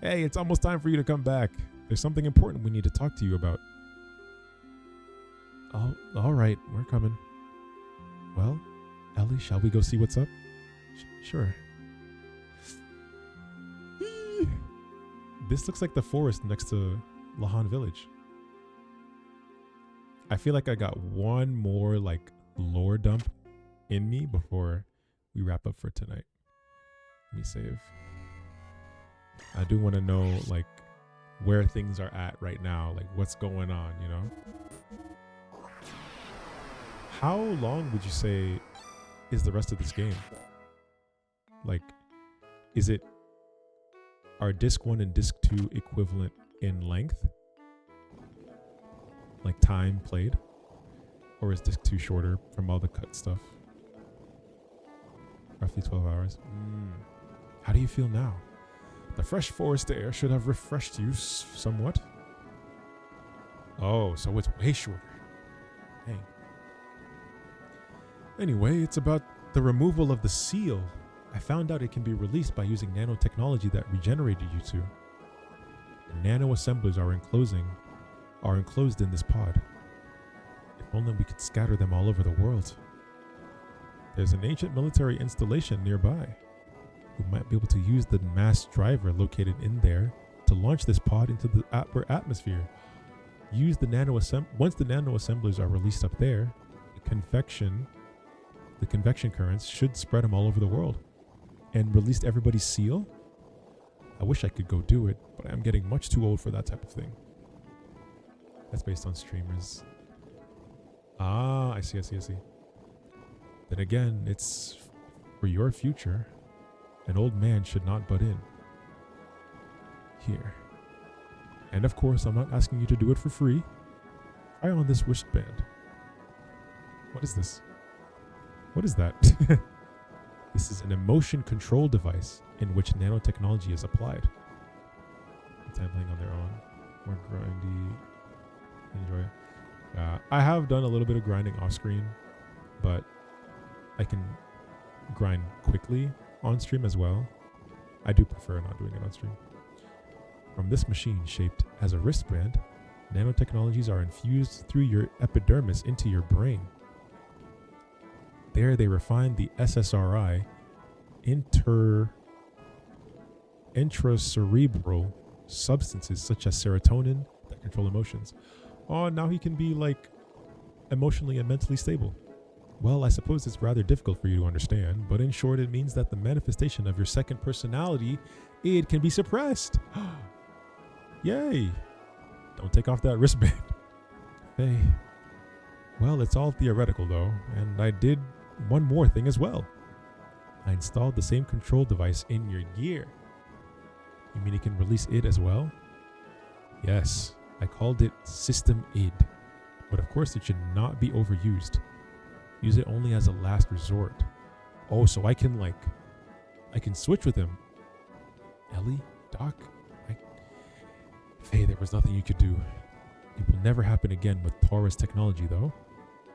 Hey, it's almost time for you to come back. There's something important we need to talk to you about. Oh, all right, we're coming. Well, Ellie, shall we go see what's up? Sure. This looks like the forest next to Lahan Village. I feel like I got one more like lore dump in me before we wrap up for tonight. Let me save. I do want to know like where things are at right now, like what's going on, you know? How long would you say is the rest of this game? Like, are disc 1 and disc 2 equivalent in length? Like time played? Or is disc 2 shorter from all the cut stuff? Roughly 12 hours. How do you feel now? The fresh forest air should have refreshed you somewhat. Oh, so it's way shorter. Dang. Anyway, it's about the removal of the seal. I found out it can be released by using nanotechnology that regenerated you two. The nano assemblers are enclosed in this pod. If only we could scatter them all over the world. There's an ancient military installation nearby. We might be able to use the mass driver located in there to launch this pod into the upper atmosphere. Once the nano assemblers are released up there, the convection currents should spread them all over the world. And release everybody's seal? I wish I could go do it, but I'm getting much too old for that type of thing. That's based on streamers. Ah, I see. Then again, it's for your future. An old man should not butt in. Here. And of course, I'm not asking you to do it for free. Try on this wristband. What is this? What is that? This is an emotion control device in which nanotechnology is applied. Time playing on their own. More grindy. Enjoy. I have done a little bit of grinding off screen, but I can grind quickly on stream as well. I do prefer not doing it on stream. From this machine shaped as a wristband, nanotechnologies are infused through your epidermis into your brain. There they refine the SSRI, intracerebral substances such as serotonin that control emotions. Oh, now he can be like emotionally and mentally stable. Well, I suppose it's rather difficult for you to understand, but in short, it means that the manifestation of your second personality, it can be suppressed. Yay! Don't take off that wristband. Hey. Well, it's all theoretical though, and I did one more thing as well. I installed the same control device in your gear. You mean you can release it as well? Yes, I called it System id, but of course it should not be overused. Use it only as a last resort. Oh, so I can switch with him. Ellie? Doc? Faye, there was nothing you could do. It will never happen again with Taura's technology, though.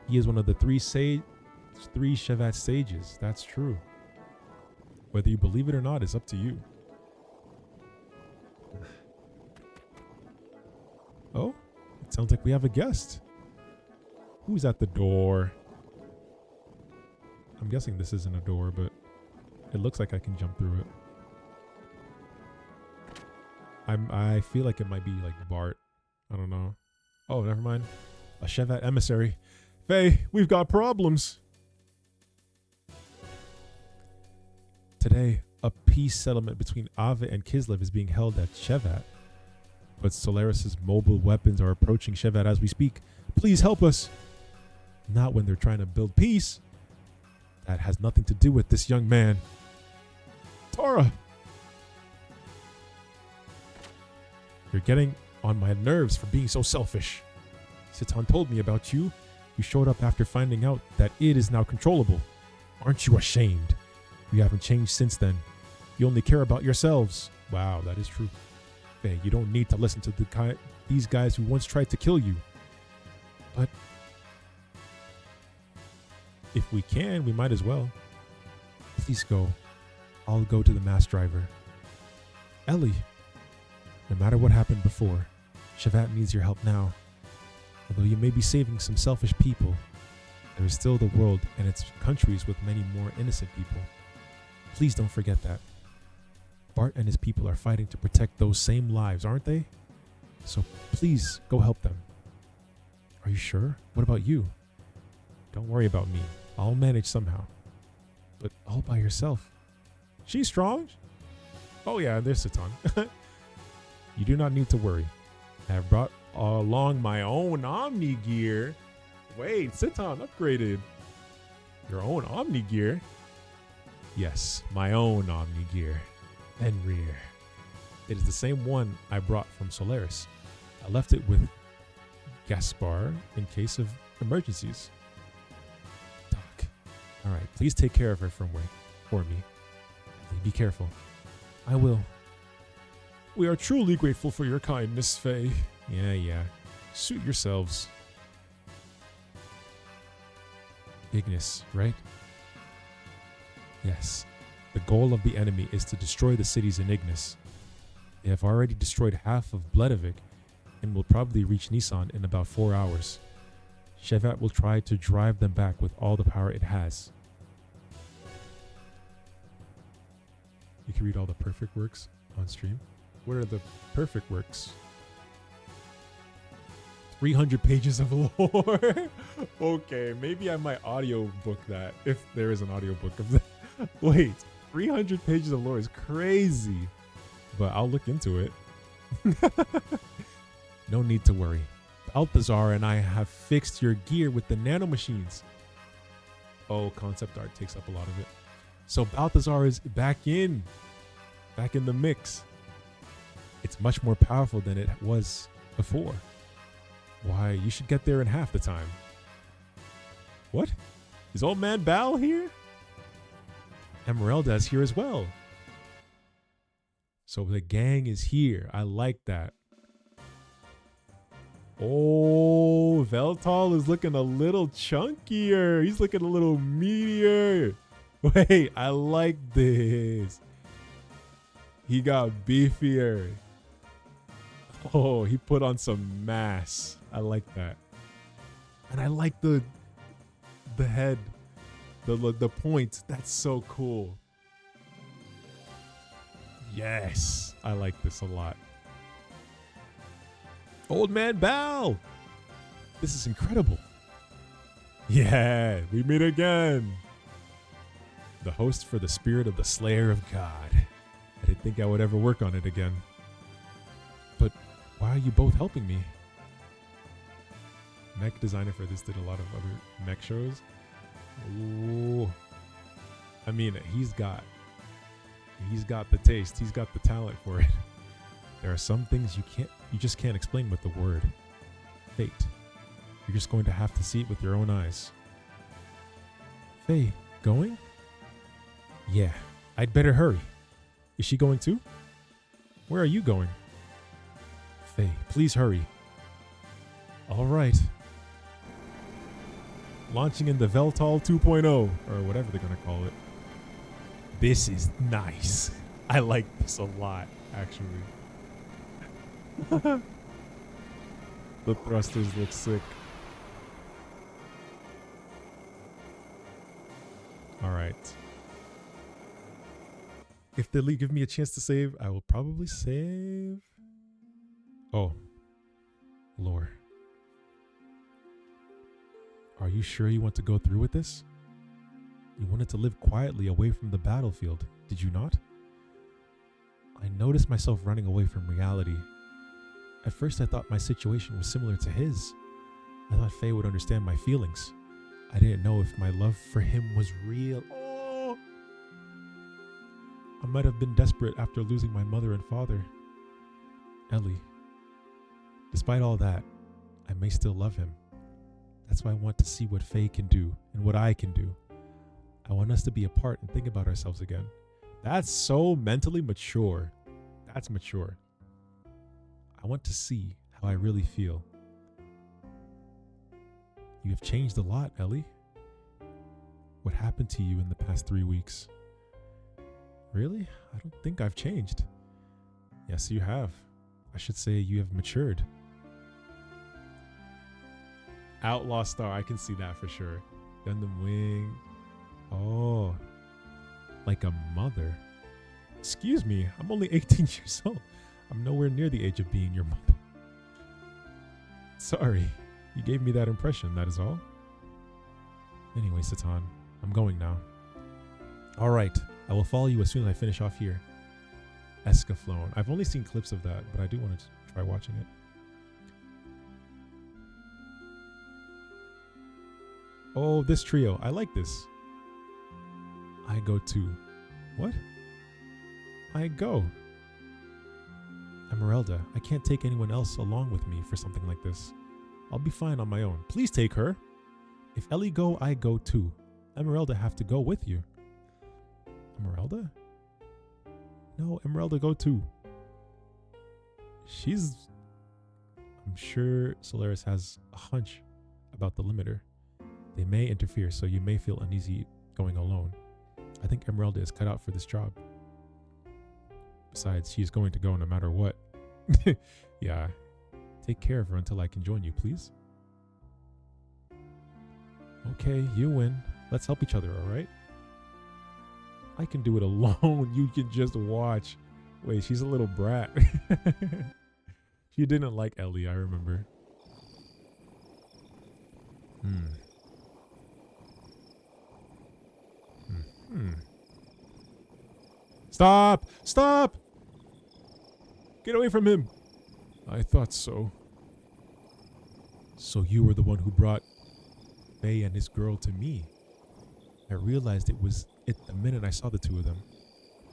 He is one of the three Shevat sages. That's true. Whether you believe it or not is up to you. Oh, it sounds like we have a guest. Who's at the door? I'm guessing this isn't a door, but it looks like I can jump through it. I feel like it might be like Bart. I don't know. Oh, never mind. A Shevat emissary. Faye, we've got problems. Today, a peace settlement between Ava and Kislev is being held at Shevat. But Solaris's mobile weapons are approaching Shevat as we speak. Please help us. Not when they're trying to build peace. That has nothing to do with this young man. Taura! You're getting on my nerves for being so selfish. Citan told me about you. You showed up after finding out that it is now controllable. Aren't you ashamed? You haven't changed since then. You only care about yourselves. Wow, that is true. Faye, you don't need to listen to these guys who once tried to kill you. But if we can, we might as well. Please go. I'll go to the mass driver. Ellie, no matter what happened before, Shevat needs your help now. Although you may be saving some selfish people, there is still the world and its countries with many more innocent people. Please don't forget that. Bart and his people are fighting to protect those same lives, aren't they? So please go help them. Are you sure? What about you? Don't worry about me. I'll manage somehow. But all by yourself. She's strong. Oh yeah, there's Citan. You do not need to worry. I have brought along my own Omni gear. Wait, Citan upgraded. Your own Omni gear? Yes, my own Omni gear. Fenrir. It is the same one I brought from Solaris. I left it with Gaspar in case of emergencies. Doc. Alright, please take care of her for me. Be careful. I will. We are truly grateful for your kindness, Faye. Yeah. Suit yourselves. Ignis, right? Yes. The goal of the enemy is to destroy the cities in Ignis. They have already destroyed half of Bledavik and will probably reach Nisan in about 4 hours. Shevat will try to drive them back with all the power it has. You can read all the perfect works on stream. What are the perfect works? 300 pages of lore. Okay, maybe I might audiobook that if there is an audiobook of that. Wait, 300 pages of lore is crazy, but I'll look into it. No need to worry. Balthazar and I have fixed your gear with the nanomachines. Oh, concept art takes up a lot of it. So Balthazar is back in the mix. It's much more powerful than it was before. Why, you should get there in half the time. What? Is old man Bal here? Emeralda's here as well. So the gang is here. I like that. Oh, Veltal is looking a little chunkier. He's looking a little meatier. Wait, I like this. He got beefier. Oh, he put on some mass. I like that. And I like the head, the point. That's so cool. Yes, I like this a lot. Old man Bal. This is incredible. Yeah, we meet again. The host for the spirit of the Slayer of God. I didn't think I would ever work on it again. But why are you both helping me? Mech designer for this did a lot of other mech shows. Ooh. I mean, he's got the taste. He's got the talent for it. There are some things you just can't explain with the word. Fate. You're just going to have to see it with your own eyes. Faye, going? Yeah, I'd better hurry. Is she going too? Where are you going? Faye, please hurry. All right. Launching in the Veltal 2.0, or whatever they're going to call it. This is nice. I like this a lot, actually. The thrusters look sick. All right. If they give me a chance to save, I will probably save. Oh. Lore. Are you sure you want to go through with this? You wanted to live quietly away from the battlefield, did you not? I noticed myself running away from reality. At first I thought my situation was similar to his. I thought Faye would understand my feelings. I didn't know if my love for him was real. Oh! I might have been desperate after losing my mother and father. Ellie. Despite all that, I may still love him. That's why I want to see what Faye can do and what I can do. I want us to be apart and think about ourselves again. That's so mentally mature. That's mature. I want to see how I really feel. You have changed a lot, Ellie. What happened to you in the past 3 weeks? Really? I don't think I've changed. Yes, you have. I should say you have matured. Outlaw Star, I can see that for sure. Gundam Wing. Oh, like a mother. Excuse me, I'm only 18 years old. I'm nowhere near the age of being your mother. Sorry, you gave me that impression, that is all. Anyway, Satan, I'm going now. All right, I will follow you as soon as I finish off here. Escaflowne. I've only seen clips of that, but I do want to try watching it. Oh, this trio. I like this. I go too. What? I go. Emeralda, I can't take anyone else along with me for something like this. I'll be fine on my own. Please take her. If Ellie go, I go too. Emeralda have to go with you. Emeralda? No, Emeralda go too. I'm sure Solaris has a hunch about the limiter. They may interfere, so you may feel uneasy going alone. I think Emeralda is cut out for this job. Besides, she is going to go no matter what. Yeah. Take care of her until I can join you, please. Okay, you win. Let's help each other, all right? I can do it alone. You can just watch. Wait, she's a little brat. She didn't like Ellie, I remember. Stop! Stop! Get away from him! I thought so. So you were the one who brought Faye and his girl to me. I realized it was the minute I saw the two of them.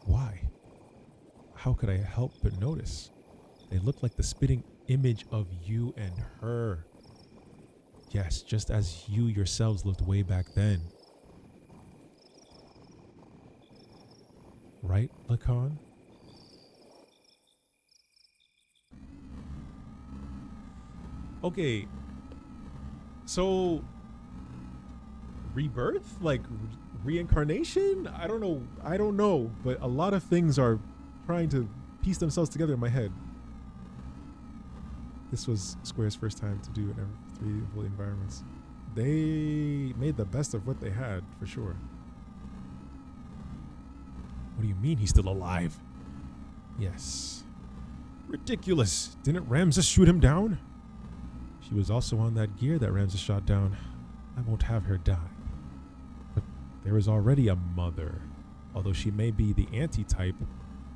Why? How could I help but notice? They looked like the spitting image of you and her. Yes, just as you yourselves looked way back then. Right, Lacan? Okay. So, rebirth? Like reincarnation? I don't know. But a lot of things are trying to piece themselves together in my head. This was Square's first time to do an 3 fully environments. They made the best of what they had, for sure. What do you mean he's still alive? Yes. Ridiculous. Didn't Ramses shoot him down? She was also on that gear that Ramses shot down. I won't have her die. But there is already a mother. Although she may be the anti-type,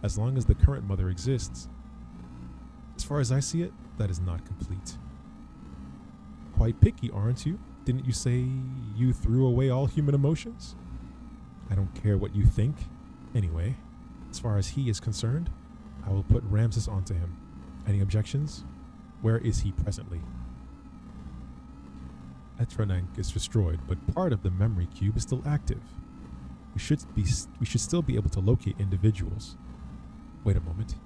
as long as the current mother exists. As far as I see it, that is not complete. Quite picky, aren't you? Didn't you say you threw away all human emotions? I don't care what you think. Anyway, as far as he is concerned, I will put Ramses onto him. Any objections? Where is he presently? Etranank is destroyed, but part of the memory cube is still active. We should still be able to locate individuals. Wait a moment.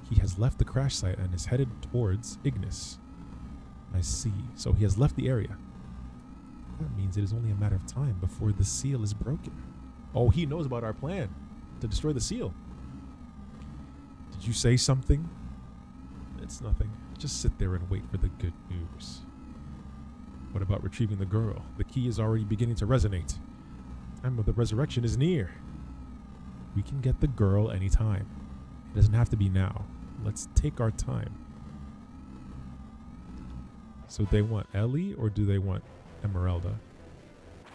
He has left the crash site and is headed towards Ignis. I see. So he has left the area. That means it is only a matter of time before the seal is broken. Oh, he knows about our plan to destroy the seal. Did you say something? It's nothing. Just sit there and wait for the good news. What about retrieving the girl? The key is already beginning to resonate. Time of the resurrection is near. We can get the girl anytime. It doesn't have to be now. Let's take our time. So they want Ellie or do they want Emeralda?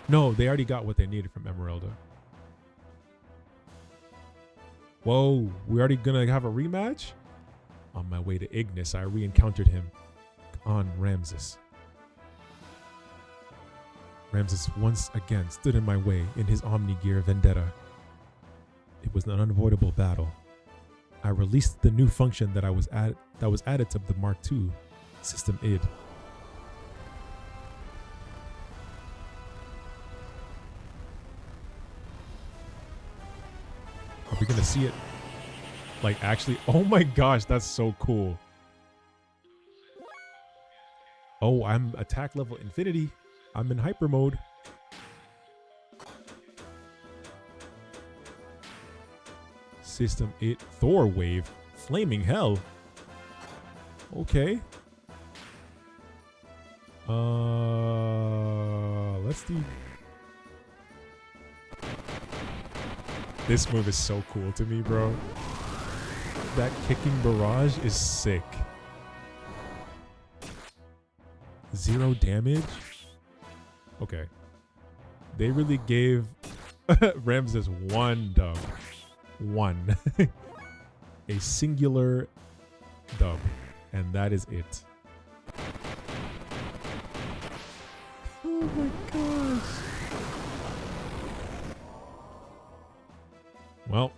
No, they already got what they needed from Emeralda. Whoa, we already gonna have a rematch? On my way to Ignis, I re-encountered him on Ramses. Ramses once again stood in my way in his Omni-Gear vendetta. It was an unavoidable battle. I released the new function that was added to the Mark II system id. Are we gonna see it? Like actually, oh my gosh, that's so cool. Oh, I'm attack level infinity. I'm in hyper mode. System 8 Thor wave. Flaming hell. Okay. Let's do. This move is so cool to me, bro. That kicking barrage is sick. 0 damage. Okay. They really gave Ramses one dub. One. A singular dub. And that is it. Oh my gosh. Well,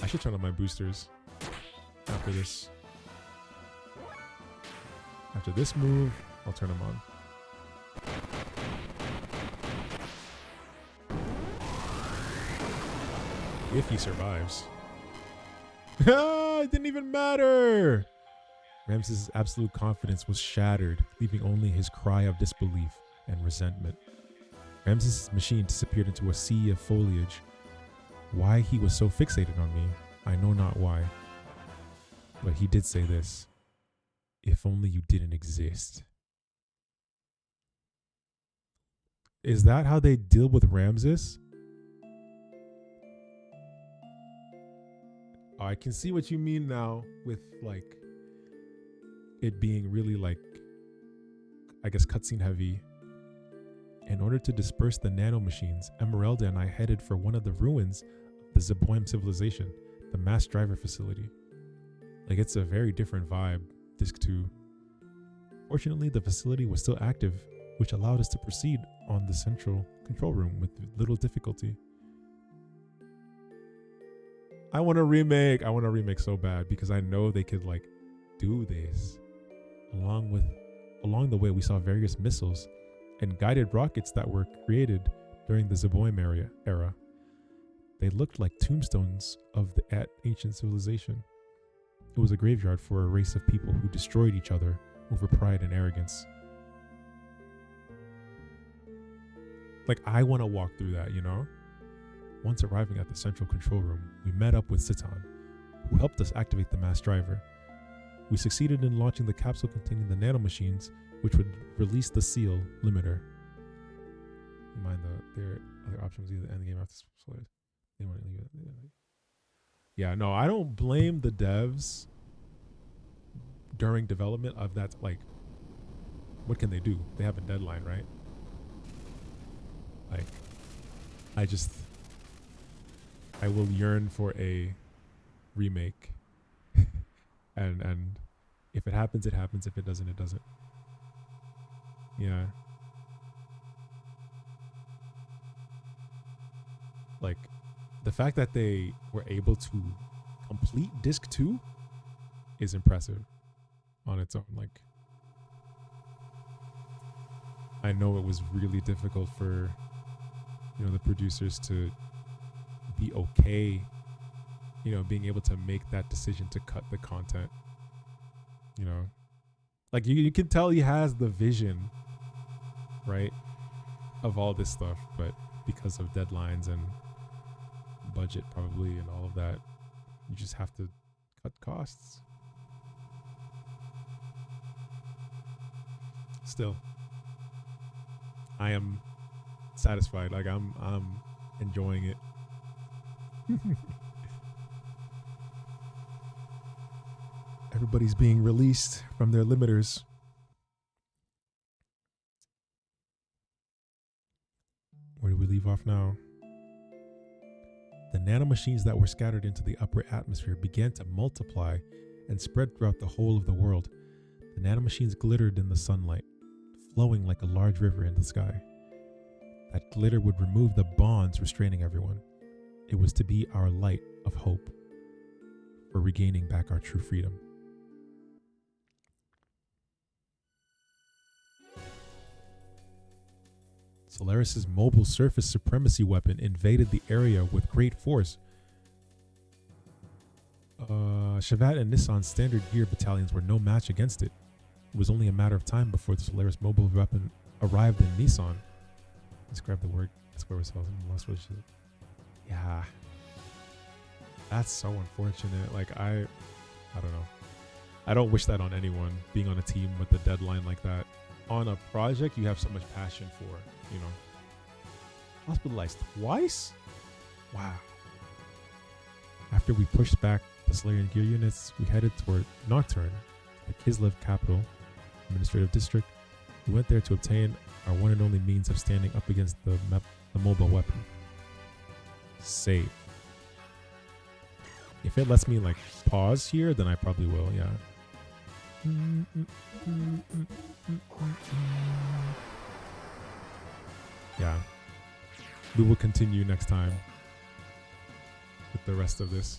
I should turn on my boosters after this. After this move, I'll turn them on. If he survives. It didn't even matter! Ramses' absolute confidence was shattered, leaving only his cry of disbelief and resentment. Ramses' machine disappeared into a sea of foliage. Why he was so fixated on me, I know not why. But he did say this. If only you didn't exist. Is that how they deal with Ramses? I can see what you mean now with like it being really like, I guess, cutscene heavy. In order to disperse the nanomachines, Emeralda and I headed for one of the ruins of the Zeboim civilization, the mass driver facility. Like, it's a very different vibe, Disc 2. Fortunately, the facility was still active, which allowed us to proceed on the central control room with little difficulty. I want a remake. I want a remake so bad because I know they could like do this. Along the way, we saw various missiles and guided rockets that were created during the Zeboim era. They looked like tombstones of the ancient civilization. It was a graveyard for a race of people who destroyed each other over pride and arrogance. Like, I want to walk through that, you know? Once arriving at the central control room, we met up with Citan, who helped us activate the mass driver. We succeeded in launching the capsule containing the nanomachines, which would release the seal limiter. Mind their other option was either end the game after spoilers. They want to leave it. Yeah, no, I don't blame the devs during development of that. Like, what can they do? They have a deadline, right? I will yearn for a remake. and if it happens, it happens. If it doesn't, it doesn't. Yeah. Like, the fact that they were able to complete disc 2 is impressive on its own. Like, I know it was really difficult for, the producers to be okay, being able to make that decision to cut the content. Like, you can tell he has the vision, right, of all this stuff, but because of deadlines and budget probably and all of that, you just have to cut costs. Still, I am satisfied. Like, I'm enjoying it. Everybody's being released from their limiters. Where do we leave off now? The nanomachines that were scattered into the upper atmosphere began to multiply and spread throughout the whole of the world. The nanomachines glittered in the sunlight, flowing like a large river in the sky. That glitter would remove the bonds restraining everyone. It was to be our light of hope for regaining back our true freedom. Solaris's mobile surface supremacy weapon invaded the area with great force. Shavat and Nissan's standard gear battalions were no match against it. It was only a matter of time before the Solaris mobile weapon arrived in Nissan. Let's grab the word. That's where we're selling. Yeah. That's so unfortunate. Like, I don't know. I don't wish that on anyone, being on a team with a deadline like that. On a project you have so much passion for, Hospitalized twice? Wow. After we pushed back the Solarian gear units, we headed toward Nocturne, the Kislev capital, administrative district. We went there to obtain our one and only means of standing up against the mobile weapon. Save. If it lets me pause here, then I probably will, yeah. Yeah. We will continue next time with the rest of this.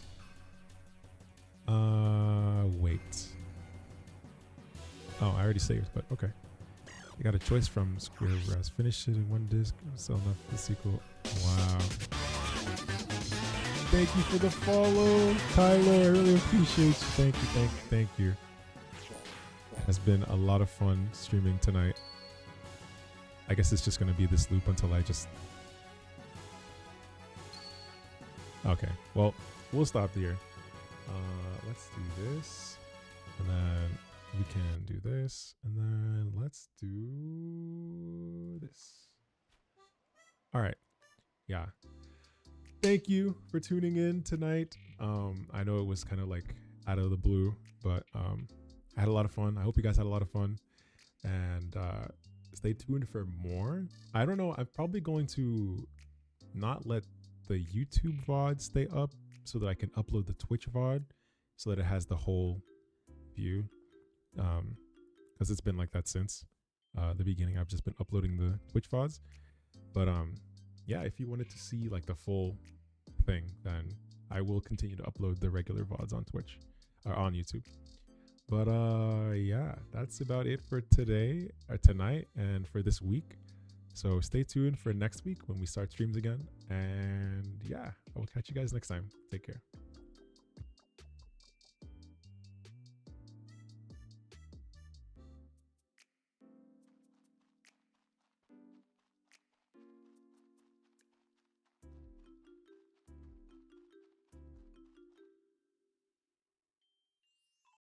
Wait. Oh, I already saved, but okay. I got a choice from Square Grass. Finish it in one disc. Sell enough for the sequel. Wow. Thank you for the follow, Tyler. I really appreciate you. Thank you. It has been a lot of fun streaming tonight. I guess it's just going to be this loop until I just... Okay, well, we'll stop here. Let's do this. And then we can do this. And then let's do this. All right. Yeah. Thank you for tuning in tonight. I know it was kind of out of the blue, but I had a lot of fun. I hope you guys had a lot of fun. And stay tuned for more. I don't know. I'm probably going to not let the YouTube VOD stay up so that I can upload the Twitch VOD so that it has the whole view. Because it's been like that since the beginning. I've just been uploading the Twitch VODs. But yeah, if you wanted to see the full thing, then I will continue to upload the regular VODs on Twitch or on YouTube. But yeah, that's about it for today or tonight and for this week. So stay tuned for next week when we start streams again. And yeah, I will catch you guys next time. Take care.